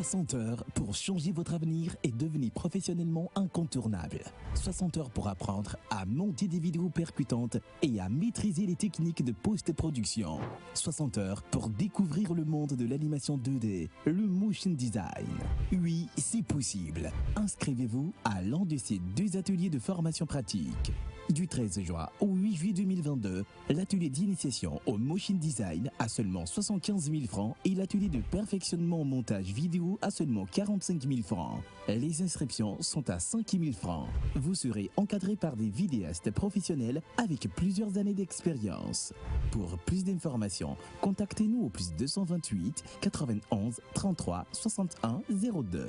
60 heures pour changer votre avenir et devenir professionnellement incontournable. 60 heures pour apprendre à monter des vidéos percutantes et à maîtriser les techniques de post-production. 60 heures pour découvrir le monde de l'animation 2D, le motion design. Oui, c'est possible. Inscrivez-vous à l'un de ces 2 ateliers de formation pratique. Du 13 juin au 8 juillet 2022, l'atelier d'initiation au motion design à seulement 75 000 francs et l'atelier de perfectionnement au montage vidéo à seulement 45 000 francs. Les inscriptions sont à 5 000 francs. Vous serez encadré par des vidéastes professionnels avec plusieurs années d'expérience. Pour plus d'informations, contactez-nous au plus 228 91 33 61 02.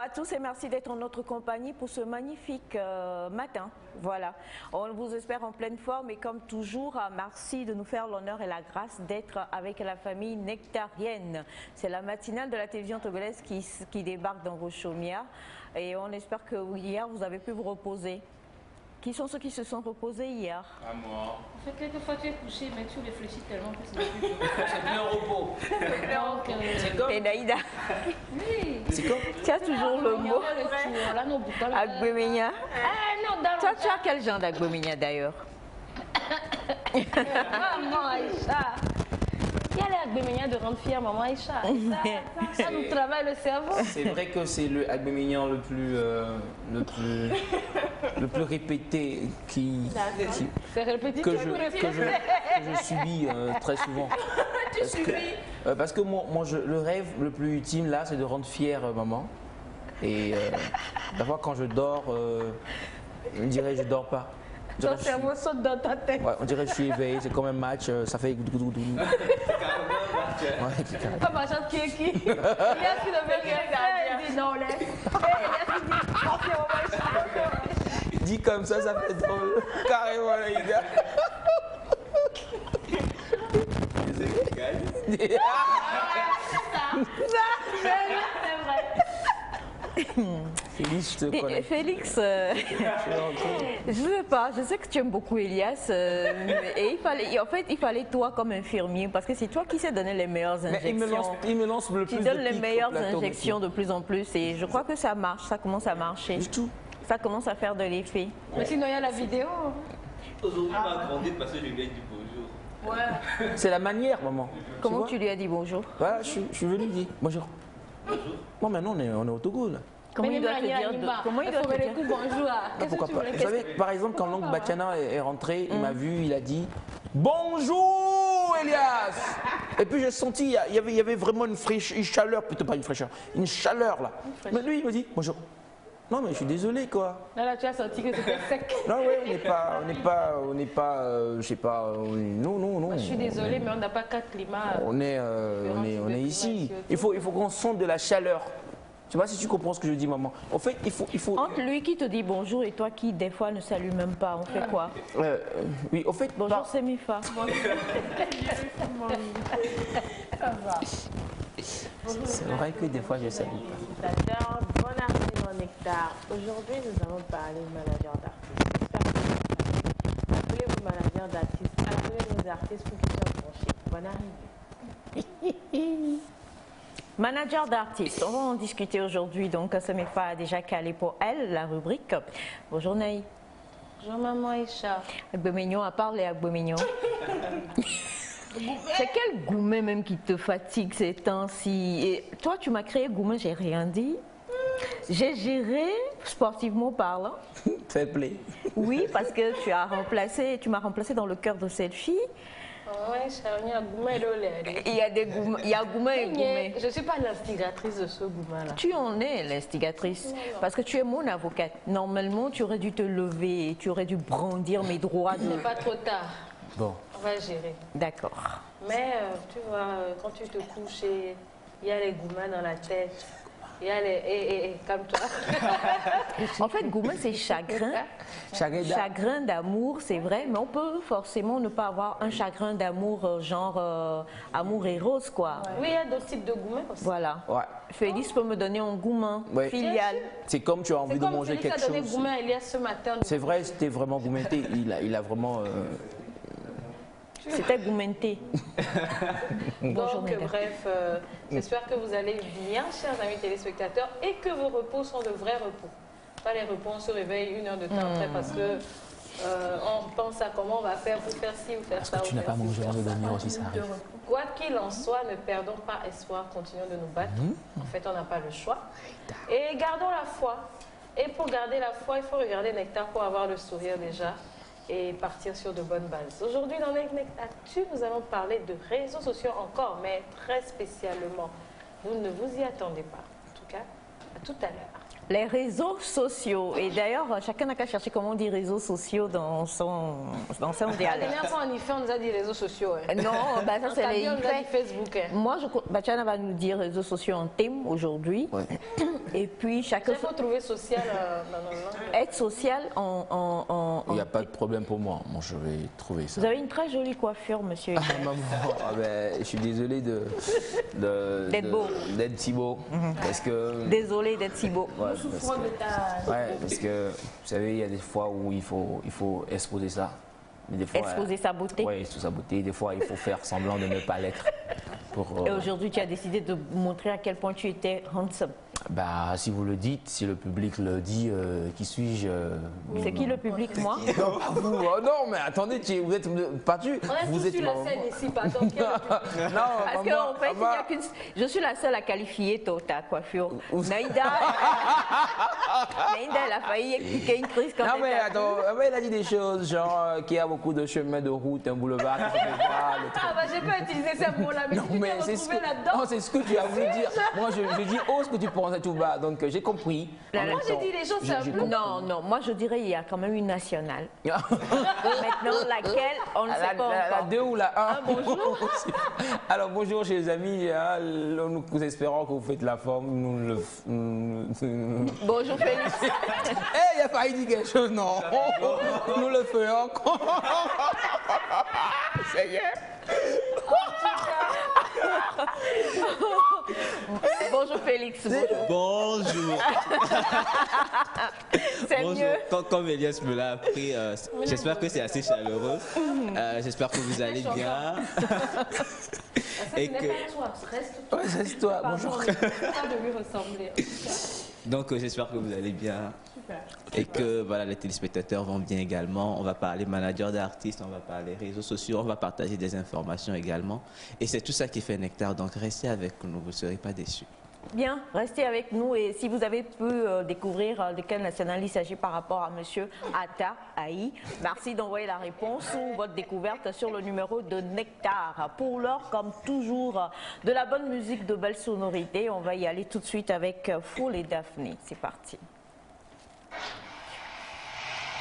À tous et merci d'être en notre compagnie pour ce magnifique matin. Voilà, on vous espère en pleine forme et comme toujours, merci de nous faire l'honneur et la grâce d'être avec la famille nectarienne. C'est la matinale de la télévision togolaise qui débarque dans vos chaumières et on espère que hier vous avez pu vous reposer. Qui sont ceux qui se sont reposés hier? À moi. En fait, quelquefois tu es couché, mais tu réfléchis tellement que c'est plus un repos. C'est comme... Et Naïda, oui. C'est comme... tu as toujours le mot Agbemenya. Toi, tu as quel genre d'Agbemenya d'ailleurs? Maman Aïcha. Il y a l'Agbemenya de rendre fière maman Aïcha. Ça nous travaille le cerveau. C'est vrai que c'est le Agbemenya le plus répété C'est répétitif que je subis très souvent. Parce que le rêve le plus ultime là, c'est de rendre fière maman. Et parfois quand je dors, je dirais je dors pas. Ton cerveau saute dans ta tête. Ouais, on dirait que je suis éveillé, c'est comme un match, ça fait goudou. Pas ma chante qui est qui? Il y a ce qui ne veut rien dire. Il dit non, laisse. Dit comme ça fait drôle. Carrément, les gars. C'est vrai. Félix, je te connais. Félix, je sais pas, je sais que tu aimes beaucoup Elias et il fallait toi comme infirmier parce que c'est toi qui sais donner les meilleures injections. Il me lance le plus tu donnes les meilleures injections de plus en plus et je crois que ça marche, ça commence à marcher. Du tout. Ça commence à faire de l'effet. Mais sinon il y a la vidéo. Aujourd'hui, on m'a grandi parce que je lui ai dit bonjour. Ouais. C'est la manière, maman. Comment tu lui as dit bonjour? Voilà, je suis venu dire bonjour. Bonjour. Bon, maintenant on est au Togo là. Comment il doit te dire comment il doit te dire bonjour? Pourquoi pas? Vous savez, par exemple, quand l'oncle Batiana est rentré, il m'a vu, il a dit bonjour Elias. Et puis j'ai senti, il y avait vraiment une chaleur, plutôt pas une fraîcheur, une chaleur là. Mais lui, il me dit bonjour. Non mais je suis désolé quoi. Là tu as senti que c'était sec. Non ouais, on n'est pas, je sais pas, non. Moi, je suis désolée mais on n'a pas 4 climats. On est ici. Il faut qu'on sente de la chaleur. Je sais pas si tu comprends ce que je dis, maman. En fait, il faut... Entre lui qui te dit bonjour et toi qui, des fois, ne salue même pas, on fait quoi? Oui, au fait... Bonjour, c'est Mifa. Ça va. C'est vrai que des fois, je salue pas. D'accord, bon arrivée mon nectar. Aujourd'hui, nous allons parler de manager d'artistes. Appelez-vous manager d'artistes. Appelez nos artistes pour qu'ils soient branchés. Bonne arrivée. Manager d'artistes, on va en discuter aujourd'hui. Donc, Samefa a déjà calé pour elle la rubrique. Bonjour Naï. Bonjour maman Aïcha. Agbemignon, à part les Agbemignon. C'est quel Goumet même qui te fatigue ces temps-ci? Et toi, tu m'as créé Goumet, j'ai rien dit. J'ai géré, sportivement parlant. Fair play. Oui, parce que tu m'as remplacé dans le cœur de cette fille. Il y a des Goumets, il y a Goumet et Goumet. Je ne suis pas l'instigatrice de ce Goumet-là. Tu en es l'instigatrice, parce que tu es mon avocate. Normalement, tu aurais dû te lever, tu aurais dû brandir mes droits. Ce n'est pas trop tard. Bon. On va gérer. D'accord. Mais tu vois, quand tu te couches et il y a les Goumets dans la tête, Il y a les... calme-toi. En fait, Goumen, c'est chagrin. Chagrin d'amour, c'est vrai, mais on peut forcément ne pas avoir un chagrin d'amour genre amour et rose, quoi. Oui, il y a d'autres types de Goumen aussi. Voilà. Ouais. Félix peut me donner un Goumen filial. C'est comme tu as envie de manger Félix quelque a donné chose. Goumen à Elias ce matin. C'est vrai, c'était vraiment gourmeté. Il a vraiment. C'était Goumenté. Bonjour, Donc, bref, j'espère que vous allez bien, chers amis téléspectateurs, et que vos repos sont de vrais repos. Pas les repos, on se réveille 1 heure de temps après parce que on pense à comment on va faire pour faire ci ou faire ça. Tu n'as pas mangé avant de dormir aussi, ça arrive. Quoi qu'il en soit, ne perdons pas espoir, continuons de nous battre. En fait, on n'a pas le choix. Et gardons la foi. Et pour garder la foi, il faut regarder Nectar pour avoir le sourire déjà et partir sur de bonnes bases. Aujourd'hui, dans Nectar, nous allons parler de réseaux sociaux encore, mais très spécialement. Vous ne vous y attendez pas. En tout cas, à tout à l'heure. Les réseaux sociaux. Et d'ailleurs, chacun n'a qu'à chercher comment on dit réseaux sociaux dans son La dialecte. dernière fois, en IFE, on nous a dit réseaux sociaux. Hein. Non, bah ça c'est les On nous a dit Facebook. Hein. Moi, Bachana va nous dire réseaux sociaux en thème aujourd'hui. Ouais. Et puis chacun... Il faut trouver social dans nos langues. Être social en... Il n'y a pas de problème pour moi. Moi, je vais trouver ça. Vous avez une très jolie coiffure, monsieur. Ah ben, je suis désolé D'être beau. d'être si beau. Parce que. Désolé d'être si beau. Ouais, parce que, vous savez, il y a des fois où il faut exposer ça. Mais des fois, Exposer sa beauté. Oui, exposer sa beauté. Des fois, il faut faire semblant de ne pas l'être. Et aujourd'hui, tu as décidé de montrer à quel point tu étais handsome. Bah, si vous le dites, si le public le dit, qui suis-je C'est qui le public, moi? Non, pas vous. Oh, non, mais attendez, vous êtes parti. On est Vous tous êtes sur la scène ici, pardon. Non, Parce qu'en fait, il n'y a qu'une... Je suis la seule à qualifier ta coiffure. Naïda, elle a failli expliquer une crise quand non, elle mais t'a attends, il a dit des choses, genre qu'il y a beaucoup de chemins de route, un boulevard, qui se fait pas, le truc. Ah bah j'ai pas utilisé ce mot-là, mais Non, si tu t'es mais c'est retrouvé là-dedans. c'est ce que tu as voulu dire. Moi, je dis oh ce que tu penses à tout bas, donc j'ai compris. Moi, j'ai dit les choses simples. Non, non, moi je dirais il y a quand même une nationale. Maintenant, laquelle, on ne sait pas La encore. 2 ou la 1. Bonjour. Alors bonjour chez les amis, hein, nous espérons que vous faites la forme. Bonjour Félix. Il a failli dire quelque chose, non. Nous le faisons. Ça y est. Bonjour Félix. Bonjour. C'est Bonjour. mieux. Comme Elias me l'a appris, j'espère que c'est assez chaleureux. J'espère que vous allez bien. Ça, Et ce n'est que- pas toi, reste toi. Ouais, c'est toi. Bonjour. Pardon, on ne pas de lui ressembler. Donc j'espère que vous allez bien. Et que voilà, les téléspectateurs vont bien également. On va parler manager d'artistes, on va parler réseaux sociaux, on va partager des informations également. Et c'est tout ça qui fait Nectar. Donc restez avec nous, vous ne serez pas déçus. Bien, restez avec nous et si vous avez pu découvrir de quelle nationale il s'agit par rapport à monsieur Atta Aï, merci d'envoyer la réponse ou votre découverte sur le numéro de Nectar. Pour l'heure, comme toujours, de la bonne musique, de belles sonorités. On va y aller tout de suite avec Foul et Daphné. C'est parti.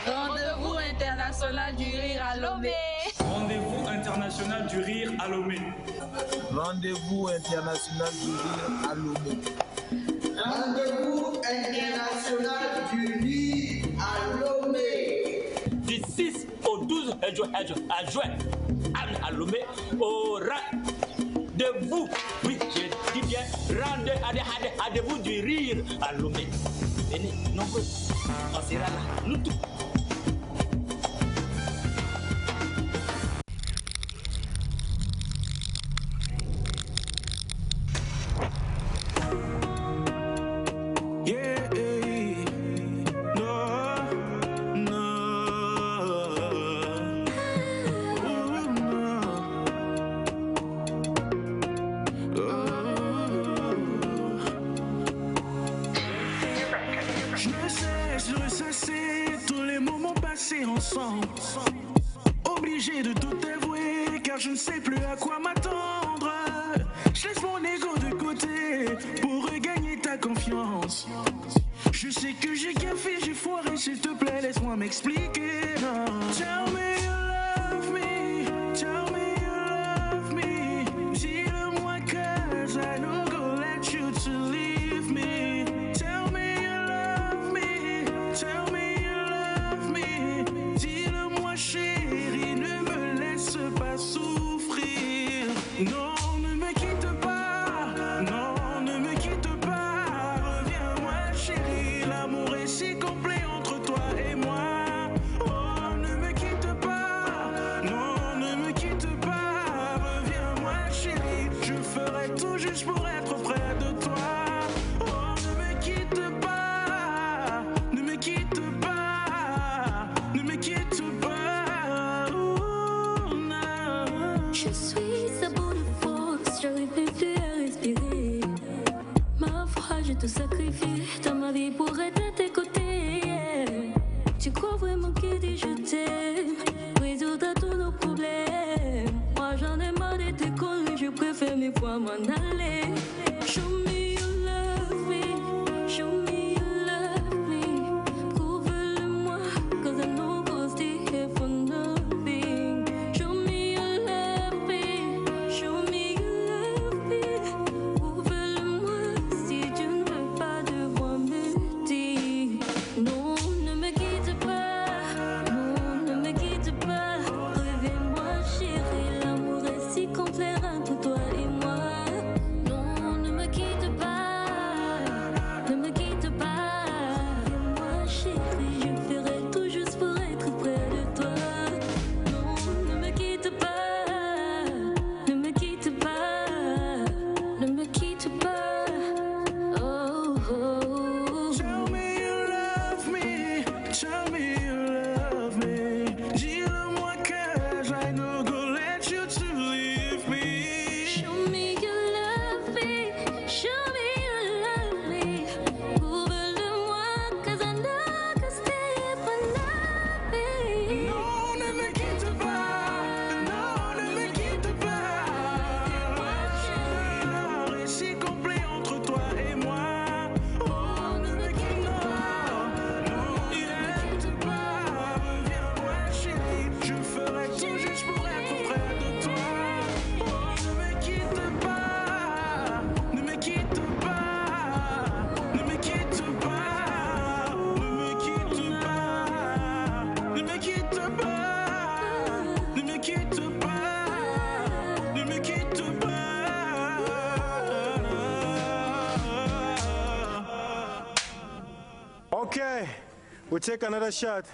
Rendez-vous international du rire à Lomé. Rendez-vous international du rire à Lomé. Rendez-vous international du rire à Lomé. Rendez-vous international du rire à Lomé. Du 6 au 12 juin, à Lomé, au rendez-vous. Oui, je dis bien, rendez-vous du rire à Lomé. Venez, nombreux, on sera là, nous tous. Je cesse de ressasser tous les moments passés ensemble. Obligé de tout avouer car je ne sais plus à quoi m'attendre. Je laisse mon ego de côté pour regagner ta confiance. Je sais que j'ai gaffé, j'ai foiré, s'il te plaît, laisse-moi m'expliquer. Non. Tell me you love me, tell me you love me. Dis-le-moi cause I don't go let you to leave me. pour être près de toi. Oh, ne me quitte pas, ne me quitte pas, ne me quitte pas. Oh, non. Je suis à bout de force, j'arrive même plus à respirer. Ma foi, je te sacrifie dans ma vie pour être à tes côtés. Tu crois vraiment qu'il dit je t'aime, résoudre tous nos problèmes. Moi j'en ai marre de tes conneries, je préfère mes fois m'en aller. Show me you love me, show me you love me. Prouve-le-moi, cause I know God's here for nothing. Show me you love me, show me you love me. Prouve-le-moi si tu ne veux pas devoir me dire. Non, ne me quitte pas, non, ne me quitte pas. Reviens-moi chérie, l'amour est si complet entre toi et moi. Non, ne me quitte pas, ne me quitte pas. Reviens-moi chérie, je ferai tout juste pour être près de toi. Non, ne me quitte pas, ne me quitte pas, ne me quitte pas. Oh, oh, oh. Tell me you love me, tell me you love me. Dis-le-moi que I know gonna let you to leave me. Show me you love me, show me you love me. Prouve-le-moi, cause I know God's there for nothing. Non, ne me quitte pas, non, ne me quitte pas. L'amour est si complet entre toi et moi. Oh, ne me quitte pas, non, ne me quitte pas. Reviens-moi chérie, je ferai tout juste pour être près de toi. Oh, ne me quitte pas, ne me quitte pas, ne me quitte pas, ne me quitte pas, ne me quitte pas, ne me quitte pas, ne me quitte pas. Okay, we'll take another shot.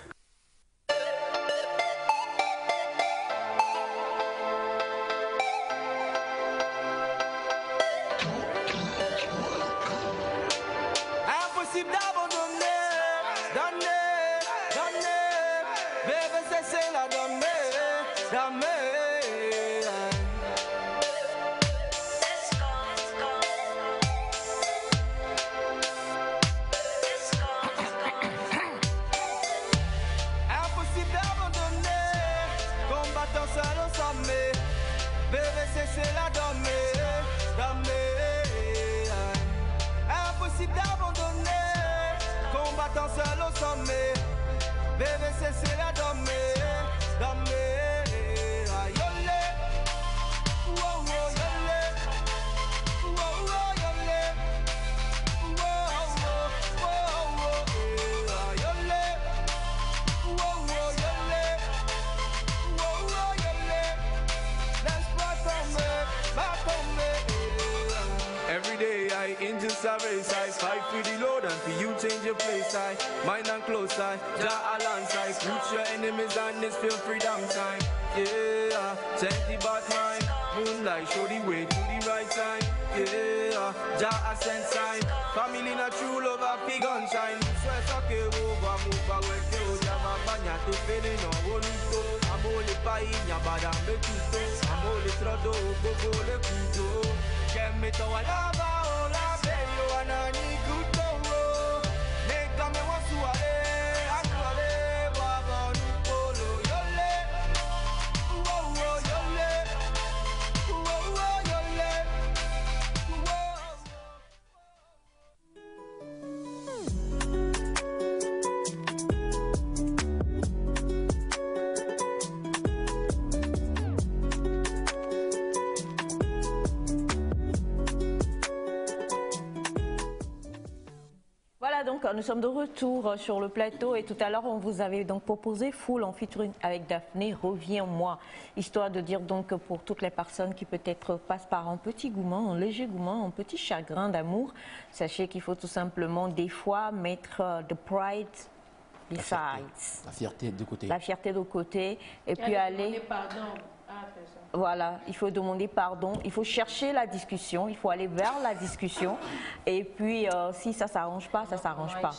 Impossible d'abandonner, donner, donner. Bébé, c'est la donner, donner. Impossible d'abandonner, combattant seul au sommet. Bébé, c'est la donner, donner. Impossible d'abandonner, combattant seul au sommet. Bébé, c'est la donner, donner. Yolé, wow, wow, yolé, wow, wow, yolé, wow, wow, wow, wow, yolé, wow, wow, yolé, wow, wow, yolé. Let's back on me, back on me. Every day I into service, I fight for the Lord and for you change your place. I mind and close, I draw alongside. Put your enemies on this feel freedom time. Yeah, change the bad mind. Moonlight show the way to the right side. Yeah, Jah ascend sign. Family not true love a big sunshine. Sweat okay over move away ke o jama banya to fele no woluto. Amole pai nya bada metuto. Amole trodo gogo le kuto. Kemme to walaba ola be yo anani kuto. Neka me wasuale akwale baba nu polo yole. Wo wo yole. Wo wo yole. Wo. Voilà, donc nous sommes de retour sur le plateau et tout à l'heure on vous avait donc proposé Full en featuring avec Daphné, Reviens-moi, histoire de dire donc pour toutes les personnes qui peut-être passent par un petit gouement, un léger gouement, un petit chagrin d'amour, sachez qu'il faut tout simplement des fois mettre the pride besides. La fierté de côté. La fierté de côté et puis aller... Pardon à Voilà, il faut demander pardon, il faut chercher la discussion, il faut aller vers la discussion. Et puis, si ça ne s'arrange pas, ça ne s'arrange pas.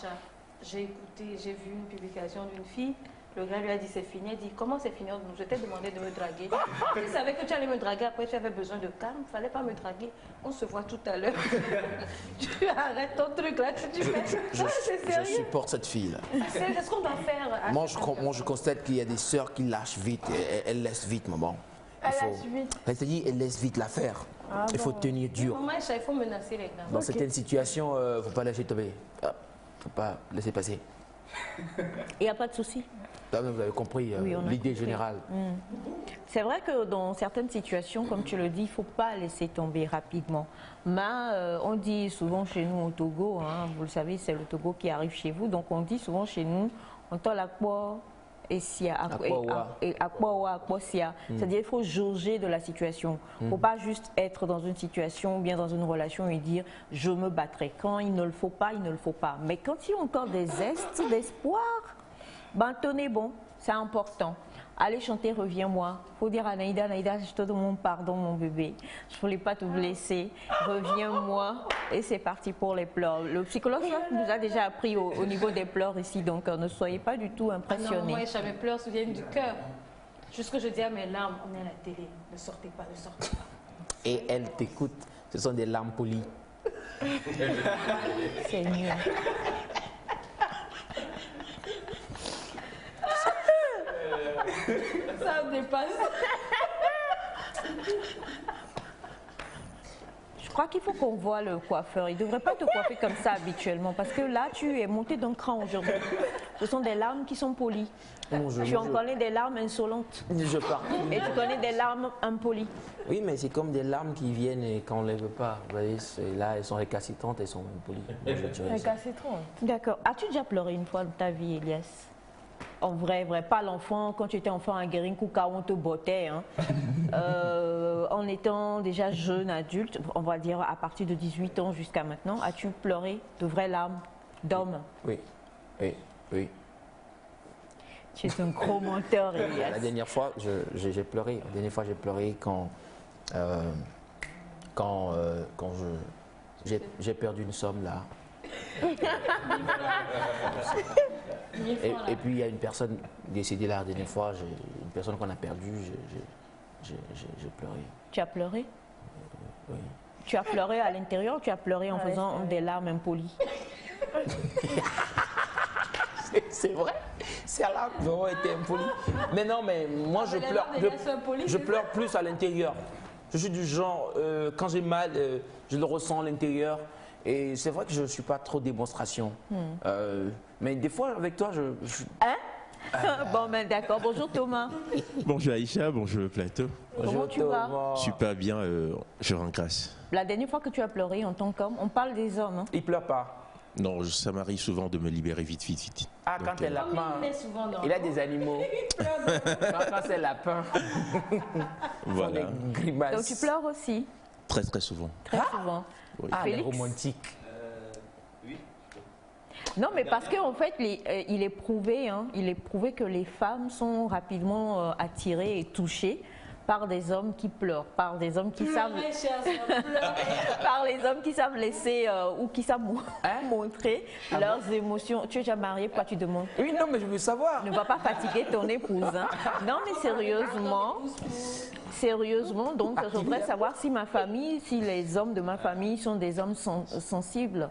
J'ai vu une publication d'une fille. Le gars lui a dit c'est fini. Elle dit comment c'est fini? Je t'ai demandé de me draguer. Tu savais que tu allais me draguer, après tu avais besoin de calme. Il ne fallait pas me draguer. On se voit tout à l'heure. Tu arrêtes ton truc là. Tu fais c'est sérieux. Je supporte cette fille-là. C'est ce qu'on doit faire. Moi, je constate qu'il y a des sœurs qui lâchent vite. Elles laissent vite, maman. Elle laisse vite l'affaire. Il faut tenir dur. Maman, il faut menacer les gars. Dans certaines situations, il ne faut pas lâcher tomber. Il ne faut pas laisser passer. Il n'y a pas de souci. Vous avez compris l'idée générale. C'est vrai que dans certaines situations, comme tu le dis, il ne faut pas laisser tomber rapidement. Mais on dit souvent chez nous au Togo, hein, vous le savez, c'est le Togo qui arrive chez vous, donc on dit souvent chez nous, on tend la quoi et sia, c'est-à-dire il faut jauger de la situation. Il ne faut pas juste être dans une situation ou bien dans une relation et dire je me battrai. Quand il ne le faut pas, il ne le faut pas. Mais quand il y a encore des zestes d'espoir, ben tenez bon, c'est important. Allez chanter Reviens-moi. Il faut dire à Naïda, Naïda, je te demande pardon mon bébé. Je ne voulais pas te blesser. Reviens-moi. Et c'est parti pour les pleurs. Le psychologue nous a déjà appris au niveau des pleurs ici, donc ne soyez pas du tout impressionnés. Non, moi, mes pleurs viennent du cœur. Jusque je dis à mes larmes, on est à la télé. Ne sortez pas, ne sortez pas. Et elle t'écoute. Ce sont des larmes polies. C'est mieux. Ça me dépasse. Je crois qu'il faut qu'on voit le coiffeur. Il ne devrait pas te coiffer comme ça habituellement parce que là, tu es monté d'un cran aujourd'hui. Ce sont des larmes qui sont polies. Tu en connais des larmes insolentes. Je pars. Et tu connais des larmes impolies. Oui, mais c'est comme des larmes qui viennent et quand on ne les veut pas. Vous voyez, là, elles sont récalcitrantes, elles sont impolies. Récalcitrantes. D'accord. As-tu déjà pleuré une fois dans ta vie, Elias? En vrai, pas l'enfant, quand tu étais enfant à Guérin-Kouka, on te bottait. Hein. En étant déjà jeune adulte, on va dire à partir de 18 ans jusqu'à maintenant, as-tu pleuré de vraies larmes d'homme? Oui. Tu es un gros menteur, Elias. La dernière fois, j'ai pleuré. La dernière fois, j'ai pleuré quand j'ai perdu une somme là. Et puis il y a une personne décédée la dernière fois, une personne qu'on a perdue, j'ai pleuré. Tu as pleuré? Oui. Tu as pleuré à l'intérieur ou tu as pleuré en faisant des larmes impolies? C'est vrai, ces larmes ont été impolies. Mais non, mais moi je pleure plus à l'intérieur. Je suis du genre, quand j'ai mal, je le ressens à l'intérieur. Et c'est vrai que je ne suis pas trop démonstration. Mais des fois, avec toi, Bon, ben d'accord. Bonjour Thomas. Bonjour Aïcha, bonjour Plateau. Comment tu vas? Super bien, je rends grâce. La dernière fois que tu as pleuré en tant qu'homme, on parle des hommes. Hein? Il ne pleure pas. Non, ça m'arrive souvent de me libérer vite. Ah, quand t'es lapin, il a des animaux. Quand c'est lapin, voilà. Donc tu pleures aussi? Très souvent. Très souvent. Oui. Les romantiques. Oui. Non, mais parce qu'en fait, il est prouvé que les femmes sont rapidement attirées et touchées par des hommes qui pleurent, par des hommes qui savent, par les hommes qui savent laisser ou qui savent montrer leurs émotions. Tu es déjà marié, pourquoi tu demandes? Oui, non, mais je veux savoir. Ne va pas fatiguer ton épouse. Hein. Non, mais sérieusement, donc je voudrais savoir si ma famille, si les hommes de ma famille sont des hommes sensibles.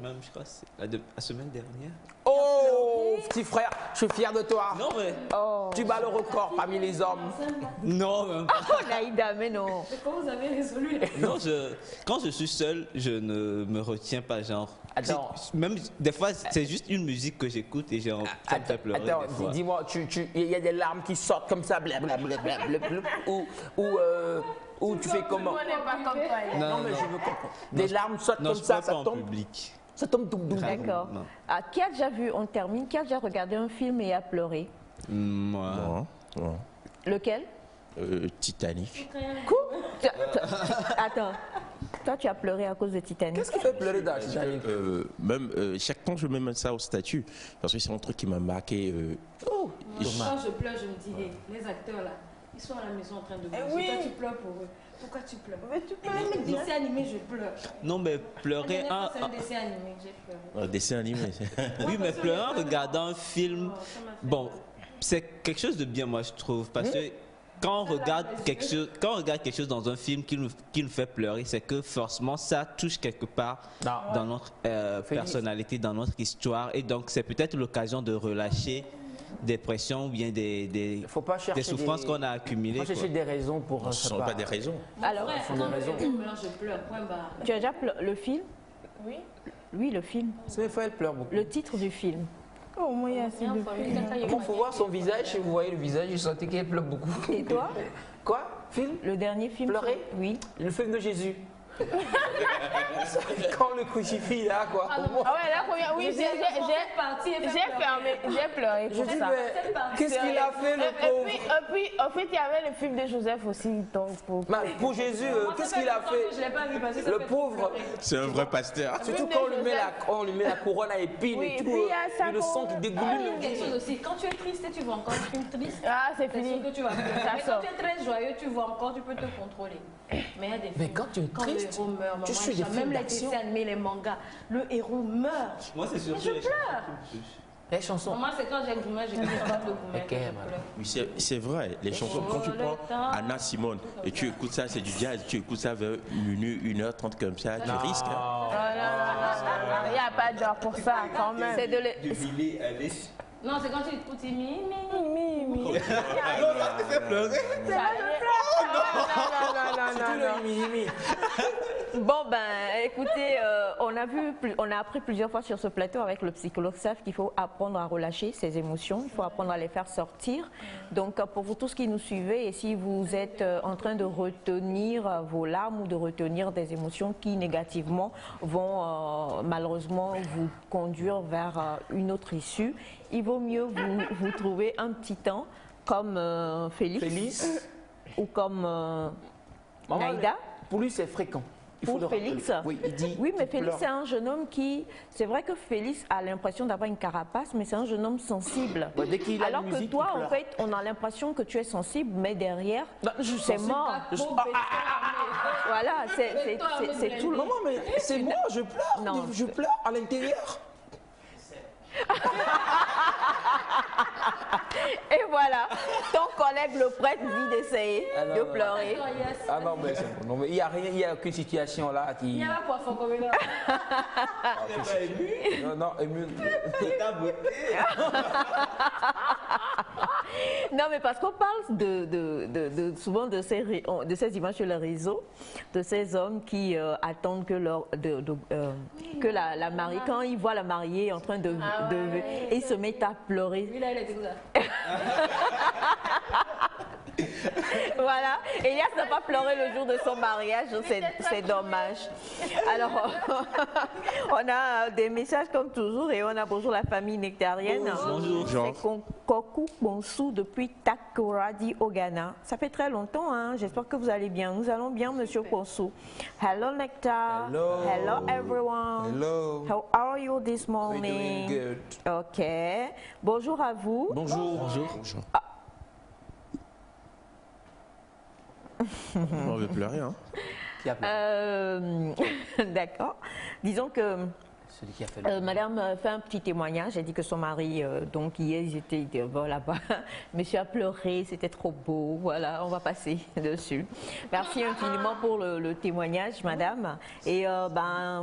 Même, je crois, c'est la semaine dernière. Oh, petit frère, je suis fier de toi. Non, mais... Tu bats le record parmi les hommes. Non, même pas. Oh, Naïda, mais non. C'est comment vous avez résolu? Non, quand je suis seul, je ne me retiens pas, genre. Attends. Même des fois, c'est juste une musique que j'écoute et genre, ça me fait pleurer. Attends, dis-moi, il y a des larmes qui sortent comme ça, blablabla, ou tu fais comment? Non, mais je veux comprendre. Des larmes sortent comme ça, ça tombe. Public. Ça tombe tout doux. D'accord. Qui a déjà vu, on termine, qui a déjà regardé un film et a pleuré? Moi. Lequel? Titanic. Quoi? Attends. Toi, tu as pleuré à cause de Titanic. Qu'est-ce qui fait pleurer dans Titanic? Chaque temps, je mets ça au statut, parce que c'est un truc qui m'a marqué. Quand je pleure, je me dis, les acteurs là, Ils sont à la maison en train de Eh bosser. oui. Toi, tu pleures pour eux. Pourquoi tu pleures? Mais tu peux Même les dessins animés, je pleure. Non, mais La pleurer dernière un... fois, c'est un dessin animé que j'ai pleuré. Un dessin animé. Oui, mais pleurer en regardant un film, bon, c'est quelque chose de bien, moi, je trouve, parce que quand on regarde quelque chose dans un film qui nous fait pleurer, c'est que forcément, ça touche quelque part dans notre personnalité, dans notre histoire, et donc c'est peut-être l'occasion de relâcher des pressions ou bien des souffrances qu'on a accumulées. Faut chercher des raisons pour... Ce ne sont pas des raisons. Alors, Je pleure, point barre. tu as déjà le film? Oui. Oui, le film. C'est fois, elle pleure beaucoup. Le titre du film. Oh, moi, il y a assez de films. Bon, faut voir son visage. Si vous voyez le visage, je sentais qu'elle pleure beaucoup. Et toi? Quoi? Film? Le dernier film? Pleurer? Oui. Le film de Jésus. Quand le crucifix là, quoi. Ah ouais, la première, oui, j'ai fermé, j'ai pleuré pour dis, ça. mais qu'est-ce qu'il a fait, le pauvre? Et puis, en fait, il y avait le film de Joseph aussi. Donc, pour Jésus, qu'est-ce qu'il a fait? Je l'ai pas vu parce que Le pauvre. C'est un vrai pasteur. Surtout quand on lui met la couronne à épines Oui, et tout. puis il y a ça le sang qui dégoulue. quelque chose aussi. Quand tu es triste et tu vois encore un film triste, ah, c'est fini. sûr que tu vas pleurer. Ça Mais sort. quand tu es très joyeux, tu vois encore, tu peux te contrôler. Mais il y a des films. Mais quand tu es triste, le héros meurt, tu suis des films même les d'action. dessins animés, les mangas, le héros meurt. Moi, c'est surtout Mais je les pleure. Les chansons. Moi, c'est quand j'ai Goumère, j'ai pas de Goumère. Ok, que je voilà. pleure. Oui, c'est vrai. Les chansons, quand tu prends Anna Simone et tu écoutes ça, c'est du jazz, tu écoutes ça vers 1h30 comme ça, tu risques. Hein. Il n'y a pas de genre pour ça, quand même. C'est de Non, c'est quand tu écoutes mi. Non, ça te fait pleurer. Bon, ben, écoutez, on a appris plusieurs fois sur ce plateau avec le psychologue Saf qu'il faut apprendre à relâcher ses émotions, il faut apprendre à les faire sortir. Donc, pour vous tous qui nous suivez, et si vous êtes en train de retenir vos larmes ou de retenir des émotions qui négativement vont malheureusement vous conduire vers une autre issue, il vaut mieux vous trouver un petit temps comme Félix ou comme Naïda. Pour lui, c'est fréquent. Pour Félix, oui, il dit, oui, mais Félix, c'est un jeune homme qui... C'est vrai que Félix a l'impression d'avoir une carapace, mais c'est un jeune homme sensible. Ouais, dès qu'il a alors la que musique, toi, il en pleure. fait, on a l'impression que tu es sensible, mais derrière, c'est mort. Voilà, c'est tout le... Maman, mais c'est moi, je pleure. Non. Je pleure à l'intérieur. Et voilà, ton collègue le prêtre dit d'essayer de pleurer. Ah non, mais c'est bon. Non, mais il n'y a rien, il n'y a aucune situation là qui... Il y a la poisson comme là. Non, ému. Non, mais parce qu'on parle souvent de ces images sur les réseaux, de ces hommes qui attendent que la mariée, quand ils voient la mariée en train de ils se mettent à pleurer. Lui là, il était comme ça. Voilà, Elias n'a pas pleuré le jour de son mariage, c'est dommage. Alors, on a des messages comme toujours et on a bonjour la famille nectarienne. Bonjour. C'est Kokou Bonsou depuis Takoradi au Ghana. Ça fait très longtemps, hein? J'espère que vous allez bien. Nous allons bien, monsieur Bonsou. Hello Nectar. Hello. Hello everyone. Hello. How are you this We're morning? doing good. Ok. Bonjour à vous. Bonjour. Bonjour. On veut pleurer, hein. Qui a pleuré? D'accord. Disons que Celui qui a fait le... madame fait un petit témoignage. Elle dit que son mari, donc hier, ils étaient là-bas. Monsieur a pleuré, c'était trop beau. Voilà, on va passer dessus. Merci infiniment pour le témoignage, madame. Et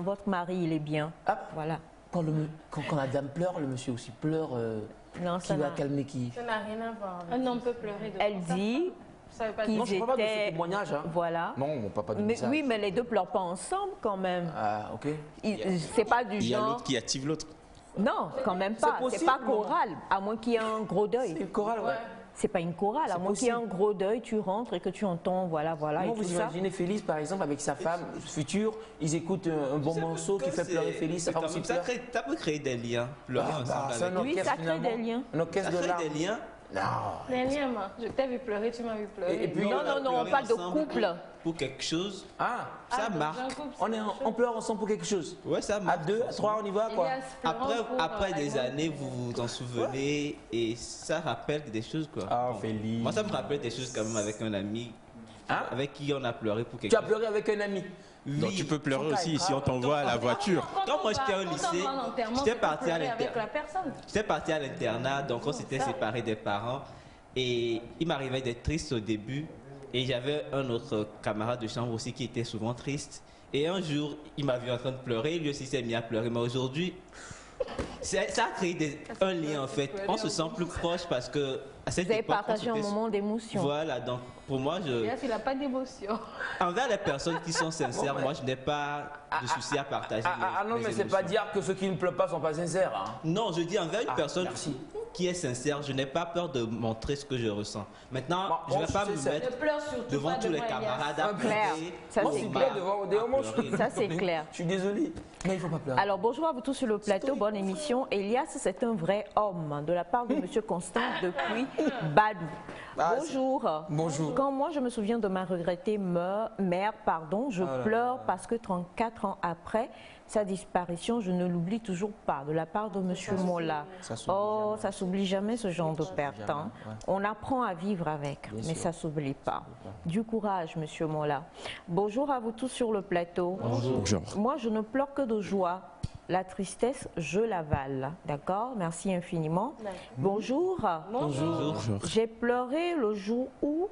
votre mari, il est bien. Voilà. Quand la dame pleure, le monsieur aussi pleure. Non, qui va calmer qui? Ça n'a rien à voir. Un homme peut pleurer de Elle dit Non, je ne parle pas de ce témoignage. Hein. Voilà. Non, on ne parle pas de Mais, message. oui, mais les deux pleurent pas ensemble quand même. Ah, ok. C'est pas du Il y a genre. l'autre qui active l'autre. Non, quand même pas. C'est possible, pas non. chorale, à moins qu'il y ait un gros deuil. C'est chorale, ouais. C'est pas une chorale, à moins qu'il y ait un gros deuil, tu rentres et que tu entends, voilà, Comment et tout vous ça. imaginez Félix, par exemple, avec sa femme future, ils écoutent un bon morceau qui fait pleurer Félix, sa femme aussi pleure. Ça peut créer des liens. Pleurer ensemble c'est un avec. Oui, orchestre ça crée finalement. des liens. Un orchestre Ça de crée larmes. des liens. Non. Dernièrement, je t'ai vu pleurer, tu m'as vu pleurer. Et puis, Non, non, non, on parle de couple. Pour quelque chose, Ah, ça dans marche. un couple, on pleure ensemble pour quelque chose. Ouais, ça À marche. 2, à 3, on y va quoi. Elias, pleurant pour, Après des Edmond. années, vous vous en souvenez et ça rappelle des choses quoi. Ah, Bon. Félix. Moi, ça me rappelle des choses quand même avec un ami Hein? avec qui on a pleuré pour quelque Tu as chose. pleuré avec un ami. Donc tu peux pleurer aussi si on t'envoie à la voiture. Quand moi j'étais au lycée, j'étais parti à avec la l'internat. personne. J'étais parti à l'internat, donc on s'était séparés des parents. Et il m'arrivait d'être triste au début. Et j'avais un autre camarade de chambre aussi qui était souvent triste. Et un jour, il m'a vu en train de pleurer, lui aussi s'est mis à pleurer. Mais aujourd'hui, ça a créé un lien en fait. On se sent plus proche parce que à cette Vous avez époque, partagé un on s'était- moment d'émotion. Voilà, donc pour moi, Elias, il n'a pas d'émotion. envers les personnes qui sont sincères, moi je n'ai pas de souci à partager. Ah non, mes mais c'est pas émotions. dire que ceux qui ne pleurent pas sont pas sincères. Hein. Non, je dis envers une personne merci. qui est sincère, je n'ai pas peur de montrer ce que je ressens. Maintenant, je ne vais pas me Ne mettre pleure surtout devant pas tous les devant camarades Elias. à Claire. pleurer. Ça, Moi, c'est je suis clair. plein devant des moments. Ça, c'est clair. Je suis désolé. Mais il faut pas pleurer. Alors bonjour à vous tous sur le plateau, bonne émission. Elias, c'est un vrai homme de la part de Monsieur Constant depuis Badou. Ah, Bonjour. Bonjour. Quand moi je me souviens de ma regrettée mère, je pleure parce que 34 ans après sa disparition, je ne l'oublie toujours pas de la part de Monsieur Mola. Oh, ça s'oublie jamais ce genre de perte. Hein. On apprend à vivre avec, mais ça s'oublie pas. Du courage, Monsieur Mola. Bonjour à vous tous sur le plateau. Bonjour. Moi, je ne pleure que de joie. La tristesse, je l'avale. D'accord? Merci infiniment. Bonjour. Bonjour. J'ai pleuré le jour où...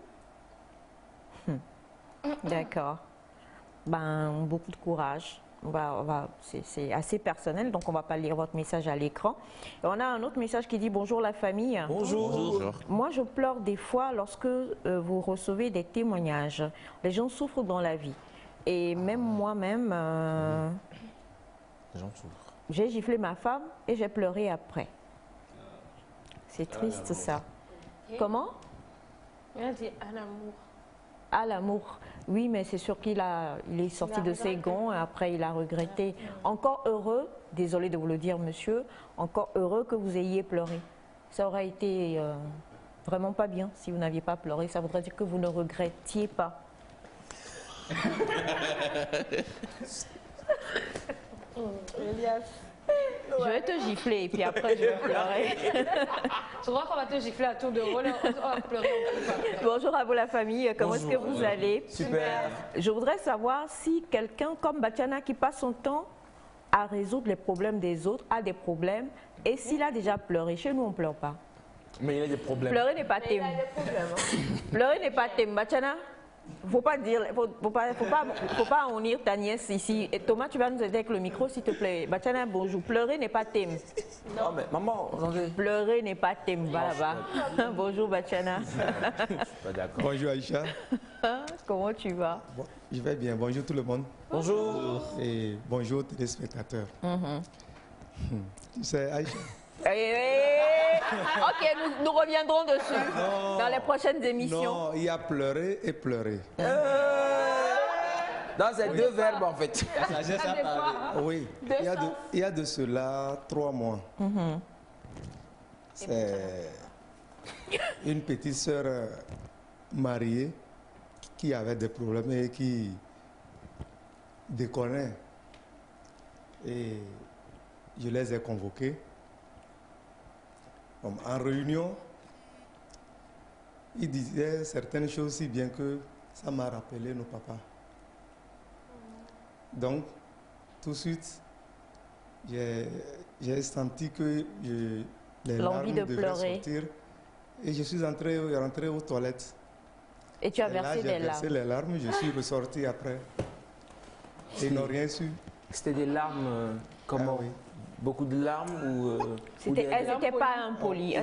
D'accord. Ben, beaucoup de courage. C'est assez personnel, donc on ne va pas lire votre message à l'écran. Et on a un autre message qui dit « Bonjour la famille ». Bonjour. Moi, je pleure des fois lorsque vous recevez des témoignages. Les gens souffrent dans la vie. Et même moi-même, j'ai giflé ma femme et j'ai pleuré après. C'est triste ça. Comment? Il a dit à l'amour. À l'amour. Oui, mais c'est sûr il est sorti de ses gonds et après il a regretté. Encore heureux, désolé de vous le dire monsieur, encore heureux que vous ayez pleuré. Ça aurait été vraiment pas bien si vous n'aviez pas pleuré. Ça voudrait dire que vous ne regrettiez pas. Elias. Je vais te gifler et puis après je vais pleurer. Tu crois qu'on va te gifler à tour de rôle? On va pleurer. Bonjour à vous la famille, comment est-ce que vous allez? Super. Je voudrais savoir si quelqu'un comme Batiana qui passe son temps à résoudre les problèmes des autres a des problèmes et s'il a déjà pleuré. Chez nous on ne pleure pas. Mais il y a des problèmes. Pleurer n'est pas thème. Pleurer n'est pas thème. Batiana, faut pas dire, faut pas unir ta nièce ici. Et Thomas, tu vas nous aider avec le micro s'il te plaît. Batiana, bonjour. Pleurer n'est pas thème. Non, mais maman, attendez. Pleurer n'est pas thème. Va là-bas. Bonjour Batiana. Pas d'accord. Bonjour Aïcha. Comment tu vas? Bon, je vais bien. Bonjour tout le monde. Bonjour. Et bonjour téléspectateurs. Tu sais, Aïcha. Ok, nous reviendrons dessus dans les prochaines émissions. Non, il y a pleurer et pleurer. Non, c'est deux verbes en fait. Oui, il y a de cela 3 mois. C'est une petite sœur mariée qui avait des problèmes et qui déconnait. Et je les ai convoqués. En réunion, ils disaient certaines choses si bien que ça m'a rappelé nos papas. Donc, tout de suite, j'ai senti que les larmes devaient sortir. Et je suis rentré aux toilettes. Et tu as versé des larmes. J'ai versé les larmes, je suis ressorti après. Et ils n'ont rien su. C'était des larmes comment? Oui. Beaucoup de larmes ou elles n'étaient pas impolies.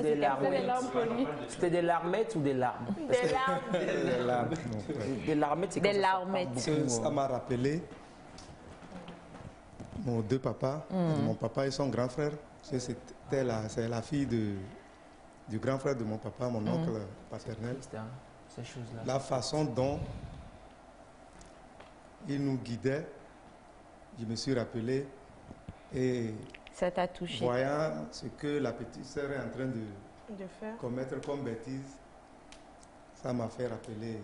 C'était des larmettes ou des larmes? Des larmes. Des larmes. Des larmettes, c'est des comme larmettes. Ça m'a rappelé mon deux papas, mon papa et son grand frère. C'est la fille du grand frère de mon papa, mon oncle paternel. Ces choses-là. La façon dont il nous guidait, je me suis rappelé et ça t'a touché. Voyant ce que la petite sœur est en train commettre comme bêtise, ça m'a fait rappeler.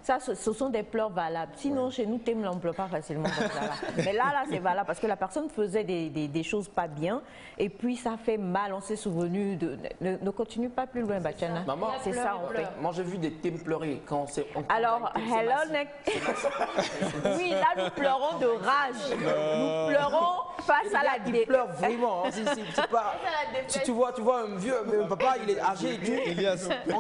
Ça, ce sont des pleurs valables. Sinon, chez nous, on ne pleure pas facilement comme ça. Là. Mais là, c'est valable parce que la personne faisait des choses pas bien et puis ça fait mal. On s'est souvenu de... Ne continue pas plus loin, Bachana. Maman, c'est ça, en fait. Moi, j'ai vu des thèmes pleurer quand c'est... Alors, hello, oui, là, nous pleurons de rage. Nous pleurons face à la défaite. Pleure vraiment. Hein. C'est pas... Si tu vois un vieux, papa, il est âgé et tout.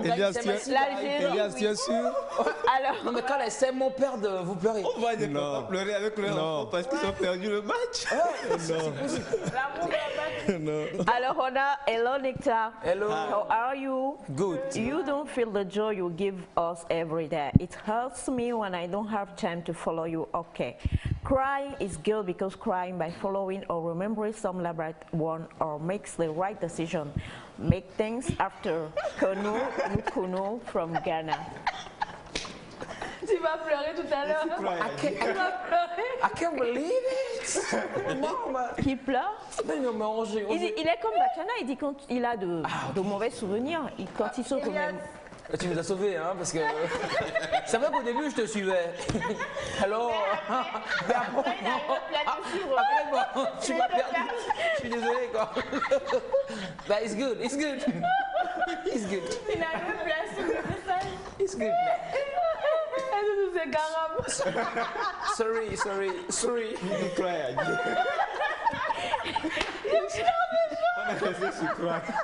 Elias, tu es sûr? Alors, non mais quand elle sait mon père de vous pleurer. On va des papas pleurer avec leur enfant parce qu'ils ont perdu le match. Alors on a Hello Nectar. Hello. How are you? Good. You don't feel the joy you give us every day. It hurts me when I don't have time to follow you. Okay. Crying is good because crying by following or remembering some elaborate one or makes the right decision. Make things after Kono Nukuno from Ghana. Tu vas pleurer tout à l'heure. Tu vas pleurer. I can't believe it. Mama. Qui pleure? Il est comme Bachana, il dit quand il a de mauvais souvenirs, quand il se remet. Tu nous as sauvés, hein, parce que c'est vrai qu'au début je te suivais. Alors, après, tu m'as perdu. Je suis désolé, quoi. But it's good, it's good. It's good. Il a même plus à suivre ça. It's good. Sorry. You cry.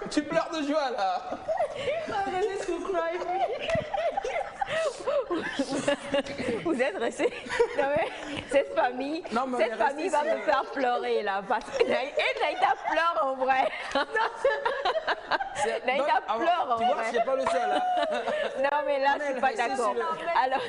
Tu pleures de joie là. Vous êtes restés. Cette famille va me faire pleurer là. Et Naïda pleure en vrai. Naïda pleure en vrai. Tu vois, je n'ai pas le seul. Hein. Non mais là, je ne suis pas d'accord. Alors,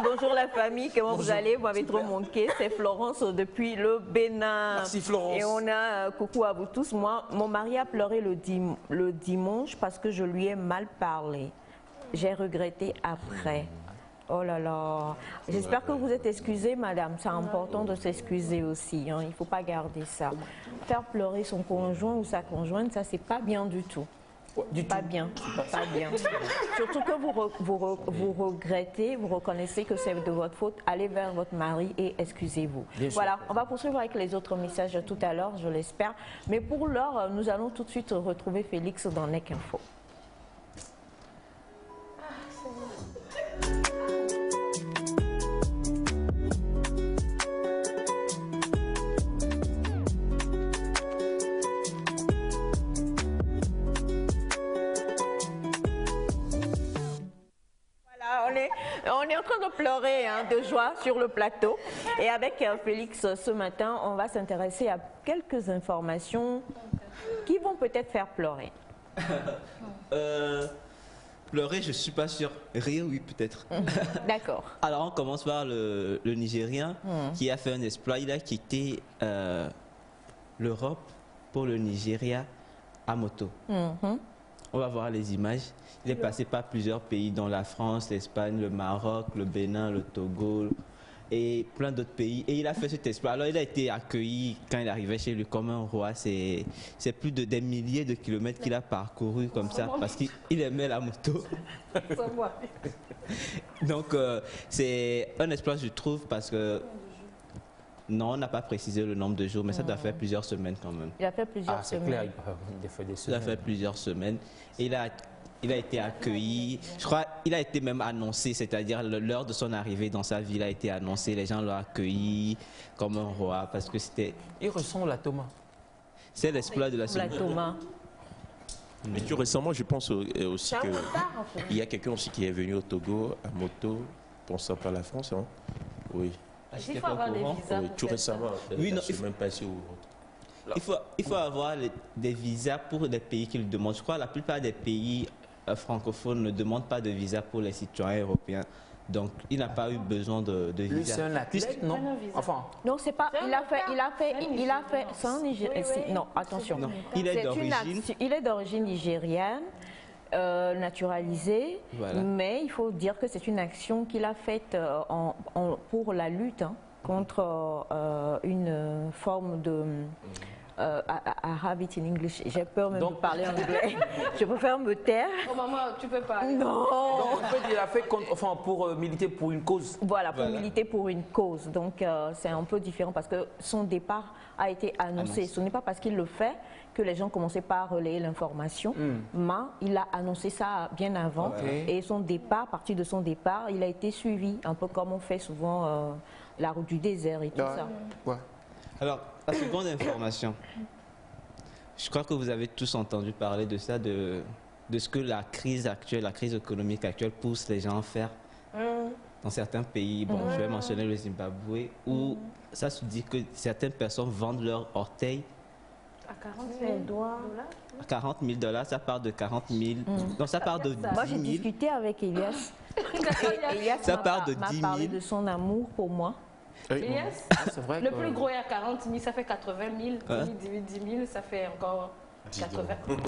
bonjour la famille, comment vous allez? Vous m'avez trop manqué. C'est Florence depuis le Bénin. Merci Florence. Et on a coucou à vous tous. Moi, mon mari a pleuré le dimanche parce que je lui ai mal parlé. J'ai regretté après. Oh là là. J'espère que vous êtes excusée, madame. C'est important de s'excuser aussi. Hein. Il ne faut pas garder ça. Faire pleurer son conjoint ou sa conjointe, ça, c'est pas bien du tout. Pas bien. Surtout que vous regrettez, vous reconnaissez que c'est de votre faute. Allez vers votre mari et excusez-vous. Voilà, on va poursuivre avec les autres messages tout à l'heure, je l'espère. Mais pour l'heure, nous allons tout de suite retrouver Félix dans NEC Info. On est en train de pleurer de joie sur le plateau. Et avec Félix, ce matin, on va s'intéresser à quelques informations qui vont peut-être faire pleurer. Pleurer, je ne suis pas sûr. Rire, oui, peut-être. D'accord. Alors, on commence par le Nigérien qui a fait un exploit. Il a quitté l'Europe pour le Nigeria à moto. On va voir les images. Il est passé par plusieurs pays, dont la France, l'Espagne, le Maroc, le Bénin, le Togo et plein d'autres pays. Et il a fait cet exploit. Alors, il a été accueilli quand il arrivait chez lui comme un roi. C'est plus de des milliers de kilomètres qu'il a parcouru comme ça parce qu'il aimait la moto. Donc, c'est un exploit, je trouve, parce que non, on n'a pas précisé le nombre de jours, mais ça doit faire plusieurs semaines quand même. Il a fait plusieurs semaines. C'est clair, il a fait des semaines. Il a fait plusieurs semaines. Et il a été accueilli. Je crois qu'il a été même annoncé, c'est-à-dire l'heure de son arrivée dans sa ville a été annoncée. Les gens l'ont accueilli comme un roi parce que c'était... Il ressemble à Thomas. C'est l'exploit de la semaine. Thomas. Mais tout récemment, je pense aussi qu'il y a quelqu'un aussi qui est venu au Togo à moto, pensant par la France, hein? Oui. Il faut avoir des visas. Oui, tout récemment, oui, non, même passé où. Il faut avoir des visas pour les pays qui le demandent. Je crois que la plupart des pays francophones ne demandent pas de visa pour les citoyens européens. Donc, il n'a pas eu besoin de visa. Lui, c'est un athlète, non? Enfin. Non, c'est pas. Il a fait. C'est un Nigérien. Non, attention. Non. Il est d'origine nigérienne. Naturalisé, voilà. Mais il faut dire que c'est une action qu'il a faite pour la lutte contre une forme de I have it in English. J'ai peur même de parler anglais. Je préfère me taire. Oh maman, tu peux parler. Non. Donc en fait, il a fait pour militer pour une cause. Voilà, pour militer pour une cause. Donc c'est un peu différent parce que son départ a été annoncé. Ce n'est pas parce qu'il le fait que les gens commençaient par relayer l'information, mais il a annoncé ça bien avant. Et son départ, à partir de son départ, il a été suivi, un peu comme on fait souvent la route du désert et tout ça. Alors, la seconde information, je crois que vous avez tous entendu parler de ça, de ce que la crise actuelle, la crise économique actuelle pousse les gens à faire dans certains pays. Bon, je vais mentionner le Zimbabwe, où ça se dit que certaines personnes vendent leurs orteils à 40 000 dollars. À 40 000 $, ça part de 40 000. Donc ça part de 10 000. Moi, j'ai discuté avec Elias. Elias ça part de 10 000. m'a parlé de son amour pour moi. Elias, vrai le plus gros est à 40 000, ça fait 80 000. 10 000, ça fait encore 80 000.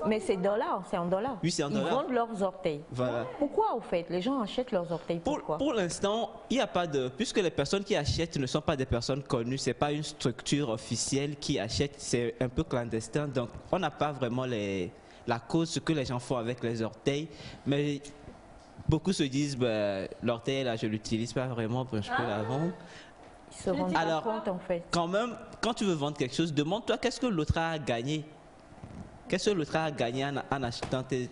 Mais c'est dollars, c'est en dollars. Oui, c'est en dollars. Ils vendent leurs orteils. Voilà. Pourquoi, au fait, les gens achètent leurs orteils? Pourquoi? Pour l'instant, il n'y a pas de... Puisque les personnes qui achètent ne sont pas des personnes connues, ce n'est pas une structure officielle qui achète, c'est un peu clandestin. Donc, on n'a pas vraiment la cause, ce que les gens font avec les orteils. Mais beaucoup se disent, ben, l'orteil, là, je ne l'utilise pas vraiment, je peux la vendre. Ils se rendent pas compte, en fait. Quand même, quand tu veux vendre quelque chose, demande-toi qu'est-ce que l'autre a gagné. Qu'est-ce que l'autre a gagné en achetant tes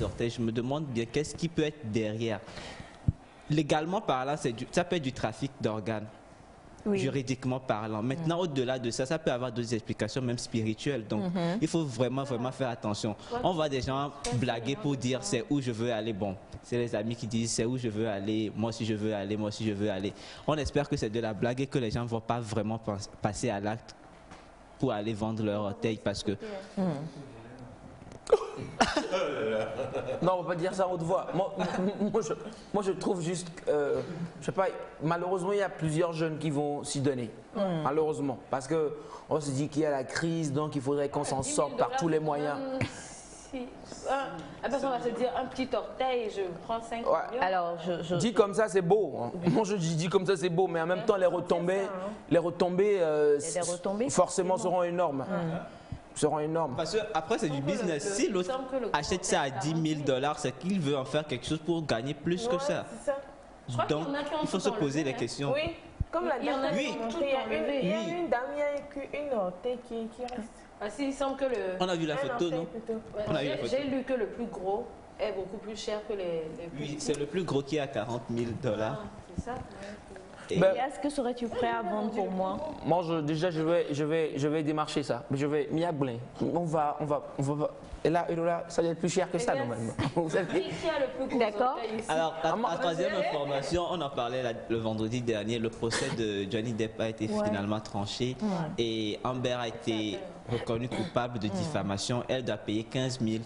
orteils? Je me demande bien qu'est-ce qui peut être derrière. Légalement parlant, ça peut être du trafic d'organes, juridiquement parlant. Maintenant, au-delà de ça, ça peut avoir d'autres explications, même spirituelles. Donc, il faut vraiment faire attention. On voit des gens blaguer pour dire c'est où je veux aller. Bon, c'est les amis qui disent c'est où je veux aller, moi aussi je veux aller, moi aussi je veux aller. On espère que c'est de la blague et que les gens ne vont pas vraiment passer à l'acte pour aller vendre leur orteil parce que... Non, on va pas dire ça en haute voix. Moi, je trouve juste, je sais pas, malheureusement, il y a plusieurs jeunes qui vont s'y donner. Malheureusement. Parce qu'on se dit qu'il y a la crise, donc il faudrait qu'on s'en sorte par tous les moyens. La personne va se dire un petit orteil, je prends 5 millions. Alors, Dit comme ça, c'est beau. Hein. Moi, je dis comme ça, c'est beau, mais en même temps, les retombées forcément seront énormes. Seront énormes. Parce que après c'est du business. Si l'autre achète ça à 10 000 $, c'est qu'il veut en faire quelque chose pour gagner plus que ça. Donc il faut se poser les questions. Oui, comme la dame. Oui. Il y a une dame, il y a une orteil qui reste. Ah, si, il semble que le... On a vu la photo, non? J'ai lu que le plus gros est beaucoup plus cher que les plus Oui, c'est le plus gros qui est à 40 000 $. C'est ça? Est-ce que serais-tu prêt à vendre pour moi? Moi, déjà, je vais démarcher ça. Je vais m'y abler. On va. Et là, ça va être plus cher que ça, normalement. Qui a le plus gros? D'accord. Alors, la troisième information, on en parlait le vendredi dernier. Le procès de Johnny Depp a été finalement tranché et Amber a été reconnue coupable de diffamation. Elle doit payer 15 000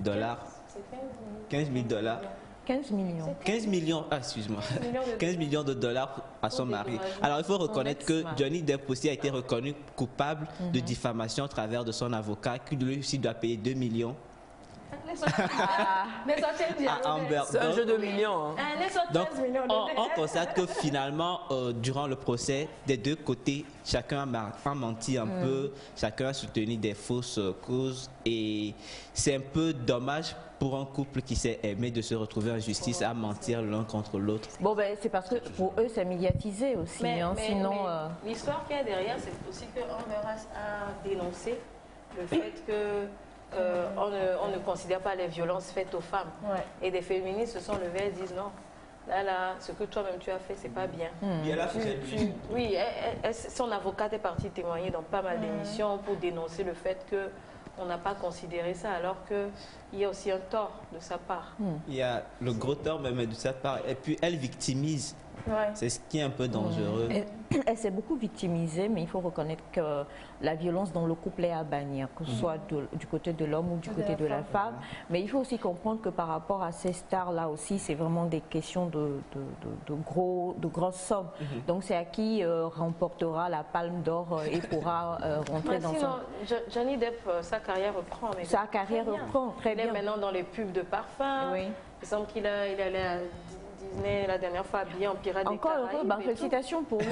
$. 15 000 $. 15 millions. 15 millions, excuse-moi, 15 millions de dollars à son mari. Alors il faut reconnaître que Johnny Depp aussi a été reconnu coupable de diffamation à travers de son avocat, qui lui aussi doit payer 2 millions. C'est un jeu de millions. Donc on constate que finalement, durant le procès, des deux côtés, chacun a menti un peu, chacun a soutenu des fausses causes et c'est un peu dommage pour un couple qui s'est aimé de se retrouver en justice à mentir l'un contre l'autre. Bon, ben, c'est parce que pour eux, c'est médiatisé aussi. Mais l'histoire qu'il y a derrière, c'est aussi que Amber a dénoncé le fait que on ne considère pas les violences faites aux femmes. Et des féministes se sont levées et disent non. Là, ce que toi-même tu as fait, c'est pas bien. Oui, son avocate est partie témoigner dans pas mal d'émissions pour dénoncer le fait que on n'a pas considéré ça, alors qu'il y a aussi un tort de sa part. Il y a le gros tort même de sa part. Et puis elle victimise. C'est ce qui est un peu dangereux. Elle s'est beaucoup victimisée, mais il faut reconnaître que la violence dans le couple est à bannir, que ce soit du côté de l'homme ou du côté de la femme. Mais il faut aussi comprendre que par rapport à ces stars-là aussi, c'est vraiment des questions de grosses sommes. Donc c'est à qui remportera la palme d'or et pourra rentrer dans son... Johnny Depp, sa carrière reprend. Sa carrière reprend, très bien. Il est maintenant dans les pubs de parfum. Il semble qu'il est allé à Disney la dernière fois habillé en pirate des Caraïbes. Encore heureux, félicitations pour lui.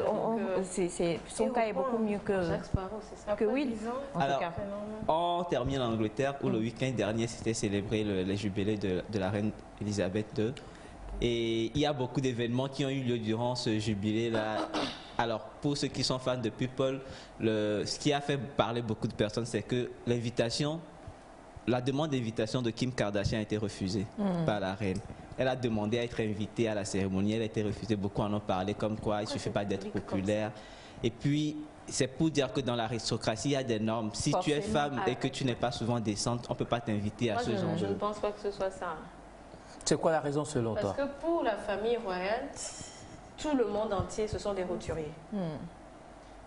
On son cas est beaucoup mieux que Will. Alors, on termine en Angleterre où le week-end dernier c'était célébré les jubilés de la reine Elisabeth II. Et il y a beaucoup d'événements qui ont eu lieu durant ce jubilé-là. Alors, pour ceux qui sont fans de People, ce qui a fait parler beaucoup de personnes, c'est que la demande d'invitation de Kim Kardashian a été refusée par la reine. Elle a demandé à être invitée à la cérémonie, elle a été refusée. Beaucoup en ont parlé, comme quoi il ne suffit pas d'être populaire. Et puis, c'est pour dire que dans l'aristocratie, il y a des normes. Si tu es femme et que tu n'es pas souvent décente, on ne peut pas t'inviter à ce genre de... Je ne pense pas que ce soit ça. C'est quoi la raison selon toi? Parce que pour la famille royale, tout le monde entier, ce sont des roturiers.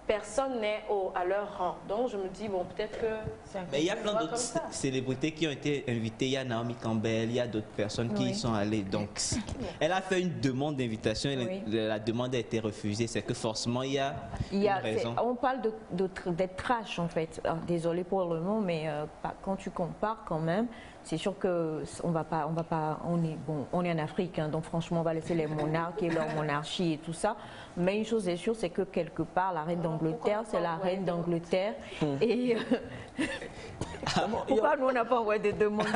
Personne n'est à leur rang. Donc je me dis, bon, peut-être que c'est un peu. Mais il y a plein d'autres célébrités qui ont été invitées. Il y a Naomi Campbell, il y a d'autres personnes qui y sont allées. Donc, elle a fait une demande d'invitation et la demande a été refusée. C'est que forcément, il y a une raison. On parle d'être trash, en fait. Alors, désolé pour le nom, mais quand tu compares quand même, c'est sûr que on est en Afrique, hein, donc franchement, on va laisser les monarques et leur monarchie et tout ça. Mais une chose est sûre, c'est que quelque part, la reine d'Angleterre, c'est la reine d'Angleterre. Et pourquoi nous, on n'a pas envoyé de demande?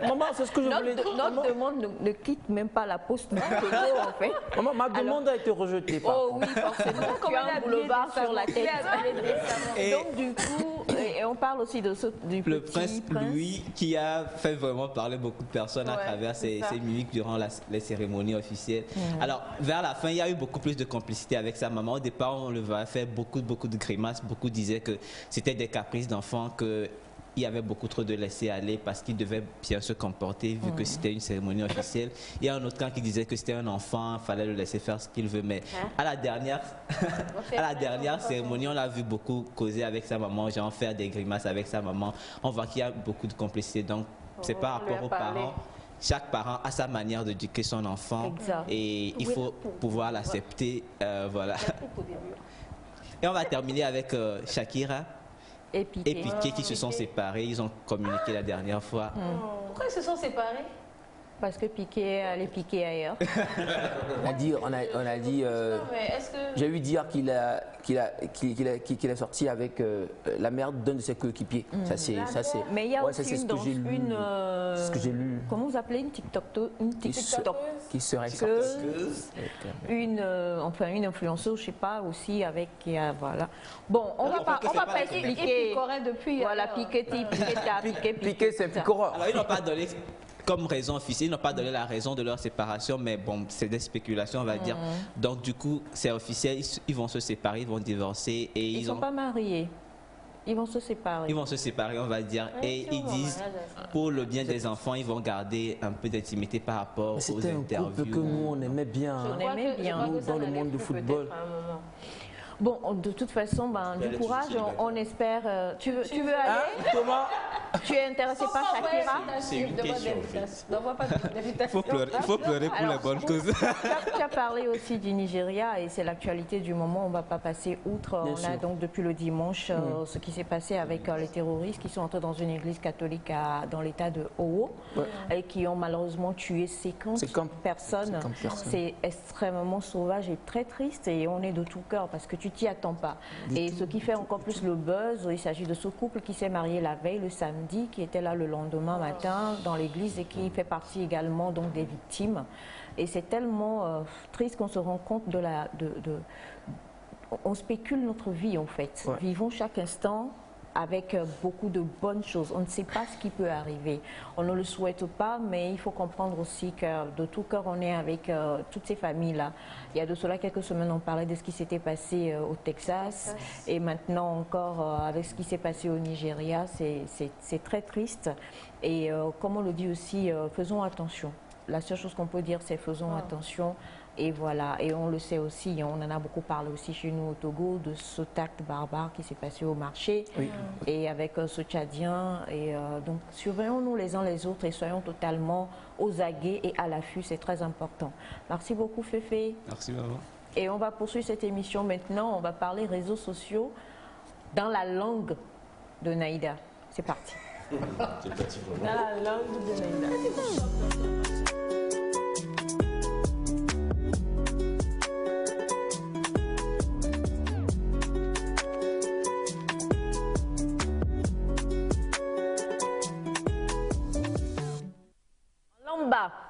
Maman, c'est ce que je voulais dire. Notre demande ne quitte même pas la poste du Togo, en fait. Maman, ma demande a été rejetée. Oh oui, forcément. Comme un boulevard sur la tête. Donc, du coup, et on parle aussi du le prince Louis, qui a fait vraiment parler beaucoup de personnes à travers ses musiques durant les cérémonies officielles. Alors, vers la fin, il y a eu beaucoup plus de complicité avec sa maman. Au départ, on le voyait faire beaucoup de grimaces. Beaucoup disaient que c'était des caprices d'enfants, qu'il y avait beaucoup trop de laisser aller parce qu'il devait bien se comporter vu que c'était une cérémonie officielle. Il y a un autre camp qui disait que c'était un enfant, il fallait le laisser faire ce qu'il veut. Mais à la dernière cérémonie, on l'a vu beaucoup causer avec sa maman, genre faire des grimaces avec sa maman. On voit qu'il y a beaucoup de complicité. Donc, c'est par rapport aux parents. Chaque parent a sa manière d'éduquer son enfant et il faut pouvoir l'accepter. Voilà. Et on va terminer avec Shakira et Piqué qui se sont séparés. Ils ont communiqué la dernière fois. Pourquoi ils se sont séparés? Parce que Piqué allait piquer ailleurs. On a dit j'ai eu dire qu'il est sorti avec la mère d'un de ses coéquipiers. Mais il y a aussi ce que j'ai lu. Comment vous appelez une TikTok qui serait une influenceuse, je sais pas, aussi avec voilà. Bon, on va pas expliquer. Voilà, Piqué, c'est Picoreur. Alors ils n'ont pas donné comme raison officielle, ils n'ont pas donné la raison de leur séparation, mais bon, c'est des spéculations, on va dire. Donc du coup, c'est officiel, ils vont se séparer, ils vont divorcer et ils sont pas mariés. Ils vont se séparer. Ils vont se séparer, on va dire. Et ils disent, pour le bien des enfants, ils vont garder un peu d'intimité par rapport aux interviews. C'était un couple que nous, on aimait bien. Nous, dans le monde du football. Bon, de toute façon, du courage, on espère. Tu veux aller Thomas, tu es intéressé par Shakira? C'est une question. Il faut pleurer pour les bonnes causes. Tu as parlé aussi du Nigeria et c'est l'actualité du moment. On ne va pas passer outre. On a donc depuis le dimanche ce qui s'est passé avec les terroristes qui sont entrés dans une église catholique dans l'état de Owo et qui ont malheureusement tué 50 personnes. C'est extrêmement sauvage et très triste et on est de tout cœur parce que tu t'y attends pas. Et ce qui fait encore plus le buzz, il s'agit de ce couple qui s'est marié la veille, le samedi, qui était là le lendemain matin dans l'église et qui fait partie également donc des victimes. Et c'est tellement triste qu'on se rend compte on spécule notre vie en fait. Vivons chaque instant avec beaucoup de bonnes choses. On ne sait pas ce qui peut arriver. On ne le souhaite pas, mais il faut comprendre aussi que de tout cœur, on est avec toutes ces familles-là. Il y a de cela quelques semaines, on parlait de ce qui s'était passé au Texas. Et maintenant encore, avec ce qui s'est passé au Nigeria, c'est très triste. Et comme on le dit aussi, faisons attention. La seule chose qu'on peut dire, c'est faisons attention. Et voilà, et on le sait aussi, on en a beaucoup parlé aussi chez nous au Togo, de cet acte barbare qui s'est passé au marché, et avec ce Tchadien. Et donc, surveillons-nous les uns les autres et soyons totalement aux aguets et à l'affût, c'est très important. Merci beaucoup, Féfé. Merci, maman. Et on va poursuivre cette émission maintenant, on va parler réseaux sociaux dans la langue de Naïda. C'est parti. Dans la langue de Naïda.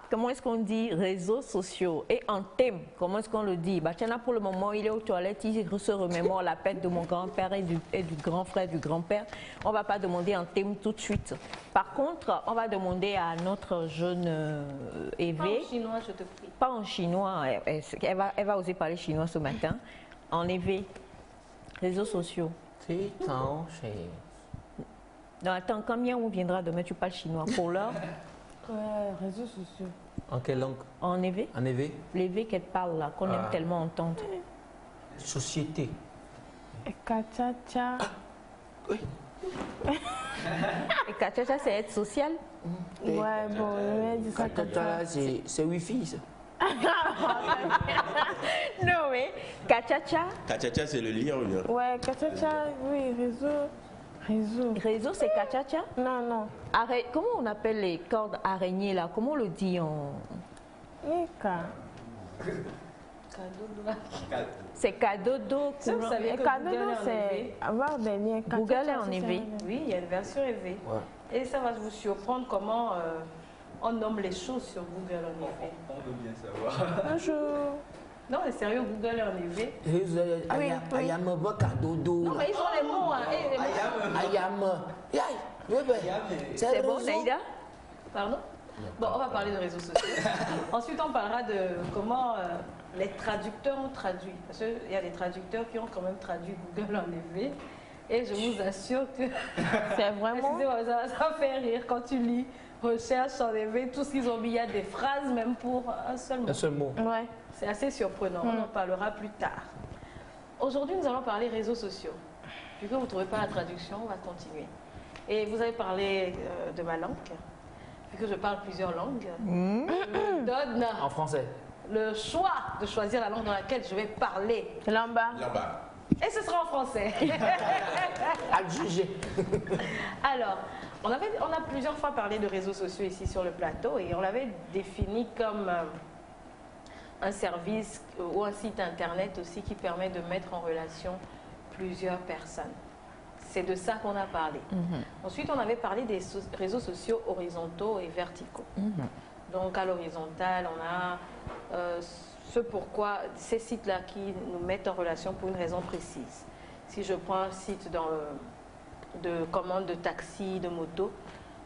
comment est-ce qu'on dit réseaux sociaux? Et en thème, comment est-ce qu'on le dit? Bachana, pour le moment, il est aux toilettes, il se remémore la pète de mon grand-père et du grand frère du grand-père. On ne va pas demander en thème tout de suite. Par contre, on va demander à notre jeune Eve. Pas en chinois, je te prie. Pas en chinois, elle va oser parler chinois ce matin. En Eve, réseaux sociaux. Non, attends, quand Miaou viendra demain, tu parles chinois. Pour l'heure. Ouais, réseaux sociaux. En quelle langue? En Eve. En Eve. L'Eve qu'elle parle là, qu'on aime tellement entendre. Société. Kachacha. Oui. Et Kachacha, c'est être social? Ouais, bon, le dit ça. Kachacha, c'est Wi-Fi, ça. Non, mais Kachacha. Kachacha, c'est le lien ou bien? Ouais, Kachacha, oui, réseau. Réseau, c'est Kachacha? Non. Comment on appelle les cordes araignées là? Comment on le dit en... C'est Kadodo. Vous savez que Kadodo, c'est avoir des liens. Google est en EV. Oui, il y a une version EV. Ouais. Et ça va vous surprendre comment on nomme les choses sur Google en EV. On veut bien savoir. Bonjour. Non, mais sérieux, Google est en EV. Oui. Non, mais ils ont les mots. C'est bon, Naïda? Pardon? Bon, on va parler de réseaux sociaux. Ensuite, on parlera de comment les traducteurs ont traduit. Parce qu'il y a des traducteurs qui ont quand même traduit Google en EV. Et je vous assure que... C'est vraiment... Excusez-moi, ça fait rire quand tu lis recherche en EV, tout ce qu'ils ont mis, il y a des phrases même pour un seul mot. Un seul mot. Ouais. C'est assez surprenant, on en parlera plus tard. Aujourd'hui, nous allons parler réseaux sociaux. Vu que vous ne trouvez pas la traduction, on va continuer. Et vous avez parlé de ma langue, vu que je parle plusieurs langues. Je vous donne en français le choix de choisir la langue dans laquelle je vais parler. Lamba. Et ce sera en français. À juger. Alors, on a plusieurs fois parlé de réseaux sociaux ici sur le plateau et on l'avait défini comme un service ou un site internet aussi qui permet de mettre en relation plusieurs personnes. C'est de ça qu'on a parlé. Ensuite, on avait parlé des réseaux sociaux horizontaux et verticaux. Donc, à l'horizontale, on a ce pourquoi ces sites-là qui nous mettent en relation pour une raison précise. Si je prends un site de commande de taxi, de moto,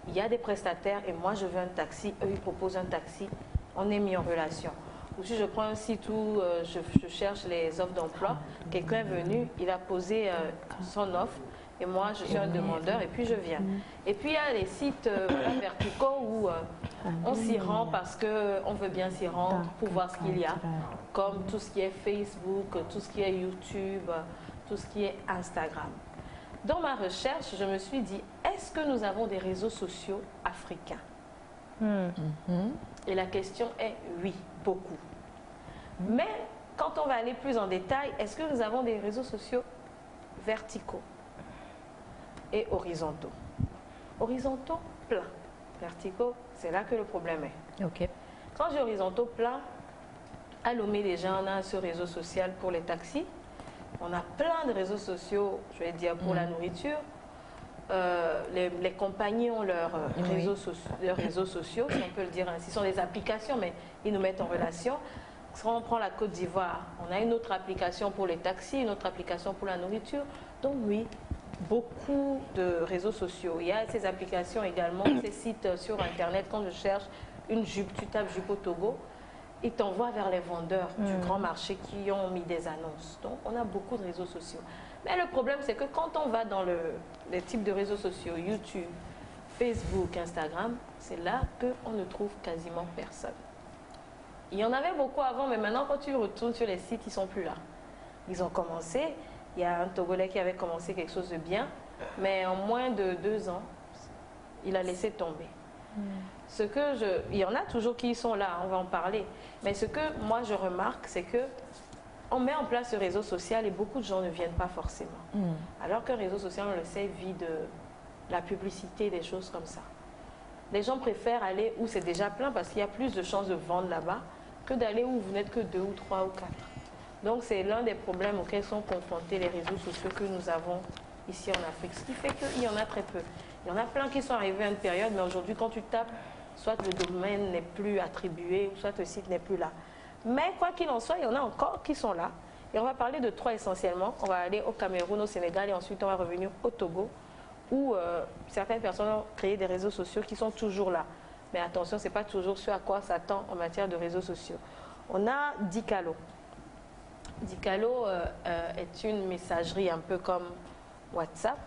il y a des prestataires et moi je veux un taxi, eux ils proposent un taxi, on est mis en relation. Ou si je prends un site où je cherche les offres d'emploi, quelqu'un est venu, il a posé son offre et moi je suis un demandeur et puis je viens. Et puis il y a les sites verticaux où on s'y rend parce qu'on veut bien s'y rendre pour voir ce qu'il y a, comme tout ce qui est Facebook, tout ce qui est YouTube, tout ce qui est Instagram. Dans ma recherche, je me suis dit, est-ce que nous avons des réseaux sociaux africains? Et la question est oui, beaucoup. Mais quand on va aller plus en détail, est-ce que nous avons des réseaux sociaux verticaux et horizontaux? Horizontaux, plein. Verticaux, c'est là que le problème est. Ok. Quand j'ai horizontaux plein, à Lomé déjà, on a ce réseau social pour les taxis. On a plein de réseaux sociaux, je vais dire, pour la nourriture. Les compagnies ont leurs réseaux sociaux, si on peut le dire ainsi. Ce sont des applications, mais ils nous mettent en relation. Si on prend la Côte d'Ivoire, on a une autre application pour les taxis, une autre application pour la nourriture. Donc oui, beaucoup de réseaux sociaux. Il y a ces applications également, ces sites sur Internet. Quand je cherche une jupe, tu tapes jupe au Togo, ils t'envoient vers les vendeurs du grand marché qui ont mis des annonces. Donc on a beaucoup de réseaux sociaux. Mais le problème, c'est que quand on va dans les types de réseaux sociaux, YouTube, Facebook, Instagram, c'est là qu'on ne trouve quasiment personne. Il y en avait beaucoup avant, mais maintenant, quand tu retournes sur les sites, ils ne sont plus là. Ils ont commencé, il y a un Togolais qui avait commencé quelque chose de bien, mais en moins de 2 ans, il a laissé tomber. Il y en a toujours qui sont là, on va en parler. Mais ce que moi je remarque, c'est que on met en place ce réseau social et beaucoup de gens ne viennent pas forcément. Alors qu'un réseau social, on le sait, vit de la publicité, des choses comme ça. Les gens préfèrent aller où c'est déjà plein parce qu'il y a plus de chances de vendre là-bas que d'aller où vous n'êtes que 2 ou 3 ou 4. Donc c'est l'un des problèmes auxquels sont confrontés les réseaux sociaux que nous avons ici en Afrique. Ce qui fait qu'il y en a très peu. Il y en a plein qui sont arrivés à une période, mais aujourd'hui quand tu tapes soit le domaine n'est plus attribué, soit le site n'est plus là. Mais quoi qu'il en soit, il y en a encore qui sont là. Et on va parler de 3 essentiellement. On va aller au Cameroun, au Sénégal et ensuite on va revenir au Togo où certaines personnes ont créé des réseaux sociaux qui sont toujours là. Mais attention, ce n'est pas toujours ce à quoi s'attend en matière de réseaux sociaux. On a Dicalo. Dicalo est une messagerie un peu comme WhatsApp.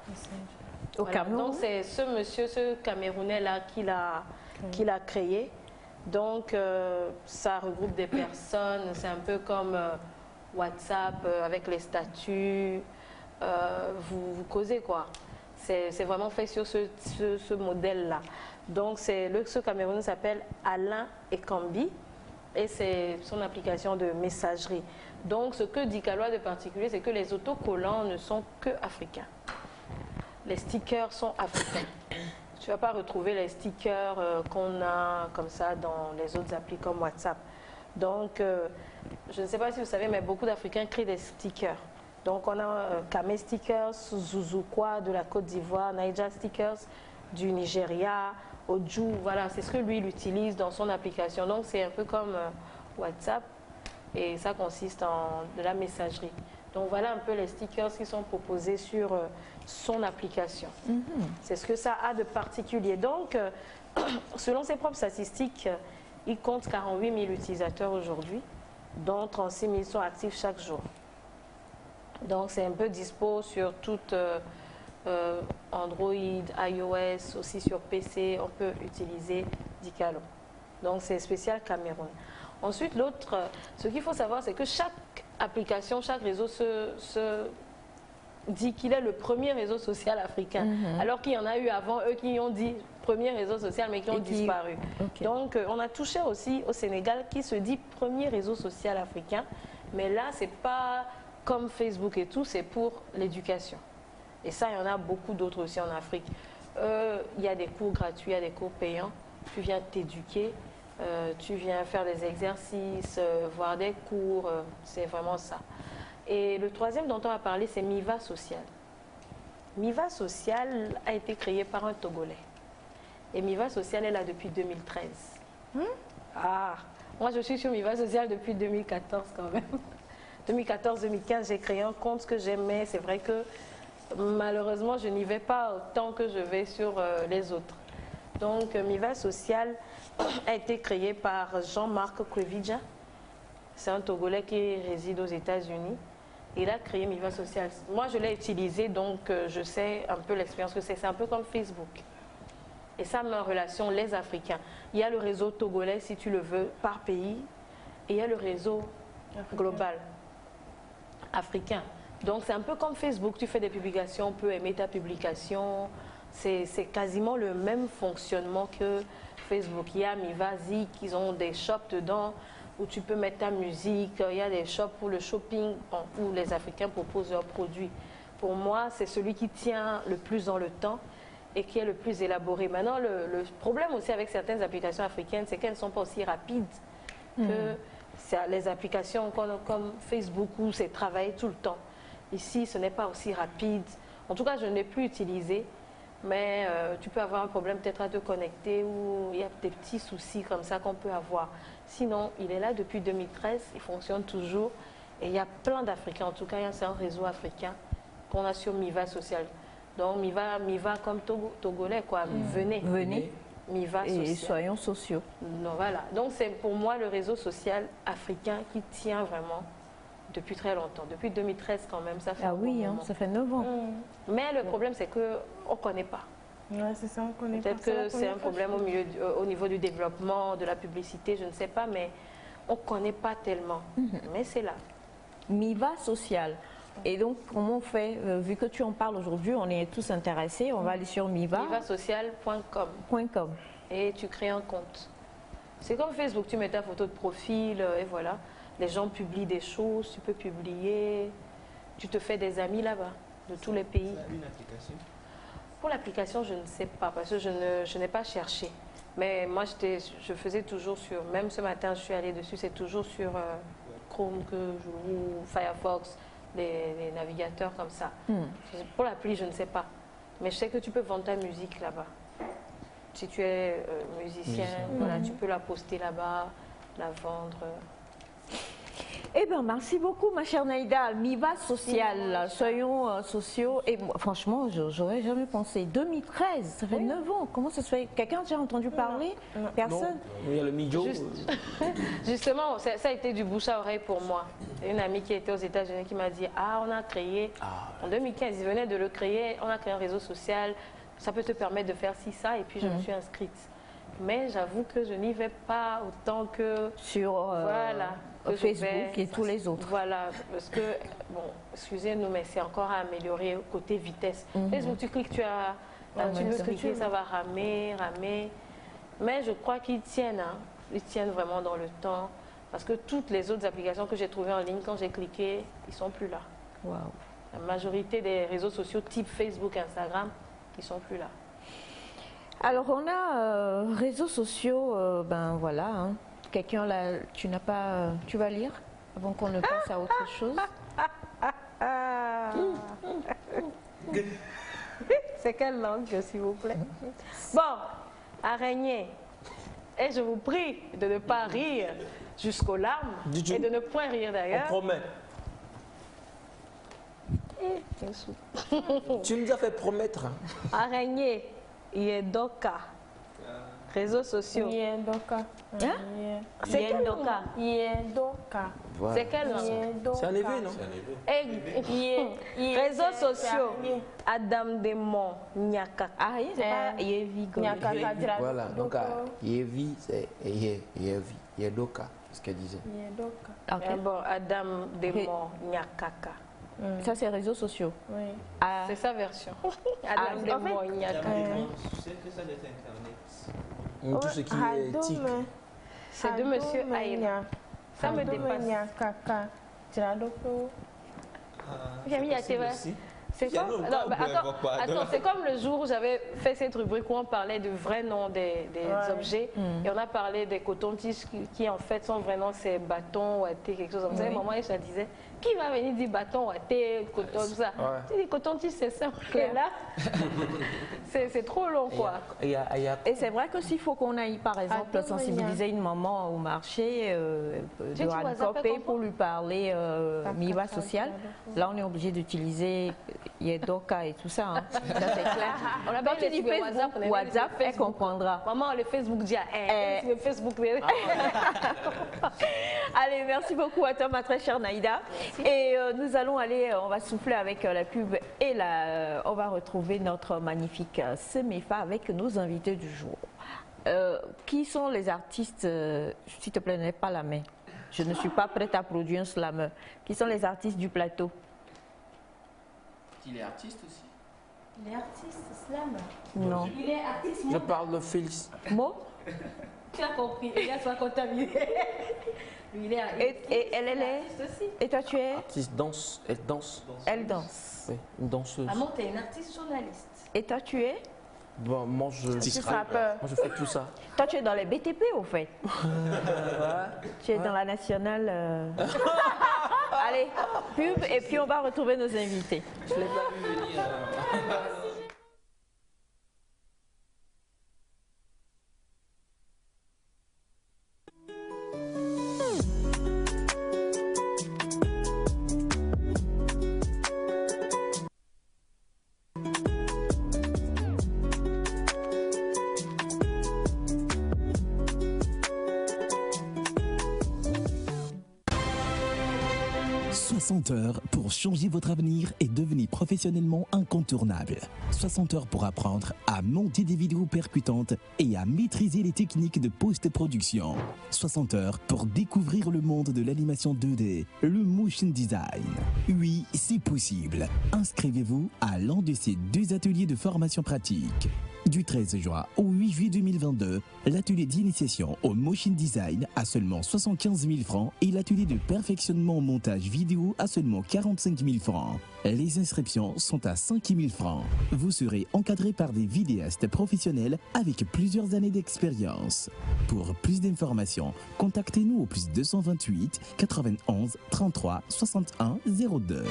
Au Cameroun. Donc c'est ce monsieur, ce Camerounais-là qui l'a créé. Donc ça regroupe des personnes, c'est un peu comme WhatsApp avec les statuts, vous causez quoi. C'est vraiment fait sur ce modèle-là. Donc ce Camerounais s'appelle Alain Ekambi et c'est son application de messagerie. Donc ce que Dicalo a de particulier, c'est que les autocollants ne sont que africains. Les stickers sont africains. Tu ne vas pas retrouver les stickers qu'on a comme ça dans les autres applis comme WhatsApp. Donc, je ne sais pas si vous savez, mais beaucoup d'Africains créent des stickers. Donc, on a Kame Stickers, Zuzukwa de la Côte d'Ivoire, Naija Stickers du Nigeria, Oju, voilà, c'est ce que lui, il utilise dans son application. Donc, c'est un peu comme WhatsApp et ça consiste en de la messagerie. Donc, voilà un peu les stickers qui sont proposés sur son application. C'est ce que ça a de particulier. Donc, selon ses propres statistiques, il compte 48 000 utilisateurs aujourd'hui, dont 36 000 sont actifs chaque jour. Donc, c'est un peu dispo sur toute Android, iOS, aussi sur PC, on peut utiliser Dicalo. Donc, c'est spécial Cameroun. Ensuite, l'autre, ce qu'il faut savoir, c'est que chaque application, chaque réseau se dit qu'il est le premier réseau social africain, alors qu'il y en a eu avant eux qui ont dit premier réseau social mais qui ont disparu. Donc on a touché aussi au Sénégal qui se dit premier réseau social africain, mais là c'est pas comme Facebook et tout, c'est pour l'éducation. Et ça il y en a beaucoup d'autres aussi en Afrique. Il y a des cours gratuits, il y a des cours payants, tu viens t'éduquer, tu viens faire des exercices, voir des cours, c'est vraiment ça. Et le troisième dont on va parler, c'est Miva Social. Miva Social a été créé par un Togolais. Et Miva Social est là depuis 2013. Ah, moi je suis sur Miva Social depuis 2014 quand même. 2014-2015, j'ai créé un compte que j'aimais. C'est vrai que malheureusement, je n'y vais pas autant que je vais sur les autres. Donc Miva Social a été créé par Jean-Marc Kwevidja. C'est un Togolais qui réside aux États-Unis. Il a créé Miva Social. Moi, je l'ai utilisé, donc je sais un peu l'expérience que c'est. C'est un peu comme Facebook. Et ça met en relation les Africains. Il y a le réseau togolais, si tu le veux, par pays. Et il y a le réseau global, africain. Donc, c'est un peu comme Facebook. Tu fais des publications, on peut aimer ta publication. C'est quasiment le même fonctionnement que Facebook. Il y a Mivazi, qui ont des shops dedans, où tu peux mettre ta musique, il y a des shops pour le shopping où les Africains proposent leurs produits. Pour moi, c'est celui qui tient le plus dans le temps et qui est le plus élaboré. Maintenant, le problème aussi avec certaines applications africaines, c'est qu'elles ne sont pas aussi rapides que les applications comme Facebook où c'est travaillé tout le temps. Ici, ce n'est pas aussi rapide. En tout cas, je ne l'ai plus utilisé, mais tu peux avoir un problème peut-être à te connecter ou il y a des petits soucis comme ça qu'on peut avoir. Sinon, il est là depuis 2013, il fonctionne toujours et il y a plein d'Africains, en tout cas, c'est un réseau africain qu'on a sur Miva Social. Donc Miva comme Togolais, quoi, venez. Miva Social. Et soyons sociaux. Non, voilà. Donc c'est pour moi le réseau social africain qui tient vraiment depuis très longtemps. Depuis 2013 quand même, ça fait un bon moment. Ça fait 9 ans. Mais le problème, c'est qu'on ne connaît pas. Oui, c'est ça, on connaît pas. Peut-être que c'est un problème au niveau du développement, de la publicité, je ne sais pas, mais on ne connaît pas tellement. Mais c'est là. Miva Social. Et donc, comment on fait, vu que tu en parles aujourd'hui, on est tous intéressés, on va aller sur mivasocial.com. Et tu crées un compte. C'est comme Facebook, tu mets ta photo de profil et voilà. Les gens publient des choses, tu peux publier, tu te fais des amis là-bas, de tous les pays. Une application? Pour l'application, je ne sais pas, parce que je n'ai pas cherché. Mais moi, je faisais toujours sur, même ce matin, je suis allée dessus, c'est toujours sur Chrome que je joue, Firefox, les navigateurs comme ça. Pour l'appli, je ne sais pas. Mais je sais que tu peux vendre ta musique là-bas. Si tu es musicien, voilà, tu peux la poster là-bas, la vendre. Eh bien, merci beaucoup, ma chère Naïda. Miva Social, soyons sociaux. Et moi, franchement, j'aurais jamais pensé. 2013, ça fait 9 ans. Comment ça se fait? Quelqu'un a déjà entendu parler? Personne. Non. Il y a le Mijo. Justement, ça a été du bouche à oreille pour moi. Une amie qui était aux États-Unis qui m'a dit, on a créé, en 2015, ils venaient de le créer, on a créé un réseau social, ça peut te permettre de faire ci, ça, et puis je me suis inscrite. Mais j'avoue que je n'y vais pas autant que sur voilà, que Facebook et tous les autres. Voilà, parce que, bon, excusez-nous, mais c'est encore à améliorer côté vitesse. Facebook, tu cliques, tu veux que ça va ramer. Mais je crois qu'ils tiennent, ils tiennent vraiment dans le temps. Parce que toutes les autres applications que j'ai trouvées en ligne, quand j'ai cliqué, ils ne sont plus là. Wow. La majorité des réseaux sociaux type Facebook, Instagram, ils ne sont plus là. Alors, on a réseaux sociaux, ben voilà, hein. Quelqu'un là, tu n'as pas, tu vas lire avant qu'on ne passe à autre chose. C'est quelle langue, s'il vous plaît? Bon, araignée, et je vous prie de ne pas rire jusqu'aux larmes et de ne point rire d'ailleurs. On promet. Tu nous as fait promettre. Araignée, Yedoka. Réseaux sociaux. Yedoka. C'est quel Yedoka? Yedoka. Voilà. C'est quelle langue? C'est un éveil, non? Réseaux sociaux. Adam Demon, Nyakaka. Ah, c'est pas Yevigo. Voilà, donc Yevi, c'est Yevi. Yedoka, c'est ce qu'elle disait. Yedoka. Okay. Bon, Adam Demon, Nyakaka. Ça, c'est réseaux sociaux. Oui. C'est sa version. Adam Demon, Nyakaka. C'est que ça doit être Internet. Tout ce qui est TIC. C'est de monsieur Aïna. Ça me dépasse. C'est comme, attends, c'est comme le jour où j'avais fait cette rubrique où on parlait du vrai nom des objets et on a parlé des cotons-tiges qui en fait son vrai nom c'est bâton ou athée, quelque chose comme ça. Et maman je disais, qui va venir dire bâton ou athée, coton, tout ça. Tu dis coton-tige c'est simple. Et là, c'est trop long quoi. Et c'est vrai que s'il faut qu'on aille par exemple sensibiliser une maman au marché de handicapé pour lui parler Miva Social, là on est obligé d'utiliser Yedoka et tout ça. Hein. Ça c'est clair. On a pas dit Facebook, WhatsApp, elle comprendra. Maman, le Facebook dit le Facebook. Allez, merci beaucoup à toi, ma très chère Naïda. Et nous allons aller, on va souffler avec la pub et on va retrouver notre magnifique Semefa avec nos invités du jour. Qui sont les artistes, s'il te plaît, n'aie pas la main. Je ne suis pas prête à produire un slammer. Qui sont les artistes du plateau? Il est artiste aussi. Il est artiste, slam. Non. Il est artiste. Je parle de Félix. Mo? Tu as compris, il a soit contaminé. Lui, il est artiste. Et elle est aussi. Et toi, tu es? Artiste danse. Elle danse. Elle danse. Oui, une danseuse. Maman, tu es une artiste journaliste. Et toi, tu es? Bon, moi, je suis rappeur. Moi, je fais tout ça. Toi, tu es dans les BTP, au fait. Tu es dans la nationale. Allez, pub, et puis on va retrouver nos invités. Je l'ai pas vu venir. Heures pour changer votre avenir et devenir professionnellement incontournable. 60 heures pour apprendre à monter des vidéos percutantes et à maîtriser les techniques de post-production. 60 heures pour découvrir le monde de l'animation 2D, le motion design. Oui, c'est possible. Inscrivez-vous à l'un de ces 2 ateliers de formation pratique. Du 13 juin au 8 juillet 2022, l'atelier d'initiation au motion design à seulement 75 000 francs et l'atelier de perfectionnement au montage vidéo à seulement 45 000 francs. Les inscriptions sont à 5 000 francs. Vous serez encadré par des vidéastes professionnels avec plusieurs années d'expérience. Pour plus d'informations, contactez-nous au plus 228 91 33 61 02.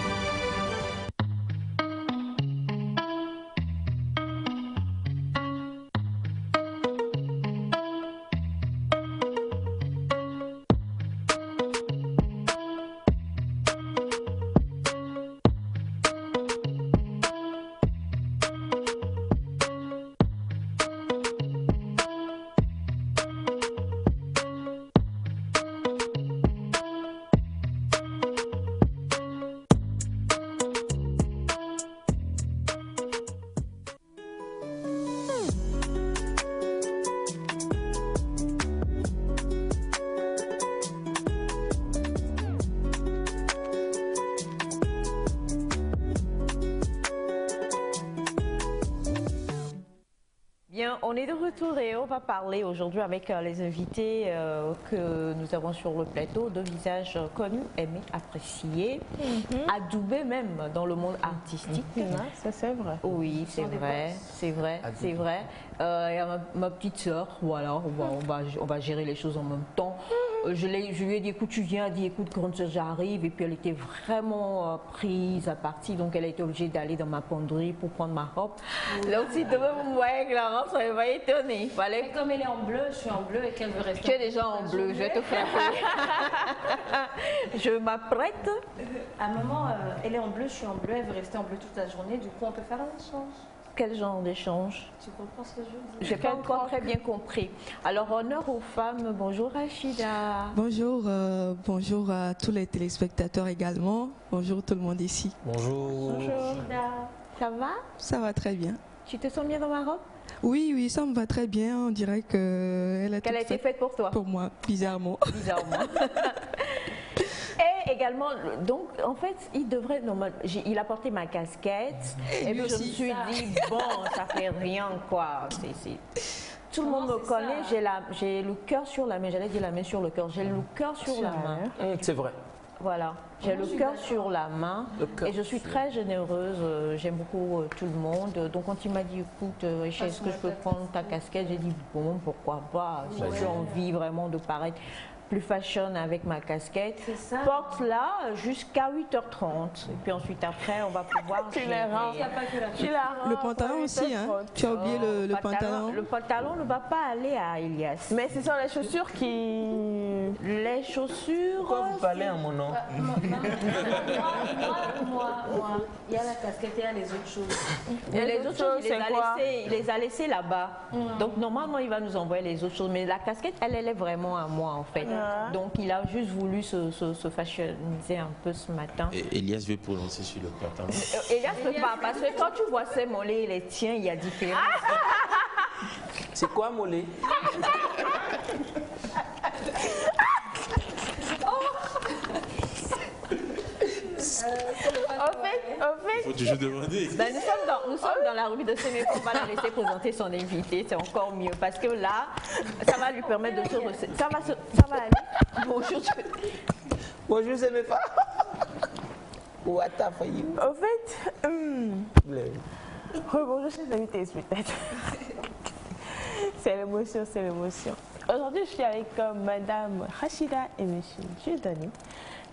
Bien, on est de retour et on va parler aujourd'hui avec les invités que nous avons sur le plateau, de visages connus, aimés, appréciés, adoubés même dans le monde artistique. Ça c'est vrai. Oui, c'est vrai, c'est vrai, c'est vrai. Il y a ma petite sœur, voilà, on va gérer les choses en même temps. Je lui ai dit, écoute, tu viens, elle dit, écoute, grande sœur, j'arrive. Et puis elle était vraiment prise à partie, donc elle a été obligée d'aller dans ma penderie pour prendre ma robe. Donc si demain vous me voyez avec la robe, ça va étonner. Mais comme elle est en bleu, je suis en bleu et qu'elle veut rester. Tu es déjà en bleu, je vais te faire je m'apprête. À un moment, elle est en bleu, je suis en bleu, elle veut rester en bleu toute la journée. Du coup, on peut faire un échange. Quel genre d'échange? Tu comprends ce que je veux dire? Je n'ai pas encore très bien compris. Alors, honneur aux femmes. Bonjour Rachida. Bonjour, bonjour à tous les téléspectateurs également. Bonjour tout le monde ici. Bonjour. Bonjour. Ça va? Ça va très bien. Tu te sens bien dans ma robe? Oui, ça me va très bien. On dirait qu'elle a été faite pour toi. Pour moi, bizarrement. Bizarrement. Et également, donc en fait, il a porté ma casquette et puis je me suis dit, bon, ça fait rien quoi. Tout le monde me connaît, j'ai le cœur sur la main, j'allais dire la main sur le cœur, j'ai le cœur sur la main. C'est vrai. Voilà, j'ai le cœur sur la main et je suis très généreuse, j'aime beaucoup tout le monde. Donc quand il m'a dit, écoute, est-ce que je peux prendre ta casquette, j'ai dit, bon, pourquoi pas, si tu as envie vraiment de paraître plus fashion avec ma casquette, porte-la jusqu'à 8h30 et puis ensuite après on va pouvoir le pantalon aussi, hein? Tu as oublié le pantalon. Le pantalon ne va pas aller à Elias. Mais ce sont les chaussures qui... Les chaussures... Pourquoi vous parlez à mon nom? Moi, il y a la casquette et il y a les autres choses. Et les autres choses, il les a laissées là-bas. Donc normalement il va nous envoyer les autres choses, mais la casquette elle est vraiment à moi en fait. Donc il a juste voulu se fashioniser un peu ce matin. Et Elias veut prononcer sur le pantalon. Elias ne peut pas, parce que quand tu vois ses mollets et les tiens, il y a différence. C'est quoi mollet? En fait, il faut toujours demander. Nous sommes dans la rue de Séméco, on va la laisser présenter son invité, c'est encore mieux parce que là, ça va lui permettre de se recevoir. Ça va aller. Bonjour. Bonjour Séméco. What for you? En fait, bonjour chers invités spectateurs. C'est l'émotion, c'est l'émotion. Aujourd'hui, je suis avec Madame Rachida et Monsieur Dieudonné.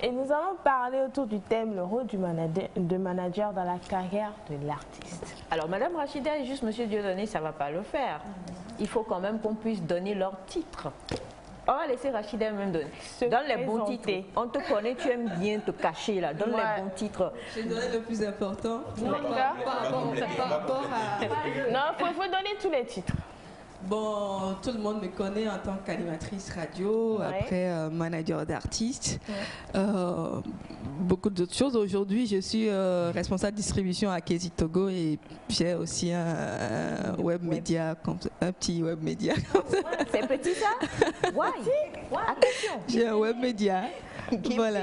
Et nous allons parler autour du thème, le rôle du manager dans la carrière de l'artiste. Alors, Madame Rachida et juste Monsieur Dieudonné, ça ne va pas le faire. Il faut quand même qu'on puisse donner leur titre. On va laisser Rachida même donner. Donne les bons titres. On te connaît, tu aimes bien te cacher là. Donne les bons titres. Je donne le plus important. Non, il faut donner tous les titres. Bon, tout le monde me connaît en tant qu'animatrice radio, après manager d'artistes, beaucoup d'autres choses. Aujourd'hui, je suis responsable de distribution à Kézi Togo et j'ai aussi un web média, un petit web média. C'est petit ça? Attention. J'ai un web média, voilà,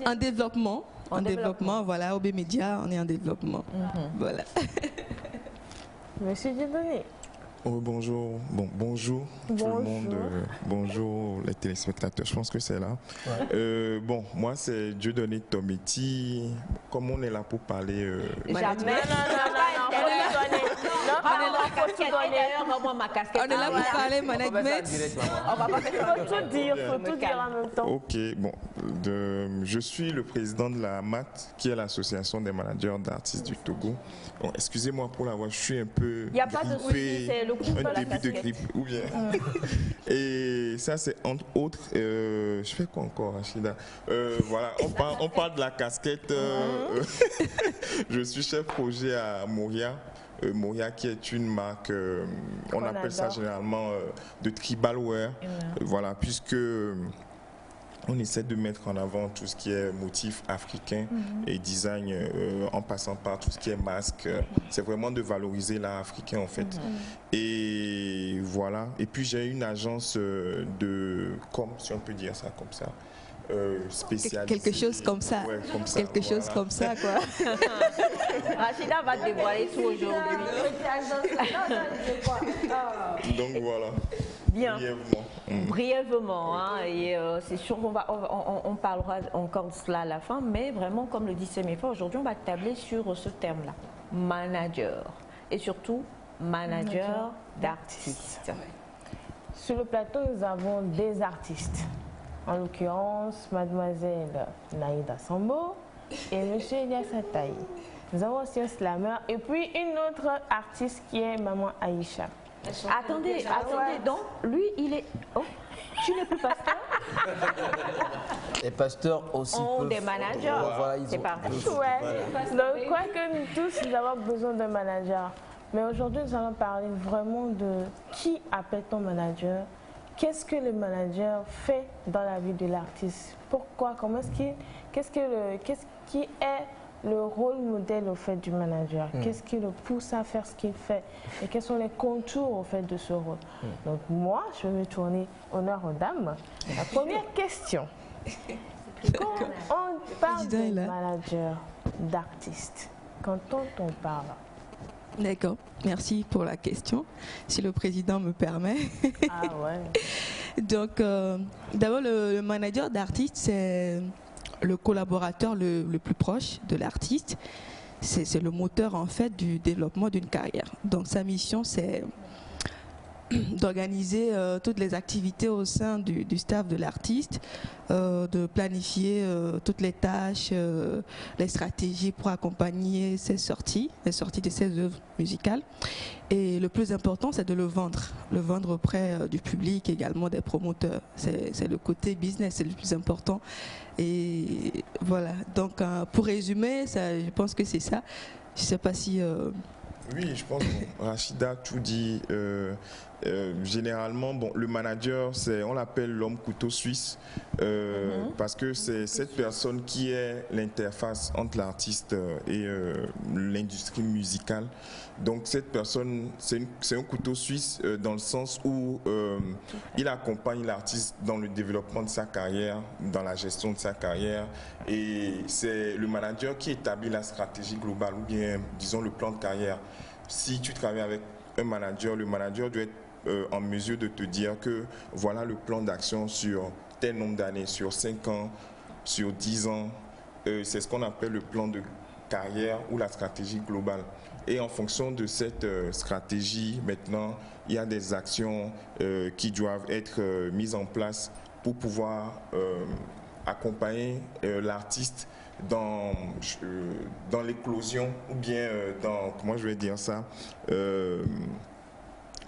en développement. En développement, voilà, OB Média, on est en développement. Voilà. Monsieur Dieudonné. Oh, bonjour, bonjour tout le monde, bonjour les téléspectateurs, je pense que c'est là. Ouais. Bon, moi c'est Dieudonné Tometi, comme on est là pour parler... On est là pour parler management. On va pas faire tout dire, faut tout dire en même temps. Ok, bon, je suis le président de la MAT, qui est l'association des managers d'artistes du Togo. Bon, excusez-moi pour la voix, je suis un peu... Il n'y a pas de souci, c'est le coup de la début de grippe, ou bien. Et ça, c'est entre autres... je fais quoi encore, Rachida? Voilà, on parle de la casquette. Je suis chef projet à Moria. Moria qui est une marque, on appelle ça généralement de tribal wear. Voilà, puisque... on essaie de mettre en avant tout ce qui est motif africain et design en passant par tout ce qui est masque. C'est vraiment de valoriser l'art africain en fait. Et voilà. Et puis j'ai une agence de com, si on peut dire ça comme ça, spécialisé. Quelque chose comme ça. Ouais, comme ça, quelque chose comme ça, quoi. Rachida va dévoiler tout aujourd'hui. Donc voilà. Bien. Brièvement. Brièvement, hein, et c'est sûr qu'on on parlera encore de cela à la fin, mais vraiment, comme le dit Semefa, aujourd'hui, on va tabler sur ce terme-là, manager, et surtout manager d'artistes. Sur le plateau, nous avons des artistes, en l'occurrence mademoiselle Naïda Sambo et monsieur Elias Ataï. Nous avons aussi un slammer et puis une autre artiste qui est maman Aïcha. Attendez, donc lui il est... Oh, tu n'es plus pasteur? Les pasteurs aussi ont peuvent... des managers, Voilà, c'est parti. Ouais. Donc je crois que nous tous nous avons besoin d'un manager. Mais aujourd'hui nous allons parler vraiment de qui appelle-t-on manager? Qu'est-ce que le manager fait dans la vie de l'artiste? Pourquoi? Comment est-ce qu'il... Qu'est-ce qui est le rôle modèle au fait du manager? Qu'est-ce qui le pousse à faire ce qu'il fait? Et quels sont les contours au fait de ce rôle? Donc moi, je vais me tourner honneur aux dames. La première question. Quand on parle de manager d'artiste, quand on parle? D'accord, merci pour la question, si le président me permet. Ah ouais. Donc, d'abord, le manager d'artiste, c'est le collaborateur le plus proche de l'artiste. C'est le moteur, en fait, du développement d'une carrière. Donc, sa mission, c'est d'organiser toutes les activités au sein du staff de l'artiste, de planifier toutes les tâches, les stratégies pour accompagner les sorties de ses œuvres musicales. Et le plus important, c'est de le vendre auprès du public, également des promoteurs. C'est le côté business, c'est le plus important. Et voilà, donc pour résumer, ça, je pense que c'est ça. Je ne sais pas si... Oui, je pense que Rachida a tout dit. Généralement, bon, le manager, on l'appelle l'homme couteau suisse parce que c'est cette personne qui est l'interface entre l'artiste et l'industrie musicale. Donc cette personne, c'est un couteau suisse dans le sens où il accompagne l'artiste dans le développement de sa carrière, dans la gestion de sa carrière, et c'est le manager qui établit la stratégie globale ou bien, disons, le plan de carrière. Si tu travailles avec un manager, le manager doit être en mesure de te dire que voilà le plan d'action sur tel nombre d'années, sur 5 ans, sur 10 ans. C'est ce qu'on appelle le plan de carrière ou la stratégie globale. Et en fonction de cette stratégie, maintenant, il y a des actions qui doivent être mises en place pour pouvoir accompagner l'artiste dans l'éclosion ou bien dans, comment je vais dire ça,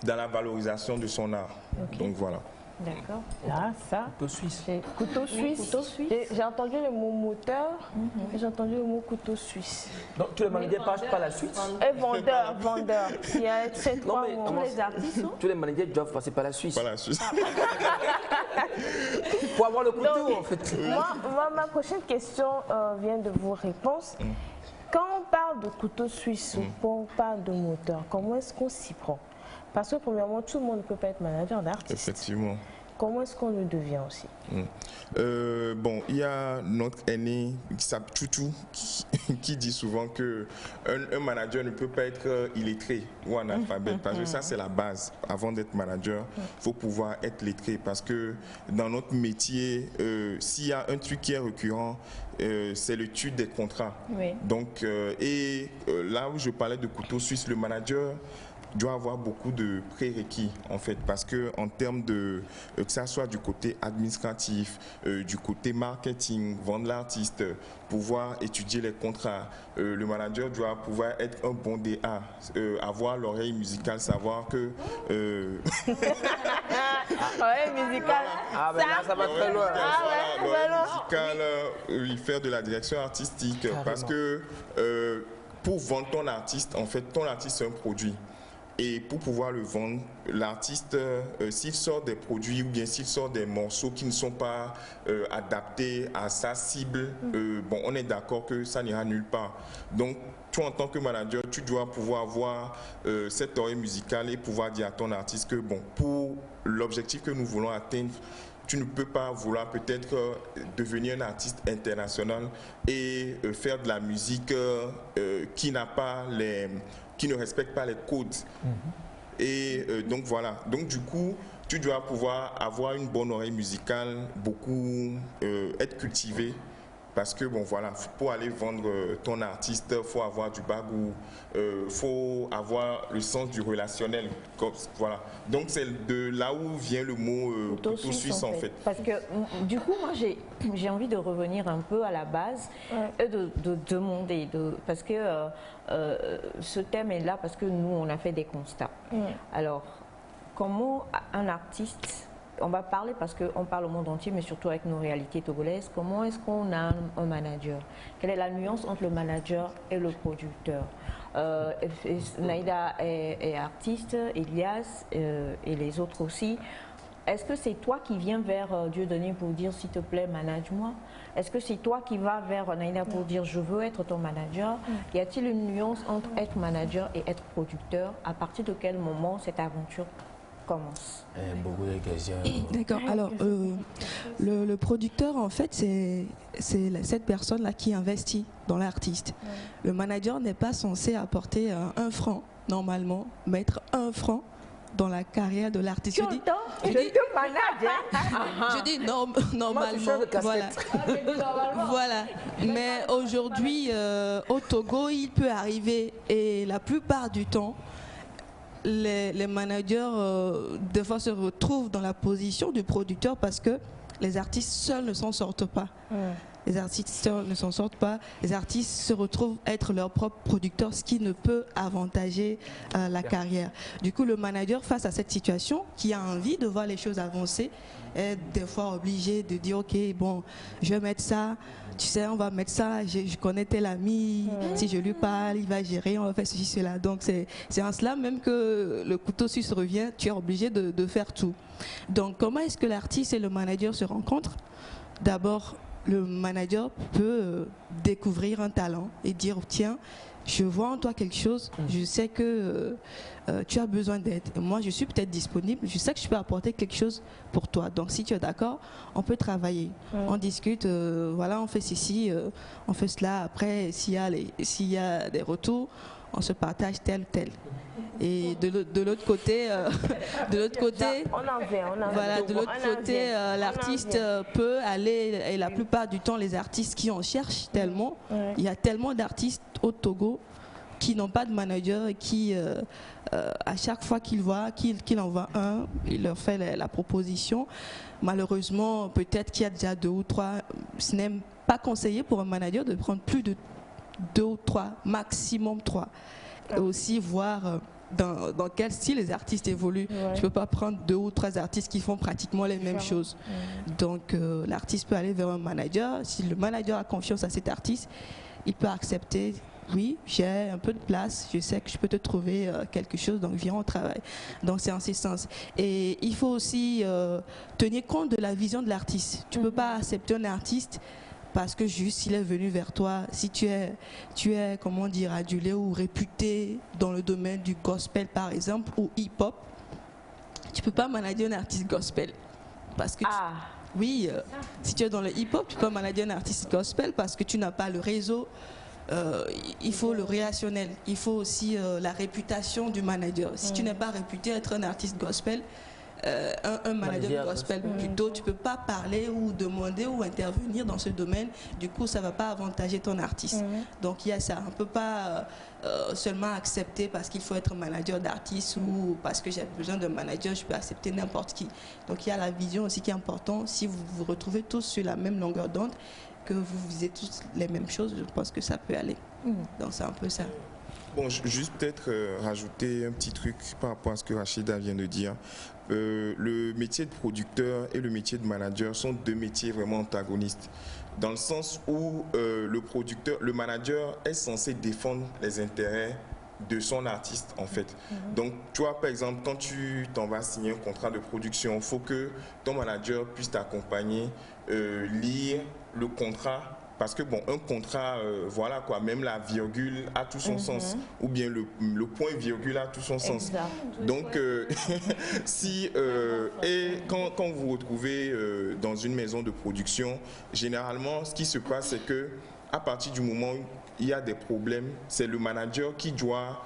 dans la valorisation de son art. Okay. Donc voilà. D'accord. Là, ça. Couteau suisse. Couteau suisse. Couteau suisse. J'ai entendu le mot moteur, j'ai entendu le mot couteau suisse. Donc tous les managers passent par la Suisse. Et vendeur. Il y a ces trois mots. Tous les artistes. Tous les managers doivent passer par la Suisse. Par la Suisse. Pour avoir le couteau, donc, en fait. Moi, ma prochaine question vient de vos réponses. Quand on parle de couteau suisse ou quand on parle de moteur, comment est-ce qu'on s'y prend? Parce que premièrement, tout le monde ne peut pas être manager d'artiste. Effectivement. Comment est-ce qu'on le devient aussi? Bon, il y a notre aîné qui s'appelle Chouchou qui dit souvent que un manager ne peut pas être illettré ou analphabète parce que ça c'est la base. Avant d'être manager, il faut pouvoir être lettré parce que dans notre métier, s'il y a un truc qui est récurrent, c'est l'étude des contrats. Oui. Donc, là où je parlais de couteau suisse, le manager doit avoir beaucoup de prérequis en fait parce que en termes de que ça soit du côté administratif, du côté marketing, vendre l'artiste, pouvoir étudier les contrats, le manager doit pouvoir être un bon DA, avoir l'oreille musicale, savoir que oreille musicale. Ah ben là ça va très loin. L'oreille musicale, faire de la direction artistique. Carrément. Parce que pour vendre ton artiste, en fait ton artiste c'est un produit. Et pour pouvoir le vendre, l'artiste, s'il sort des produits ou bien s'il sort des morceaux qui ne sont pas adaptés à sa cible, bon, on est d'accord que ça n'ira nulle part. Donc, toi, en tant que manager, tu dois pouvoir avoir cette oreille musicale et pouvoir dire à ton artiste que, bon, pour l'objectif que nous voulons atteindre, tu ne peux pas vouloir peut-être devenir un artiste international et faire de la musique qui ne respecte pas les codes. Et donc voilà, donc du coup, tu dois pouvoir avoir une bonne oreille musicale, beaucoup être cultivé. Parce que, bon, voilà, pour aller vendre ton artiste, il faut avoir du bagou, il faut avoir le sens du relationnel. Voilà. Donc, c'est de là où vient le mot couteau suisse, en fait. Parce que, du coup, moi, j'ai envie de revenir un peu à la base et de demander, parce que ce thème est là parce que nous, on a fait des constats. Alors, comment un artiste... On va parler parce qu'on parle au monde entier, mais surtout avec nos réalités togolaises. Comment est-ce qu'on a un manager? Quelle est la nuance entre le manager et le producteur? Naïda est artiste, Elias et les autres aussi. Est-ce que c'est toi qui viens vers Dieudonné pour dire s'il te plaît, manage-moi? Est-ce que c'est toi qui vas vers Naïda pour dire je veux être ton manager? Y a-t-il une nuance entre être manager et être producteur? À partir de quel moment cette aventure commence? Beaucoup de questions. D'accord. Alors, le producteur, en fait, c'est cette personne-là qui investit dans l'artiste. Le manager n'est pas censé apporter 1 franc, normalement, mettre 1 franc dans la carrière de l'artiste. Je dis normalement. Voilà. Mais aujourd'hui, au Togo, il peut arriver, et la plupart du temps, les managers des fois se retrouvent dans la position du producteur parce que les artistes seuls ne s'en sortent pas. Les artistes seuls ne s'en sortent pas. Les artistes se retrouvent être leur propre producteur, ce qui ne peut avantager la carrière. Du coup, le manager, face à cette situation, qui a envie de voir les choses avancer, est des fois obligé de dire ok, bon, je vais mettre ça. Tu sais, on va mettre ça, je connais tel ami, si je lui parle, il va gérer, on va faire ceci, cela. Donc c'est en cela même que le couteau suisse revient, tu es obligé de faire tout. Donc comment est-ce que l'artiste et le manager se rencontrent? D'abord, le manager peut découvrir un talent et dire tiens, je vois en toi quelque chose, je sais que tu as besoin d'aide. Moi, je suis peut-être disponible, je sais que je peux apporter quelque chose pour toi. Donc, si tu es d'accord, on peut travailler. On discute, voilà, on fait ceci, on fait cela. Après, s'il y a des retours, on se partage tel. Et de l'autre côté, l'artiste peut aller, et la plupart du temps, les artistes qui en cherchent tellement, il y a tellement d'artistes au Togo qui n'ont pas de manager et qui, à chaque fois qu'il envoie un, il leur fait la proposition. Malheureusement, peut-être qu'il y a déjà 2 ou 3, ce n'est pas conseillé pour un manager de prendre plus de 2 ou 3, maximum 3. Et aussi voir dans quel style les artistes évoluent. Je ne peux pas prendre 2 ou 3 artistes qui font pratiquement les mêmes choses. Donc l'artiste peut aller vers un manager. Si le manager a confiance à cet artiste, il peut accepter. Oui, j'ai un peu de place, je sais que je peux te trouver quelque chose, donc viens au travail. Donc c'est en ce sens. Et il faut aussi tenir compte de la vision de l'artiste. Tu ne peux pas accepter un artiste parce que juste il est venu vers toi. Si tu es comment dire, adulé ou réputé dans le domaine du gospel par exemple, ou hip-hop, tu ne peux pas manager un artiste gospel. Parce que si tu es dans le hip-hop, tu peux pas manager un artiste gospel parce que tu n'as pas le réseau. Il faut le relationnel, il faut aussi la réputation du manager. Si tu n'es pas réputé être un artiste gospel, un manager gospel plutôt, tu ne peux pas parler ou demander ou intervenir dans ce domaine. Du coup, ça ne va pas avantager ton artiste. Donc il y a ça. On ne peut pas seulement accepter parce qu'il faut être manager d'artiste ou parce que j'ai besoin d'un manager, je peux accepter n'importe qui. Donc il y a la vision aussi qui est importante. Si vous vous retrouvez tous sur la même longueur d'onde, que vous visez tous les mêmes choses, je pense que ça peut aller. Donc c'est un peu ça. Bon, juste peut-être rajouter un petit truc par rapport à ce que Rachida vient de dire. Le métier de producteur et le métier de manager sont 2 métiers vraiment antagonistes. Dans le sens où le manager est censé défendre les intérêts de son artiste en fait. Donc tu vois, par exemple, quand tu t'en vas signer un contrat de production, il faut que ton manager puisse t'accompagner, lire le contrat parce que bon, un contrat, voilà quoi, même la virgule a tout son sens, ou bien le point virgule a tout son sens. Donc, si et quand vous vous retrouvez dans une maison de production, généralement, ce qui se passe, c'est que à partir du moment où il y a des problèmes, c'est le manager qui doit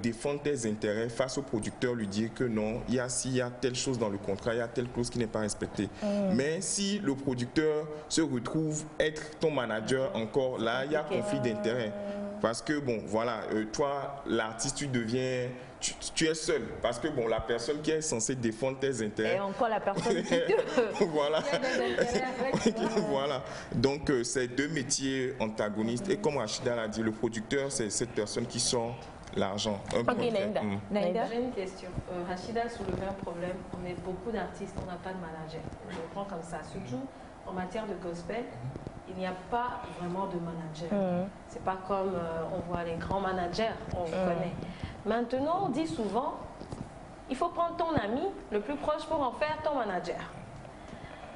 défendre tes intérêts face au producteur, lui dire que non, il y a telle chose dans le contrat, il y a telle clause qui n'est pas respectée. Mais si le producteur se retrouve être ton manager encore, là, il y a conflit d'intérêts. Parce que, bon, voilà, toi, l'artiste, tu deviens... Tu es seul, parce que bon, la personne qui est censée défendre tes intérêts. Et encore la personne qui voilà. Voilà. Donc, c'est deux métiers antagonistes. Et comme Rachida l'a dit, le producteur, c'est cette personne qui sort l'argent. Ok, Naïda. J'ai une question. Rachida a soulevé un problème. On est beaucoup d'artistes, on n'a pas de manager. Je le prends comme ça. Surtout en matière de gospel, il n'y a pas vraiment de manager. C'est pas comme on voit les grands managers, on connaît. Maintenant, on dit souvent, il faut prendre ton ami le plus proche pour en faire ton manager.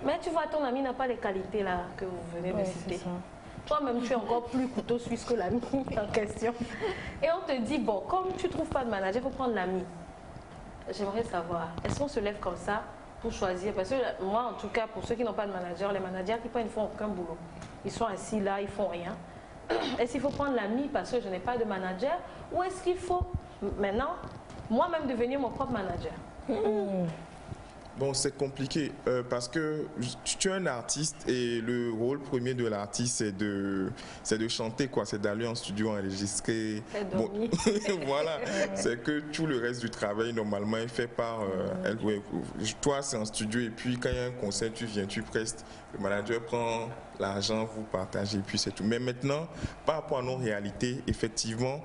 Mais tu vois, ton ami n'a pas les qualités là que vous venez de citer. Toi-même, tu es encore plus couteau suisse que l'ami en question. Et on te dit, bon, comme tu ne trouves pas de manager, il faut prendre l'ami. J'aimerais savoir, est-ce qu'on se lève comme ça pour choisir? Parce que moi, en tout cas, pour ceux qui n'ont pas de manager, les managers qui prennent, ils ne font aucun boulot. Ils sont assis là, ils ne font rien. Est-ce qu'il faut prendre l'ami parce que je n'ai pas de manager? Ou est-ce qu'il faut maintenant moi-même devenir mon propre manager? Bon, c'est compliqué parce que tu es un artiste et le rôle premier de l'artiste, c'est de chanter, quoi. C'est d'aller en studio enregistrer. Bon, voilà, c'est que tout le reste du travail, normalement, est fait par elle. Ouais, toi, c'est en studio et puis quand il y a un concert, tu viens, tu prestes. Le manager prend l'argent, vous partagez et puis c'est tout. Mais maintenant, par rapport à nos réalités, effectivement,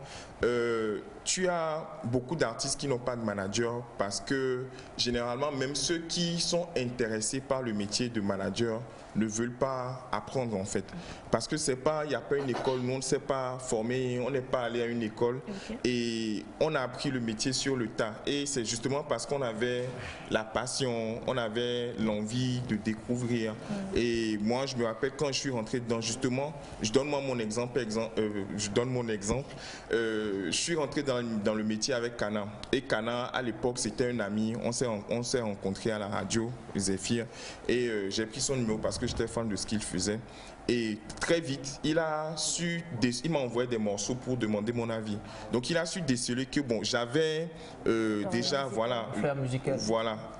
tu as beaucoup d'artistes qui n'ont pas de manager parce que généralement, même ceux qui sont intéressés par le métier de manager ne veulent pas apprendre en fait. Parce que c'est pas, il n'y a pas une école, nous on ne s'est pas formé, on n'est pas allé à une école et on a appris le métier sur le tas. Et c'est justement parce qu'on avait la passion, on avait l'envie de découvrir. Et moi, je me rappelle quand je suis rentré dedans, justement, je donne mon exemple. Je suis rentré dans le métier avec Kana. Et Kana, à l'époque, c'était un ami. On s'est rencontrés à la radio, Zéphyr. Et j'ai pris son numéro parce que j'étais fan de ce qu'il faisait. Et très vite, il m'a envoyé des morceaux pour demander mon avis. Donc il a su déceler que bon, j'avais déjà, voilà.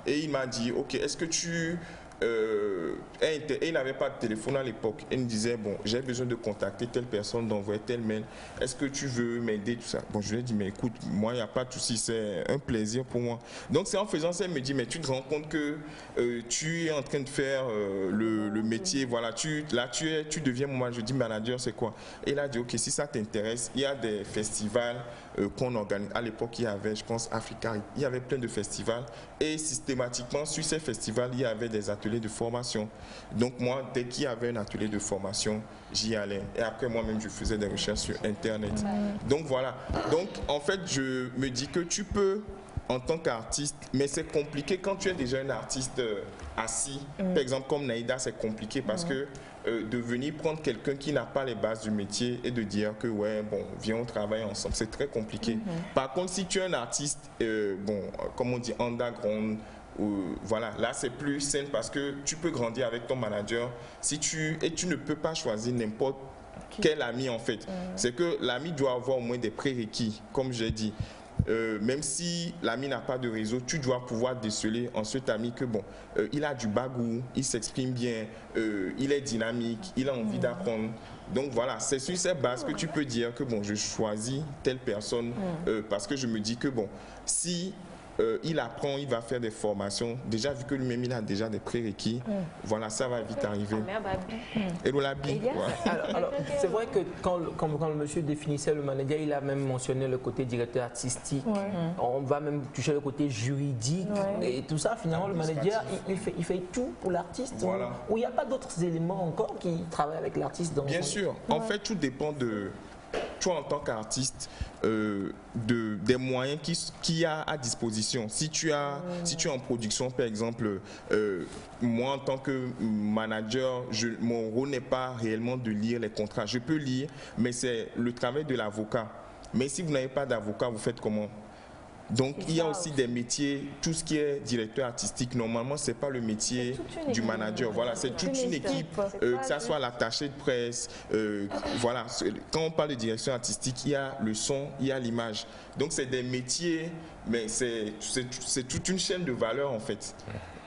Et il m'a dit, ok, est-ce que tu... et il n'avait pas de téléphone à l'époque. Il me disait, bon, j'ai besoin de contacter telle personne, d'envoyer tel mail. Est-ce que tu veux m'aider, tout ça? Bon, je lui ai dit, mais écoute, moi, il n'y a pas de souci, c'est un plaisir pour moi. Donc, c'est en faisant ça, il me dit, mais tu te rends compte que tu es en train de faire le métier, voilà, tu deviens mon manager. Je dis, manager, c'est quoi? Et il a dit, ok, si ça t'intéresse, il y a des festivals qu'on organise. À l'époque, il y avait, je pense, Africa, il y avait plein de festivals. Et systématiquement, sur ces festivals, il y avait des ateliers de formation. Donc moi, dès qu'il y avait un atelier de formation, j'y allais. Et après, moi-même, je faisais des recherches sur Internet. Donc voilà. Donc, en fait, je me dis que tu peux, en tant qu'artiste, mais c'est compliqué quand tu es déjà un artiste assis. Par exemple, comme Naïda, c'est compliqué parce que de venir prendre quelqu'un qui n'a pas les bases du métier et de dire que ouais, bon, viens, on travaille ensemble, c'est très compliqué. Par contre, si tu es un artiste, bon, comme on dit, underground, voilà, là c'est plus simple parce que tu peux grandir avec ton manager et tu ne peux pas choisir n'importe quel ami en fait. C'est que l'ami doit avoir au moins des prérequis, comme j'ai dit. Même si l'ami n'a pas de réseau, tu dois pouvoir déceler en cet ami que bon, il a du bagou, il s'exprime bien, il est dynamique, il a envie d'apprendre. Donc voilà, c'est sur ces bases que tu peux dire que bon, je choisis telle personne parce que je me dis que bon, si il apprend, il va faire des formations. Déjà, vu que lui-même, il a déjà des prérequis, voilà, ça va vite arriver. Et alors, c'est vrai que quand le monsieur définissait le manager, il a même mentionné le côté directeur artistique. On va même toucher le côté juridique et tout ça. Finalement, le manager, il fait tout pour l'artiste. Voilà. Ou il n'y a pas d'autres éléments encore qui travaillent avec l'artiste. Bien sûr. En fait, tout dépend de... toi en tant qu'artiste, des moyens qu'il y a à disposition. Si tu es en production, par exemple, moi en tant que manager, mon rôle n'est pas réellement de lire les contrats. Je peux lire, mais c'est le travail de l'avocat. Mais si vous n'avez pas d'avocat, vous faites comment? Donc il y a aussi des métiers, tout ce qui est directeur artistique, normalement c'est pas le métier du manager, voilà, c'est toute une équipe, que ça soit l'attaché de presse, voilà, quand on parle de direction artistique, il y a le son, il y a l'image, donc c'est des métiers, mais c'est toute une chaîne de valeur en fait,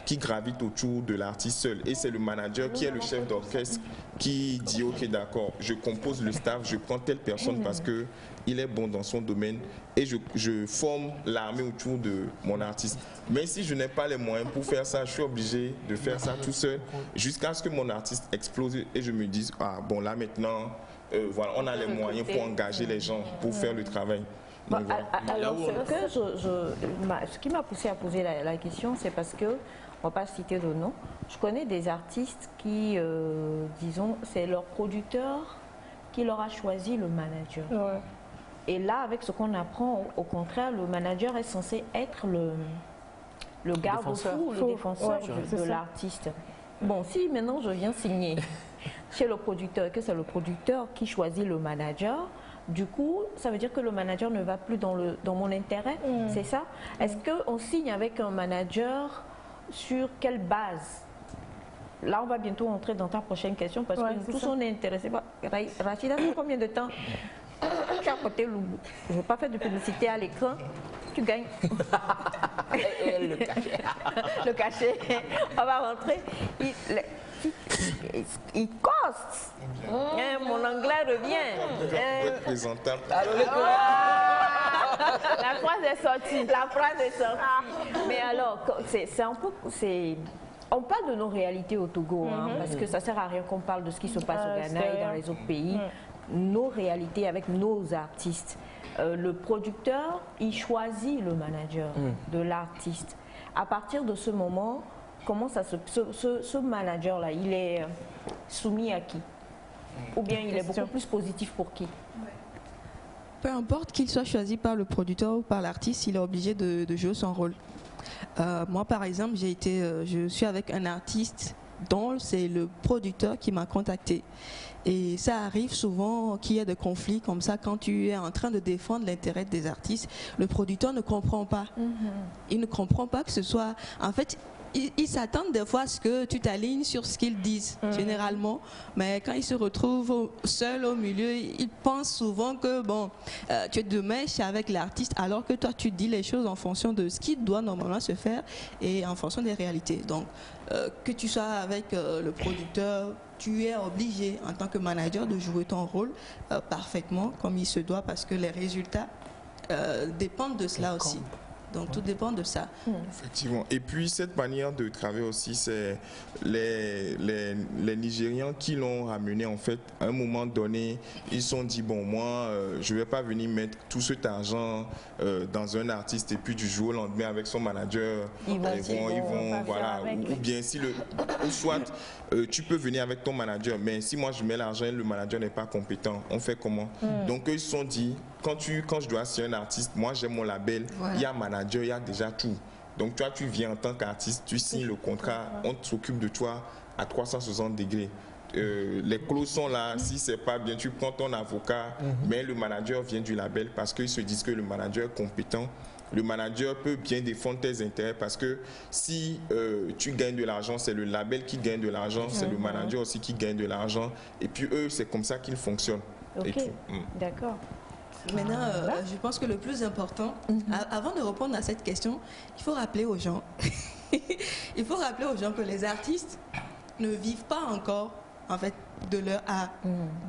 qui gravite autour de l'artiste seul, et c'est le manager qui est le chef d'orchestre qui dit ok d'accord, je compose le staff, je prends telle personne parce que il est bon dans son domaine et je forme l'armée autour de mon artiste. Mais si je n'ai pas les moyens pour faire ça, je suis obligé de faire ça tout seul jusqu'à ce que mon artiste explose et je me dise ah bon là maintenant voilà, on a les moyens pour engager les gens pour faire le travail. Donc, voilà. Alors ce qui m'a poussé à poser la question, c'est parce que, on ne va pas citer de nom, je connais des artistes qui, disons, c'est leur producteur qui leur a choisi le manager. Ouais. Et là, avec ce qu'on apprend, au contraire, le manager est censé être le garde-fou, le défenseur de l'artiste. Bon, si maintenant je viens signer chez le producteur, que c'est le producteur qui choisit le manager, du coup, ça veut dire que le manager ne va plus dans mon intérêt, c'est ça? Est-ce qu'on signe avec un manager sur quelle base? Là, on va bientôt entrer dans ta prochaine question parce que tous on est intéressés. Rachida, ça fait combien de temps tu as côté Loubou? Je ne veux pas faire de publicité à l'écran. Tu gagnes. Le cachet. Le cachet. On va rentrer. Il coste. Mon anglais revient. Présentable. La phrase est sortie. La phrase est sortie. Mais alors, c'est un peu... On parle de nos réalités au Togo, parce que ça ne sert à rien qu'on parle de ce qui se passe au Ghana et dans les autres pays. Nos réalités avec nos artistes. Le producteur, il choisit le manager de l'artiste. À partir de ce moment, comment ça ce manager-là, il est soumis à qui? Ou bien il est beaucoup plus positif pour qui? Peu importe qu'il soit choisi par le producteur ou par l'artiste, il est obligé de jouer son rôle. Moi, par exemple, je suis avec un artiste dont c'est le producteur qui m'a contacté. Et ça arrive souvent qu'il y ait des conflits comme ça quand tu es en train de défendre l'intérêt des artistes. Le producteur ne comprend pas. Il ne comprend pas que ce soit... En fait, ils s'attendent des fois à ce que tu t'alignes sur ce qu'ils disent, généralement. Mais quand ils se retrouvent seuls au milieu, ils pensent souvent que bon, tu es de mèche avec l'artiste, alors que toi, tu dis les choses en fonction de ce qui doit normalement se faire et en fonction des réalités. Donc, que tu sois avec le producteur, tu es obligé, en tant que manager, de jouer ton rôle parfaitement, comme il se doit, parce que les résultats dépendent de cela aussi. Donc tout dépend de ça. Effectivement. Et puis cette manière de travailler aussi, c'est les Nigérians qui l'ont ramené en fait. À un moment donné, ils se sont dit bon moi, je vais pas venir mettre tout cet argent dans un artiste et puis du jour au lendemain avec son manager, ils vont voilà. Ou bien si ou soit tu peux venir avec ton manager, mais si moi je mets l'argent et le manager n'est pas compétent, on fait comment? Donc eux, ils se sont dit quand je dois signer un artiste, moi j'ai mon label, il y a manager, il y a déjà tout. Donc toi tu viens en tant qu'artiste, tu signes le contrat, on s'occupe de toi à 360 degrés. Les clauses sont là, si c'est pas bien, tu prends ton avocat, mais le manager vient du label parce qu'ils se disent que le manager est compétent. Le manager peut bien défendre tes intérêts parce que si tu gagnes de l'argent, c'est le label qui gagne de l'argent, c'est le manager aussi qui gagne de l'argent. Et puis eux, c'est comme ça qu'ils fonctionnent. Ok, d'accord. Maintenant, je pense que le plus important, avant de répondre à cette question, il faut rappeler aux gens, que les artistes ne vivent pas encore en fait de leur art.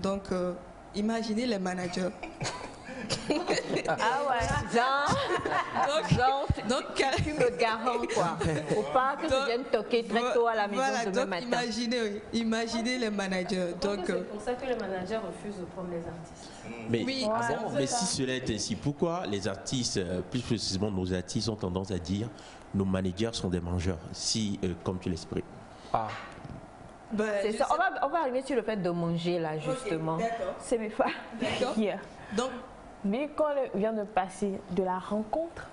Donc, imaginez les managers. Ah ouais, donc tu me garantis quoi. Faut pas que tu viennes toquer très tôt à la maison demain matin. Imaginez les managers. Donc c'est pour ça que les managers refusent de prendre les artistes. Mais, mais si cela est ainsi, pourquoi les artistes, plus précisément nos artistes, ont tendance à dire nos managers sont des mangeurs, si comme tu l'exprimes? C'est ça. On va arriver sur le fait de manger là justement. Okay, c'est mes femmes. Donc, mais quand on vient de passer de la rencontre,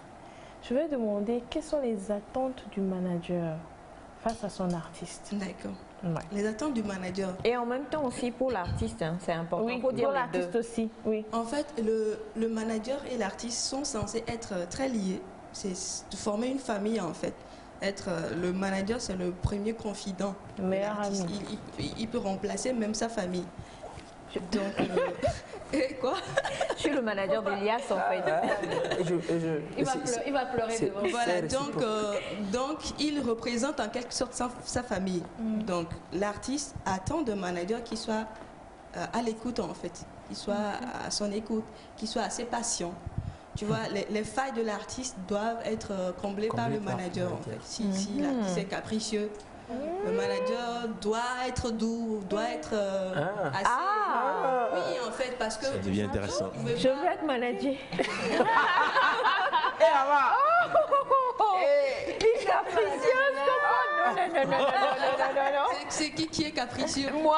je vais demander quelles sont les attentes du manager face à son artiste. D'accord. Ouais. Les attentes du manager. Et en même temps aussi pour l'artiste, hein, c'est important. Oui, faut dire pour l'artiste aussi. Oui. En fait, le manager et l'artiste sont censés être très liés. C'est de former une famille en fait. Le manager, c'est le premier confident. Meilleur ami. Il peut remplacer même sa famille. Donc, et quoi? Je suis le manager d'Elias en fait. Il va pleurer devant. Voilà, donc il représente en quelque sorte sa famille. Donc l'artiste attend d'un manager qui soit à l'écoute en fait, qui soit à son écoute, qui soit assez patient. Tu vois, les failles de l'artiste doivent être comblées par le manager en fait. Si l'artiste est capricieux, le manager doit être doux, doit être assez... Oui, en fait, parce que... Ça devient intéressant. Je veux être manager. Il est capricieuse, comment? Non. C'est qui est capricieux? Moi.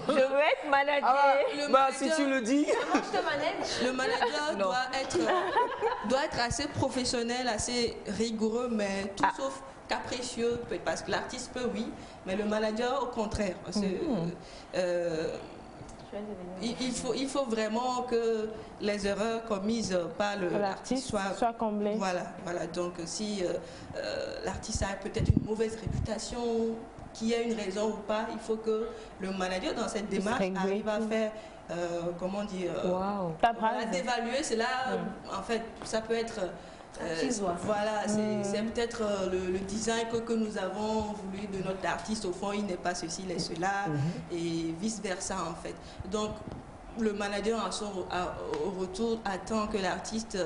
Je veux être manager. Si tu le dis. Le manager doit être assez professionnel, assez rigoureux, mais tout sauf capricieux, parce que l'artiste peut, oui, mais le manager au contraire. Il faut vraiment que les erreurs commises par l'artiste soient comblées. Voilà. Donc si l'artiste a peut-être une mauvaise réputation, qu'il y ait une raison ou pas, il faut que le manager dans cette démarche arrive à faire comment dire, d'évaluer. C'est là, en fait, ça peut être voilà, c'est peut-être le design que nous avons voulu de notre artiste. Au fond, il n'est pas ceci, il est cela, et vice-versa en fait. Donc, le manager au retour attend que l'artiste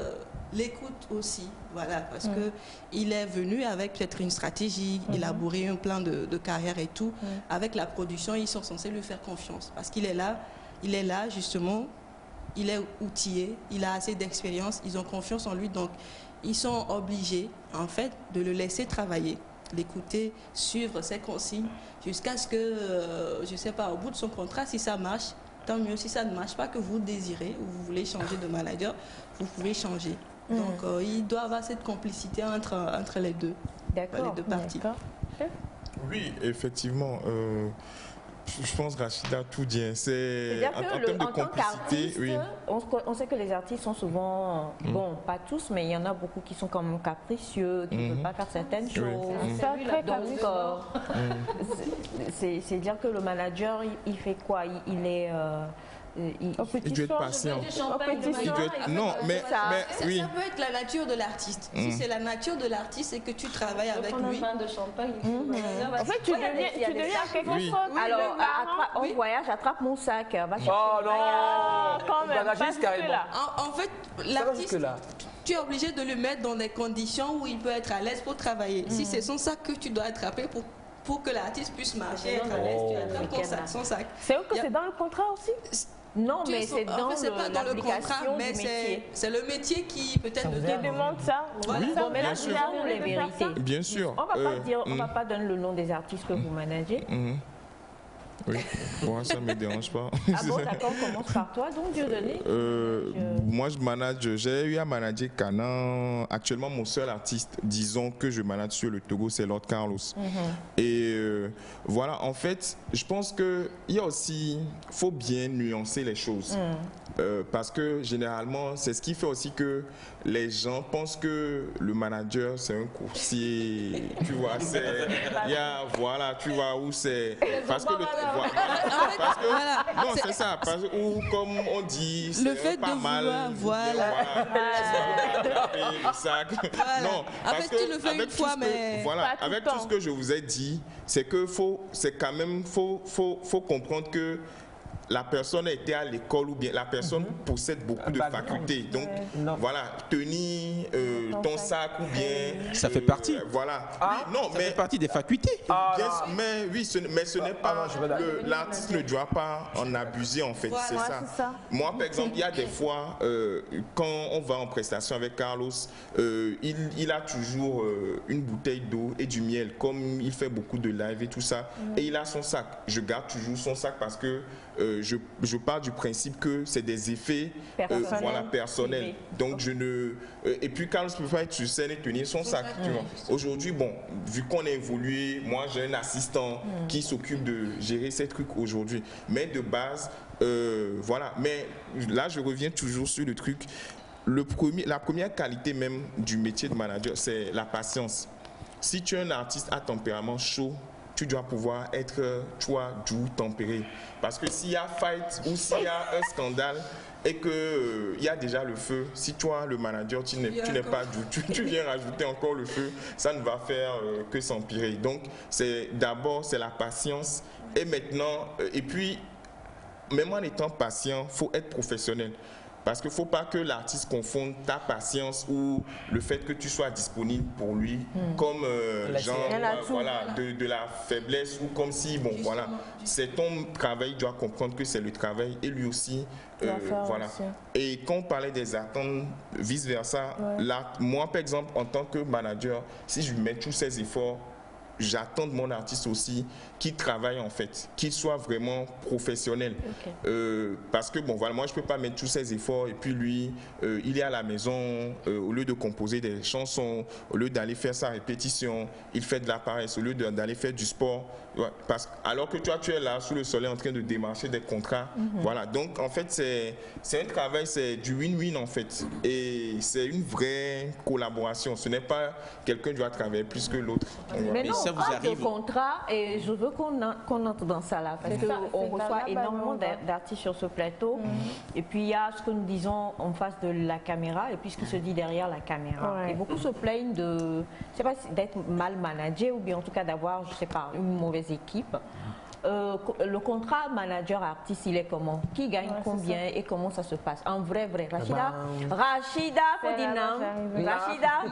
l'écoute aussi, voilà, parce que il est venu avec peut-être une stratégie, élaborer un plan de carrière et tout. Avec la production, ils sont censés lui faire confiance, parce qu'il est là justement, il est outillé, il a assez d'expérience, ils ont confiance en lui, donc ils sont obligés, en fait, de le laisser travailler, l'écouter, suivre ses consignes, jusqu'à ce que, je ne sais pas, au bout de son contrat, si ça marche, tant mieux. Si ça ne marche pas, que vous désirez ou vous voulez changer de manager, vous pouvez changer. Donc, il doit y avoir cette complicité entre les deux parties. Oui, effectivement. Je pense Rachida tout dit. C'est en termes de complicité. Oui. On sait que les artistes sont souvent, bon, pas tous, mais il y en a beaucoup qui sont quand même capricieux, qui ne veulent pas faire certaines choses. Donc, c'est dire que le manager, il fait quoi? Il est... il doit être patient. Non, mais oui. Ça peut être la nature de l'artiste. Si c'est la nature de l'artiste et que tu travailles avec lui. De champagne. En fait, tu deviens quelque chose. Alors, en voyage, attrape mon sac. Va chercher. Oh non, quand même. En fait, l'artiste, tu es obligé de le mettre dans des conditions où il peut être à l'aise pour travailler. Si c'est son sac que tu dois attraper pour que l'artiste puisse marcher, être à l'aise, tu attrapes son sac. C'est où que c'est dans le contrat aussi? Non, mais c'est dans le contrat, mais c'est le métier qui peut-être demande ça. Voilà. Oui, mais là, je vous avoue les vérités. Bien sûr. On va pas donner le nom des artistes que vous managez. Oui, moi ça ne me dérange pas. Ah bon, d'accord, on commence par toi, donc Dieudonné. Moi je manage, j'ai eu à manager Canan. Actuellement mon seul artiste, disons que je manage sur le Togo, c'est Lord Carlos. Et voilà, en fait, je pense qu'il y a aussi, faut bien nuancer les choses. Parce que généralement, c'est ce qui fait aussi que les gens pensent que le manager c'est un coursier, tu vois, voilà, tu vois, où c'est... Parce que non, c'est ça, ou comme on dit, le fait pas de mal, voilà. Le sac. Non, parce que tu le fais une fois, mais voilà, avec tout ce que je vous ai dit, c'est que faut comprendre que la personne a été à l'école ou bien la personne possède beaucoup de facultés. Donc, voilà, tenir ton sac ou bien... Ça fait partie. Voilà. Ça fait partie des facultés. Mais oui, ce n'est pas... L'artiste ne doit pas en abuser, en fait. Voilà, c'est ça. Moi, par exemple, il y a des fois, quand on va en prestation avec Carlos, il a toujours une bouteille d'eau et du miel, comme il fait beaucoup de live et tout ça. Et il a son sac. Je garde toujours son sac parce que je pars du principe que c'est des effets personnels. Donc je ne... et puis Carlos ne peut pas être sur scène et tenir son sac. Aujourd'hui, bon, vu qu'on a évolué, moi j'ai un assistant qui s'occupe de gérer ces trucs aujourd'hui. Mais de base, voilà. Mais là, je reviens toujours sur le truc. La première qualité même du métier de manager, c'est la patience. Si tu es un artiste à tempérament chaud, tu dois pouvoir être, doux, tempéré. Parce que s'il y a fight ou s'il y a un scandale et qu'il y a déjà le feu, si toi, le manager, tu n'es pas doux, tu viens rajouter encore le feu, ça ne va faire que s'empirer. Donc, d'abord, c'est la patience. Et maintenant, et puis, même en étant patient, il faut être professionnel. Parce qu'il ne faut pas que l'artiste confonde ta patience ou le fait que tu sois disponible pour lui comme genre de la faiblesse ou comme si, bon voilà, c'est ton travail, il doit comprendre que c'est le travail et lui aussi, voilà. Et quand on parlait des attentes, vice-versa, moi par exemple, en tant que manager, si je mets tous ces efforts, j'attends de mon artiste aussi qu'il travaille en fait, qu'il soit vraiment professionnel. Parce que bon voilà, moi je peux pas mettre tous ses efforts et puis lui, il est à la maison, au lieu de composer des chansons, au lieu d'aller faire sa répétition, il fait de la paresse, au lieu d'aller faire du sport. Alors que toi tu es là sous le soleil en train de démarcher des contrats. Voilà, donc en fait c'est un travail, c'est du win-win en fait. Et c'est une vraie collaboration. Ce n'est pas quelqu'un qui doit travailler plus que l'autre. Mais non, on parle de contrat et je veux qu'on entre dans ça là. Parce qu'on reçoit énormément d'artistes sur ce plateau. Et puis il y a ce que nous disons en face de la caméra et puis ce qui se dit derrière la caméra. Et beaucoup se plaignent de, je sais pas, d'être mal managé ou bien en tout cas d'avoir, je sais pas, une mauvaise équipe. Le contrat manager-artiste, il est comment? Qui gagne combien et comment ça se passe? En vrai, Rachida? Rachida, faut dire non. Rachida?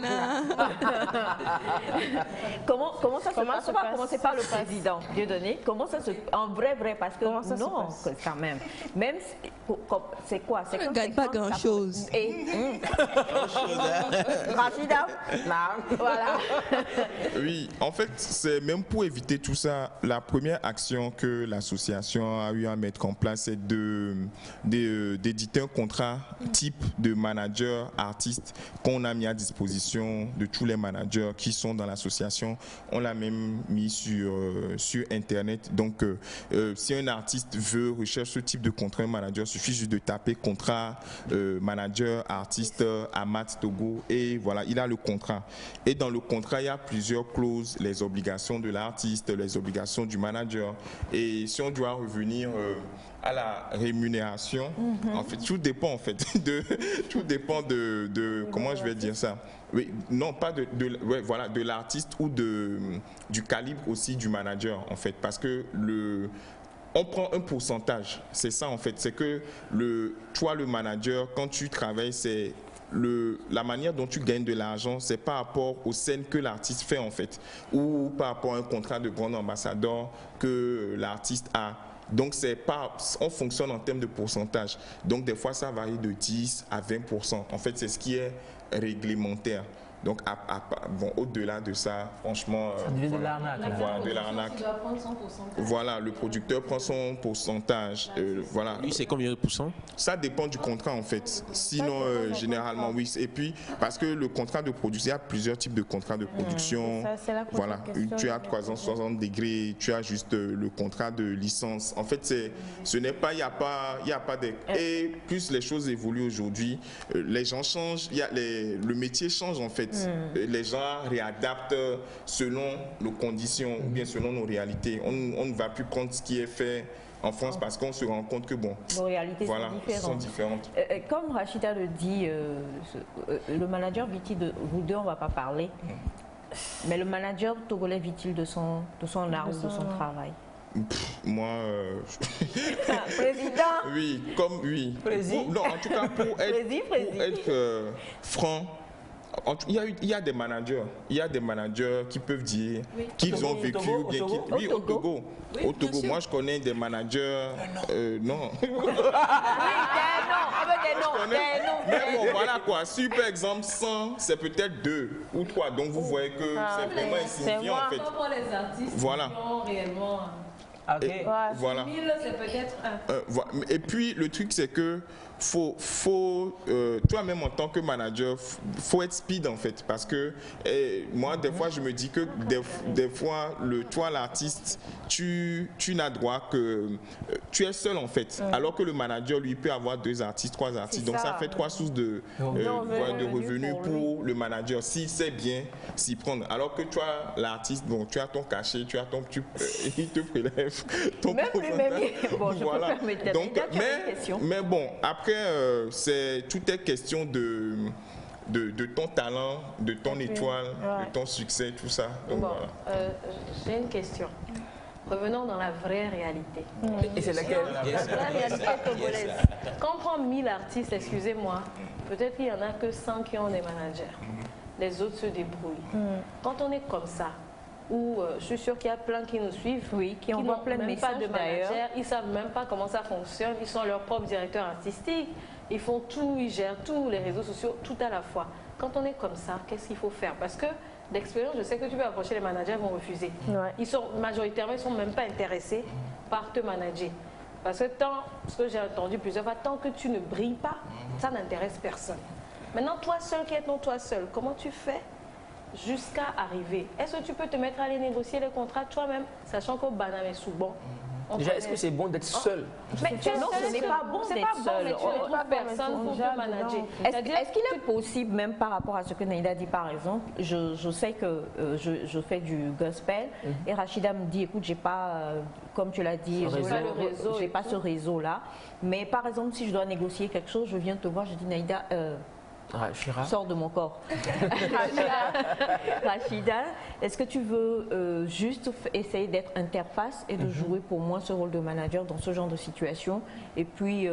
Comment ça se passe? On va commencer par le président, Dieudonné. Comment ça se passe? En vrai, parce que non, quand même. Même, c'est quoi? On ne gagne pas grand-chose. Rachida? Voilà. Oui, en fait, c'est même pour éviter tout ça, la première action que l'association a eu à mettre en place, c'est d'éditer un contrat type de manager artiste qu'on a mis à disposition de tous les managers qui sont dans l'association. On l'a même mis sur Internet. Donc, si un artiste recherche ce type de contrat, un manager, il suffit juste de taper contrat manager artiste Amat Togo et voilà, il a le contrat. Et dans le contrat, il y a plusieurs clauses, les obligations de l'artiste, les obligations du manager. Et si on doit revenir à la rémunération, en fait, tout dépend de comment je vais dire ça. Oui, non, pas de l'artiste ou du calibre aussi du manager en fait, parce que on prend un pourcentage, c'est ça en fait, c'est que toi le manager, quand tu travailles, c'est la manière dont tu gagnes de l'argent, c'est par rapport aux scènes que l'artiste fait en fait, ou par rapport à un contrat de grand ambassadeur que l'artiste a. Donc on fonctionne en termes de pourcentage. Donc des fois ça varie de 10 à 20%. En fait c'est ce qui est réglementaire. Donc, au-delà de ça, franchement, de l'arnaque. Voilà, de l'arnaque. Voilà, le producteur prend son pourcentage. Voilà. Lui, c'est combien de pourcents? Ça dépend du contrat, en fait. Sinon, généralement, oui. Et puis, parce que le contrat de production, il y a plusieurs types de contrats de production. Voilà, tu as 360 degrés, tu as juste le contrat de licence. En fait, ce n'est pas, il n'y a pas des... Et plus les choses évoluent aujourd'hui, les gens changent, le métier change, en fait. Les gens réadaptent selon nos conditions ou bien selon nos réalités. On ne va plus prendre ce qui est fait en France parce qu'on se rend compte que bon, nos réalités sont différentes. Comme Rachida le dit, le manager vit-il de vous deux, on ne va pas parler, mais le manager togolais vit-il de son art ou de son travail? Moi, président. Oui, oui. Président. Non, en tout cas pour être franc. Il y a des managers qui peuvent dire qu'ils ont vécu bien qu'ils... Oui, au Togo. Oui, au Togo, moi je connais des managers... non. Oui, mais bon, voilà quoi. Si par exemple 100, c'est peut-être 2 ou 3. Donc vous voyez que c'est vraiment insignifiant en fait. Pour les artistes voilà. qui ont réellement... Okay. Voilà. 1000, c'est peut-être un. Et puis, le truc, c'est que toi-même en tant que manager, faut être speed en fait, parce que moi des fois je me dis que des fois toi l'artiste tu n'as droit que tu es seul en fait, alors que le manager lui peut avoir 2 artistes, 3 artistes, donc ça fait 3 sources de revenus pour le manager s'il sait bien s'y prendre, alors que toi l'artiste, bon tu as ton cachet, tu as ton il te prélève ton pourcentage. Bon, je voilà. peux permettre. Donc, mais bon après tout est question de ton talent, de ton étoile, de ton succès, tout ça. Donc, bon, voilà. j'ai une question. Revenons dans la vraie réalité. Et c'est laquelle? La réalité togolaise. Quand on prend 1000 artistes, excusez-moi, peut-être qu'il n'y en a que 100 qui ont des managers. Les autres se débrouillent. Quand on est comme ça, où je suis sûre qu'il y a plein qui nous suivent, qui n'ont plein de même pas de messages, manager, ils ne savent même pas comment ça fonctionne, ils sont leurs propres directeurs artistiques, ils font tout, ils gèrent tous les réseaux sociaux, tout à la fois. Quand on est comme ça, qu'est-ce qu'il faut faire? Parce que d'expérience, je sais que tu peux approcher les managers, ils vont refuser. Ils sont majoritairement, ils ne sont même pas intéressés par te manager. Parce que ce que j'ai entendu plusieurs fois, tant que tu ne brilles pas, ça n'intéresse personne. Maintenant, toi seul qui es non toi seul, comment tu fais jusqu'à arriver? Est-ce que tu peux te mettre à aller négocier les contrats toi-même, sachant qu'au Banam est sous bon? Déjà, est-ce que c'est bon d'être seul? Mais non, ce n'est pas bon d'être seul. Mais tu ne trouves personne pour te manager. Est-ce qu'il est possible, même par rapport à ce que Naïda dit par exemple, je sais que je fais du gospel et Rachida me dit, écoute, j'ai pas, comme tu l'as dit, j'ai pas ce réseau-là. Mais par exemple, si je dois négocier quelque chose, je viens te voir, je dis Naïda, sors de mon corps. Rachida, est-ce que tu veux juste essayer d'être interface et de jouer pour moi ce rôle de manager dans ce genre de situation? Et puis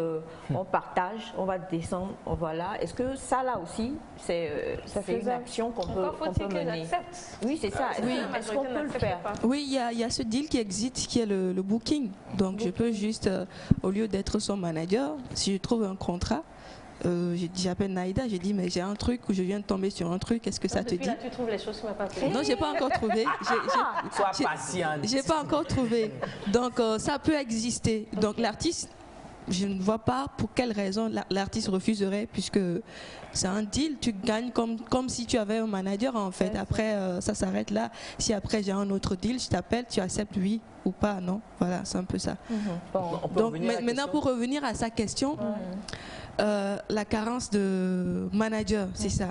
on partage, on va descendre, voilà. Est-ce que ça là aussi, c'est une action qu'on peut mener? Oui, c'est ça. Est-ce qu'on peut le faire? Oui, il y a ce deal qui existe, qui est le booking. Donc je peux juste, au lieu d'être son manager, si je trouve un contrat, j'appelle Naïda, j'ai dit mais j'ai un truc où je viens de tomber sur un truc, est-ce que ça te dit? Là, tu trouves les choses qui m'ont pas pris. Non, j'ai pas encore trouvé. Sois patiente. J'ai pas encore trouvé. Donc ça peut exister. Donc l'artiste, je ne vois pas pour quelle raison l'artiste refuserait, puisque c'est un deal, tu gagnes comme si tu avais un manager en fait. Après ça s'arrête là. Si après j'ai un autre deal, je t'appelle, tu acceptes oui ou pas, non? Voilà, c'est un peu ça. Donc maintenant pour revenir à sa question, la carence de manager, c'est ça.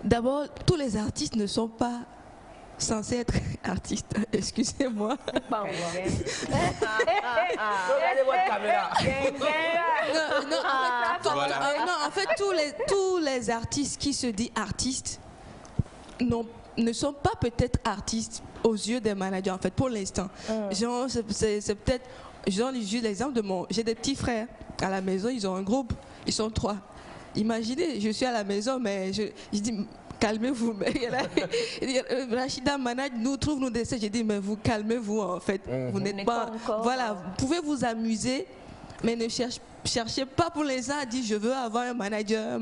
D'abord, tous les artistes ne sont pas censés être artistes. Excusez-moi. Regardez votre caméra. En fait, tous les artistes qui se disent artistes ne sont pas peut-être artistes aux yeux des managers, en fait, pour l'instant. Genre, c'est peut-être... Genre, juste l'exemple de j'ai des petits frères à la maison, ils ont un groupe, ils sont 3. Imaginez, je suis à la maison, mais je dis, calmez-vous. Rachida manage, trouve-nous des essais. J'ai dit, mais vous calmez-vous en fait. Vous n'êtes pas encore. Voilà, vous pouvez vous amuser, mais ne cherchez pas pour les uns à dire je veux avoir un manager,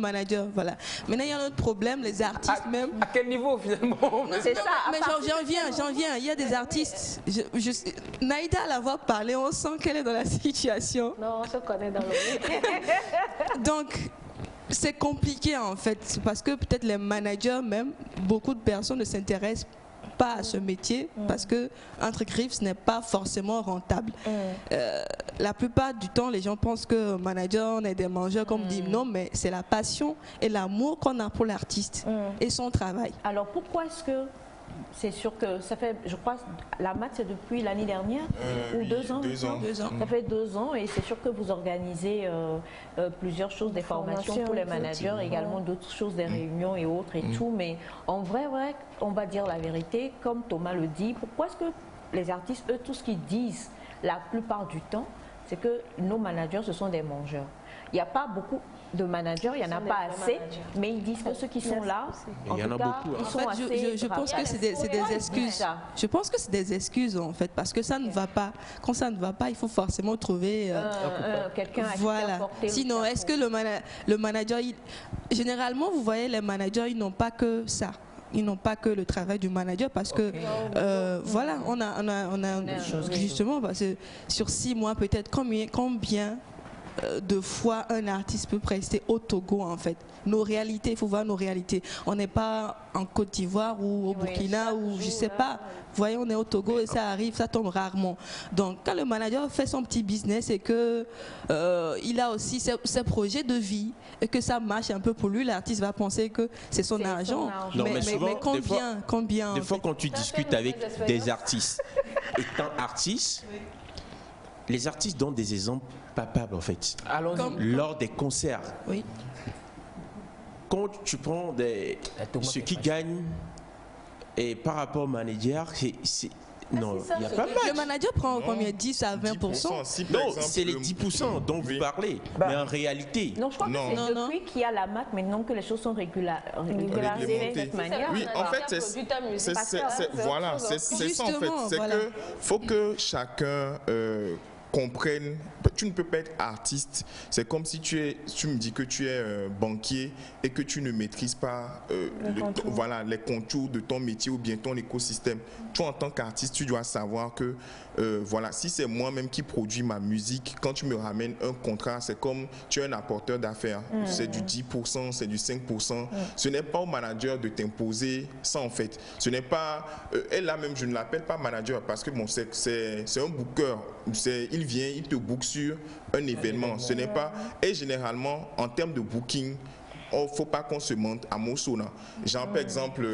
voilà. Maintenant il y a un autre problème, les artistes même. À quel niveau finalement? C'est ça. Mais j'en viens. Il y a des artistes. Naïda la voit parler, on sent qu'elle est dans la situation. Non, on se connaît dans le. Donc c'est compliqué en fait, parce que peut-être les managers même, beaucoup de personnes ne s'intéressent pas à ce métier parce que entre griffes ce n'est pas forcément rentable. La plupart du temps les gens pensent que manager on est des mangeurs comme dit, non, mais c'est la passion et l'amour qu'on a pour l'artiste et son travail. Alors pourquoi est-ce que c'est sûr que ça fait, je crois, la MAT c'est depuis l'année dernière ou 2 ans. 2 ans. Ça fait 2 ans et c'est sûr que vous organisez plusieurs choses, des formations pour les managers, également d'autres choses, des réunions et autres et tout. Mais en vrai, on va dire la vérité, comme Thomas le dit. Pourquoi est-ce que les artistes, eux, tout ce qu'ils disent la plupart du temps, c'est que nos managers, ce sont des mangeurs. Il n'y a pas beaucoup de managers, il n'y en a pas assez, mais ils disent que ceux qui sont là, il y en a beaucoup. Ils sont assez je pense que c'est des excuses. Je pense que c'est des excuses en fait, parce que ça ne va pas. Quand ça ne va pas, il faut forcément trouver quelqu'un à qui voilà. Sinon, est-ce que le manager, généralement, vous voyez, les managers, ils n'ont pas que ça. ils n'ont pas que le travail du manager parce que voilà, on a justement parce que sur 6 mois peut-être combien de fois un artiste peut prester au Togo en fait. Nos réalités, il faut voir nos réalités. On n'est pas en Côte d'Ivoire ou au Burkina ou je sais pas. Vous voyez, on est au Togo et ça arrive, ça tombe rarement. Donc quand le manager fait son petit business et que il a aussi ses projets de vie et que ça marche un peu pour lui, l'artiste va penser que c'est son argent. Non, mais souvent, combien des fois quand tu discutes avec des artistes, étant artiste, les artistes donnent des exemples papables en fait. Lors des concerts. Oui. Quand tu prends ceux qui gagnent et par rapport au manager, non, il n'y a pas mal. Le manager prend combien? 10 à 20%? Non, c'est les 10% dont vous parlez. Mais en réalité... Non, je crois que c'est depuis qu'il y a la MAC maintenant que les choses sont régularisées de cette manière. Oui, en fait, c'est ça en fait. C'est que faut que chacun comprenne. Tu ne peux pas être artiste. C'est comme si tu me dis que tu es banquier et que tu ne maîtrises pas les contours de ton métier ou bien ton écosystème. Toi, en tant qu'artiste, tu dois savoir que si c'est moi-même qui produis ma musique, quand tu me ramènes un contrat, c'est comme tu es un apporteur d'affaires. C'est du 10%, c'est du 5%. Ce n'est pas au manager de t'imposer ça en fait. Ce n'est pas... elle là même, je ne l'appelle pas manager parce que bon, c'est un booker. Il vient, il te book sur un événement. Ce n'est pas... Et généralement, en termes de booking, il ne faut pas qu'on se mente à Mossona. Genre, par exemple,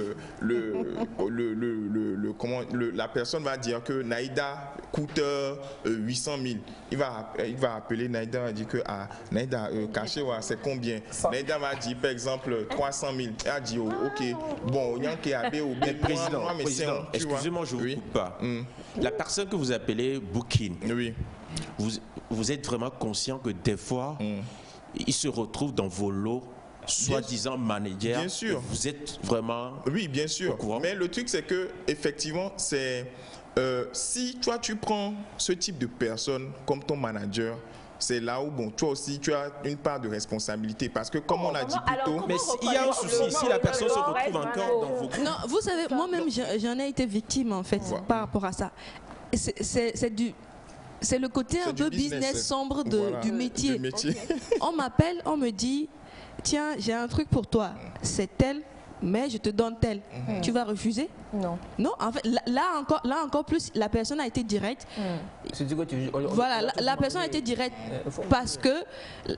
la personne va dire que Naïda coûte 800 000. Il va appeler Naïda, va dire que Naïda, caché, c'est combien? Naïda va dire, par exemple, 300 000. Elle a dit, ok, bon, il y a un qui a ou bien président, excusez-moi, je ne vous coupe pas. La personne que vous appelez Booking, vous êtes vraiment conscient que des fois, il se retrouve dans vos lots soi-disant manager. Bien sûr. Vous êtes vraiment... Oui, bien sûr. Mais le truc, c'est que effectivement, c'est... si toi, tu prends ce type de personne comme ton manager, c'est là où, bon, toi aussi, tu as une part de responsabilité. Parce que, comme on a dit plus tôt... Mais il y a un souci, si la personne se retrouve encore dans vos... Non, vous savez, moi-même, j'en ai été victime, en fait, par rapport à ça. C'est le côté un peu business sombre du métier. On m'appelle, on me dit... Tiens, j'ai un truc pour toi, c'est tel, mais je te donne tel. Tu vas refuser? Non. Non, en fait, là encore plus, la personne a été directe. Voilà, la personne a été directe parce que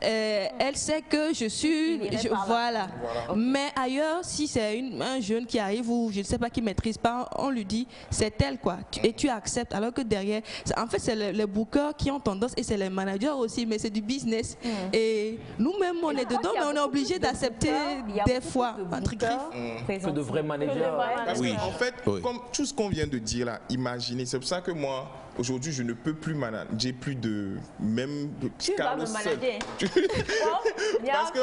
elle sait que je suis... Voilà. Mais ailleurs, si c'est un jeune qui arrive ou je ne sais pas qui ne maîtrise pas, on lui dit c'est tel quoi. Et tu acceptes. Alors que derrière, en fait, c'est les bookers qui ont tendance et c'est les managers aussi, mais c'est du business. Et nous-mêmes, on est dedans, mais on est obligé d'accepter des fois, entre griffes. Que de vrais managers. Oui. En fait, comme tout ce qu'on vient de dire là, imaginez, c'est pour ça que moi, aujourd'hui, je ne peux plus manager plus de même Carlos seul. Parce que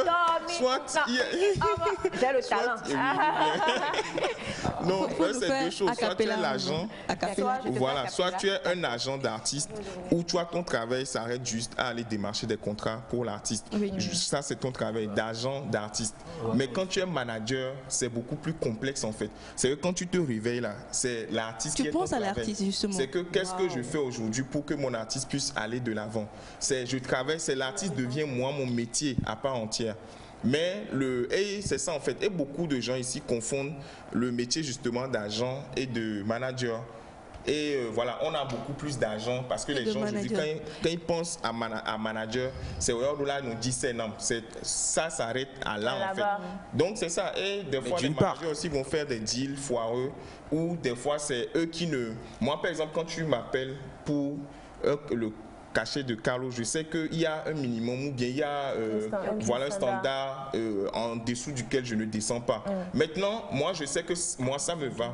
soit j'ai le talent. Non, c'est deux choses. Soit tu es l'agent, voilà, soit tu es un agent d'artiste, ou toi ton travail s'arrête juste à aller démarcher des contrats pour l'artiste. Ça c'est ton travail d'agent d'artiste. Mais quand tu es manager, c'est beaucoup plus complexe en fait. C'est que quand tu te réveilles là, c'est l'artiste qui est ton travail. Tu penses à l'artiste justement. C'est que qu'est-ce que je fais aujourd'hui pour que mon artiste puisse aller de l'avant. Je travaille, c'est l'artiste devient moi mon métier à part entière. Mais c'est ça en fait. Et beaucoup de gens ici confondent le métier justement d'agent et de manager. Et voilà, on a beaucoup plus d'argent parce que les gens aujourd'hui, quand ils pensent à manager, c'est là nous dit c'est non, ça s'arrête à là en fait. Donc c'est ça. Et des fois les managers aussi vont faire des deals foireux ou des fois c'est eux qui ne. Moi par exemple quand tu m'appelles pour le cachet de Carlos, je sais qu'il y a un minimum ou bien il y a un standard en dessous duquel je ne descends pas. Maintenant, moi je sais que moi ça me va.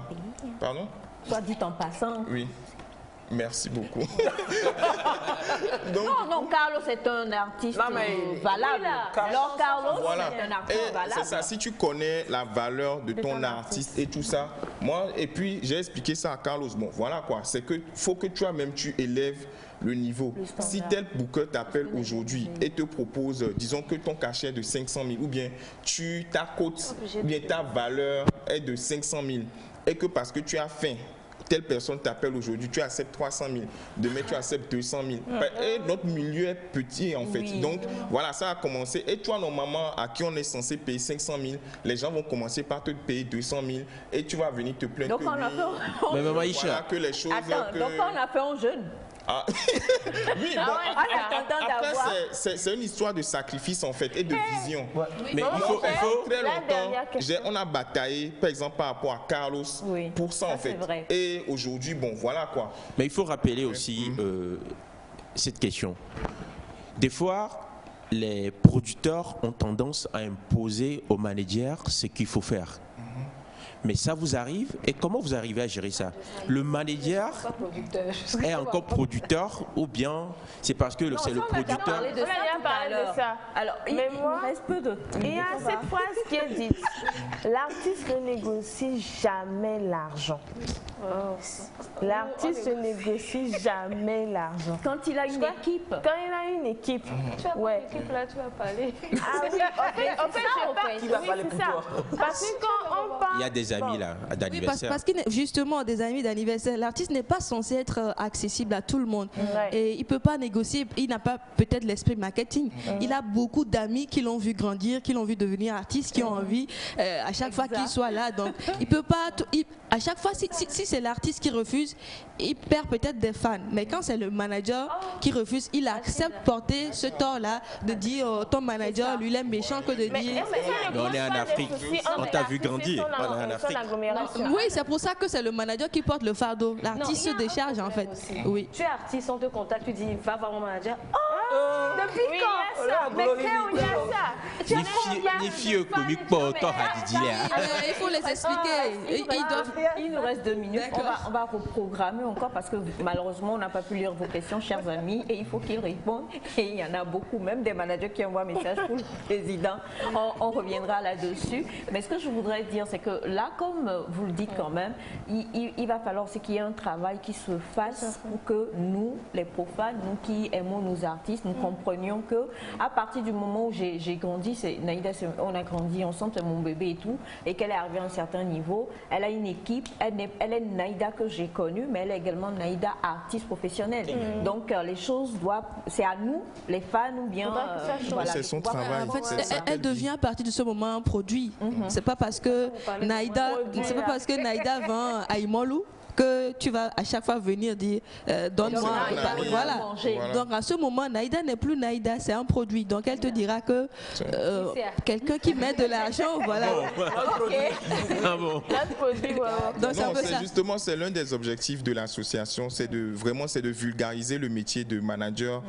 Pardon? Soit dit en passant. Oui. Merci beaucoup. Non, Carlos est un artiste valable. Alors Carlos est un artiste valable. C'est ça, si tu connais la valeur de ton artiste et tout ça, moi, et puis j'ai expliqué ça à Carlos, bon voilà quoi, c'est que faut que toi-même tu élèves le niveau. Si tel booker t'appelle aujourd'hui et te propose, disons que ton cachet est de 500 000 ou bien ta cote, ou bien ta valeur est de 500 000 et que parce que tu as faim, telle personne t'appelle aujourd'hui, tu acceptes 300 000, demain tu acceptes 200 000. Et notre milieu est petit en fait. Donc voilà, ça a commencé. Et toi, normalement, à qui on est censé payer 500 000, les gens vont commencer par te payer 200 000 et tu vas venir te plaindre que les choses... Donc on a fait un jeûne. Ah. Oui, bon, après c'est une histoire de sacrifice en fait et de vision. Mais il faut très longtemps, on a bataillé par exemple par rapport à Carlos pour ça en fait. Et aujourd'hui, bon voilà quoi. Mais il faut rappeler aussi cette question. Des fois, les producteurs ont tendance à imposer aux managers ce qu'il faut faire. Mais ça vous arrive, et comment vous arrivez à gérer ça? Le manager est encore producteur ou bien c'est parce que c'est le producteur? On a déjà parlé de ça. Alors, mais moi, reste peu de... il y a cette phrase qui est dite, l'artiste ne négocie jamais l'argent. L'artiste ne négocie jamais l'argent. Quand il a une équipe. Quand il a une équipe. Tu vas pas l'équipe là, tu vas parler. Ah oui, en fait, je parle. Oui, c'est ça. Parce que quand on parle... Il y a des amis là, d'anniversaire. Oui, parce que justement, des amis d'anniversaire, l'artiste n'est pas censé être accessible à tout le monde. Et il ne peut pas négocier, il n'a pas peut-être l'esprit marketing. Il a beaucoup d'amis qui l'ont vu grandir, qui l'ont vu devenir artiste, qui ont envie à chaque fois qu'il soit là. Donc, il peut pas... à chaque fois, si c'est l'artiste qui refuse, il perd peut-être des fans. Mais quand c'est le manager qui refuse, il accepte porter ce tort-là de dire ton manager, lui, il est méchant que de dire... Mais on est en Afrique, on t'a vu grandir. On est en Afrique. Oui, c'est pour ça que c'est le manager qui porte le fardeau. L'artiste se décharge en fait. Oui. Tu es artiste, on te contacte, tu dis va voir mon manager. Depuis quand? Mais quand il y a ça? Les filles comiques pas autant à Didier. Il faut les expliquer. Il nous reste 2 minutes. On va reprogrammer encore parce que malheureusement on n'a pas pu lire vos questions, chers amis, et il faut qu'ils répondent. Et il y en a beaucoup, même des managers qui envoient un message pour le président. On reviendra là-dessus. Mais ce que je voudrais dire, c'est que là, comme vous le dites quand même, il va falloir qu'il y ait un travail qui se fasse pour que nous, les profanes, nous qui aimons nos artistes, nous comprenions que à partir du moment où j'ai grandi, Naïda, on a grandi ensemble, c'est mon bébé et tout, et qu'elle est arrivée à un certain niveau, elle a une équipe, elle est Naïda que j'ai connue, mais elle est également Naïda artiste professionnelle. Donc les choses doivent, c'est à nous, les fans, ou bien voilà, c'est son travail. En fait, elle devient à partir de ce moment un produit. C'est pas parce que Naïda vend à Imolou que tu vas à chaque fois venir dire donne-moi voilà. Donc à ce moment Naïda n'est plus Naïda, c'est un produit. Donc elle te dira que quelqu'un qui met de l'argent, voilà. Donc c'est justement c'est l'un des objectifs de l'association, c'est de vulgariser le métier de manager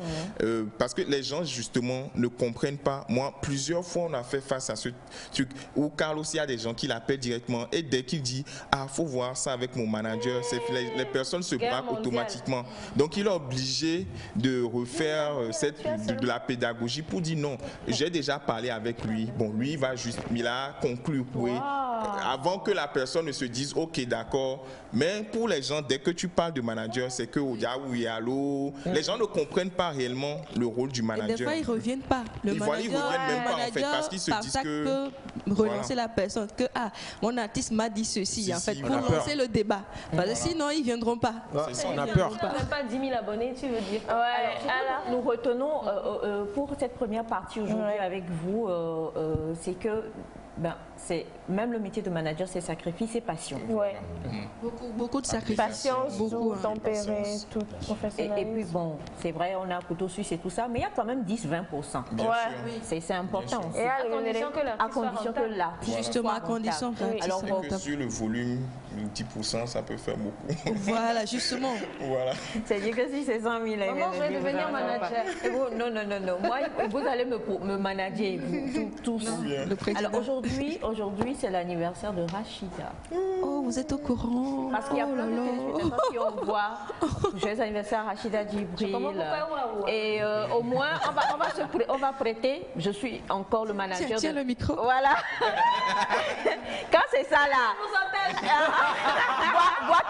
parce que les gens justement ne comprennent pas. Moi plusieurs fois on a fait face à ce truc où Carlos, il y a des gens qui l'appellent directement et dès qu'il dit faut voir ça avec mon manager, les personnes se braquent automatiquement. Donc il est obligé de refaire de la pédagogie pour dire non, j'ai déjà parlé avec lui. Bon, lui il a conclu, oui. Avant que la personne ne se dise ok d'accord. Mais pour les gens, dès que tu parles de manager, c'est que oui, allô. Les gens ne comprennent pas réellement le rôle du manager. Et des fois ils reviennent pas. Ils reviennent même pas en fait parce qu'ils se disent que relancer la personne que mon artiste m'a dit ceci en fait pour lancer le débat. Parce que sinon ils viendront pas. On a peur. Tu n'as même pas 10 000 abonnés, tu veux dire. Alors, nous retenons pour cette première partie aujourd'hui avec vous, c'est que c'est même le métier de manager, c'est sacrifice et passion. Beaucoup de sacrifices. Patience, tout tempéré, tout professionnalisme. Et puis bon, c'est vrai, on a un couteau suisse et tout ça, mais il y a quand même 10-20%. C'est important aussi. Et à condition que l'artiste justement à condition que l'artiste alors que sur le volume, 10%, ça peut faire beaucoup. Voilà, justement. Voilà. C'est-à-dire que si c'est 100 000... Maman, je vais devenir manager. Non. Moi, vous allez me manager, vous tous. Alors aujourd'hui, aujourd'hui, c'est l'anniversaire de Rachida. Oh, vous êtes au courant? Parce qu'il y a plein de téléspectateurs qui envoient joyeux anniversaire Rachida Djibril. Et au moins, on va prêter. Je suis encore le manager. Tiens le micro. Voilà. Quand c'est ça là.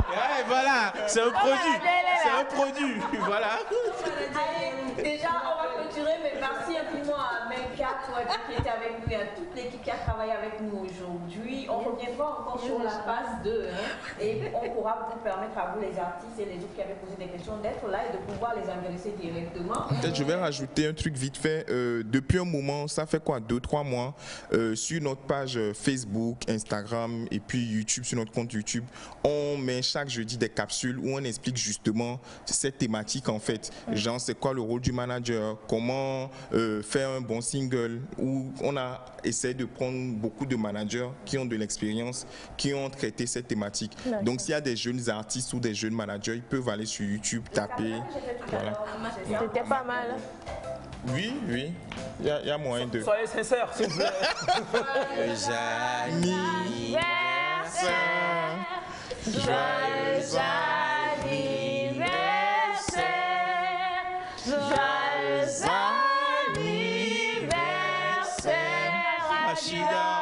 Ouais, voilà, c'est un produit. C'est un produit. Voilà. Déjà, on va clôturer, mais merci infiniment à Menka qui était avec nous et à toute l'équipe qui a travaillé avec nous aujourd'hui. On reviendra encore sur la phase 2 et on pourra vous permettre à vous, les artistes et les autres qui avaient posé des questions, d'être là et de pouvoir les adresser directement. Peut-être je vais rajouter un truc vite fait. Depuis un moment, ça fait quoi, 2-3 mois, sur notre page Facebook, Instagram et puis YouTube, sur notre compte YouTube, on met chaque jeudi des capsules où on explique justement cette thématique en fait. Genre, c'est quoi le rôle du manager, comment faire un bon single, où on a essayé de prendre beaucoup de managers qui ont de l'expérience, qui ont traité cette thématique. Donc s'il y a des jeunes artistes ou des jeunes managers, ils peuvent aller sur YouTube, taper. Voilà. C'était pas mal. Oui, oui, il y a moyen de... Soyez sincères, s'il vous plaît. Joyeux anniversaire, joyeux anniversaire, Rachida.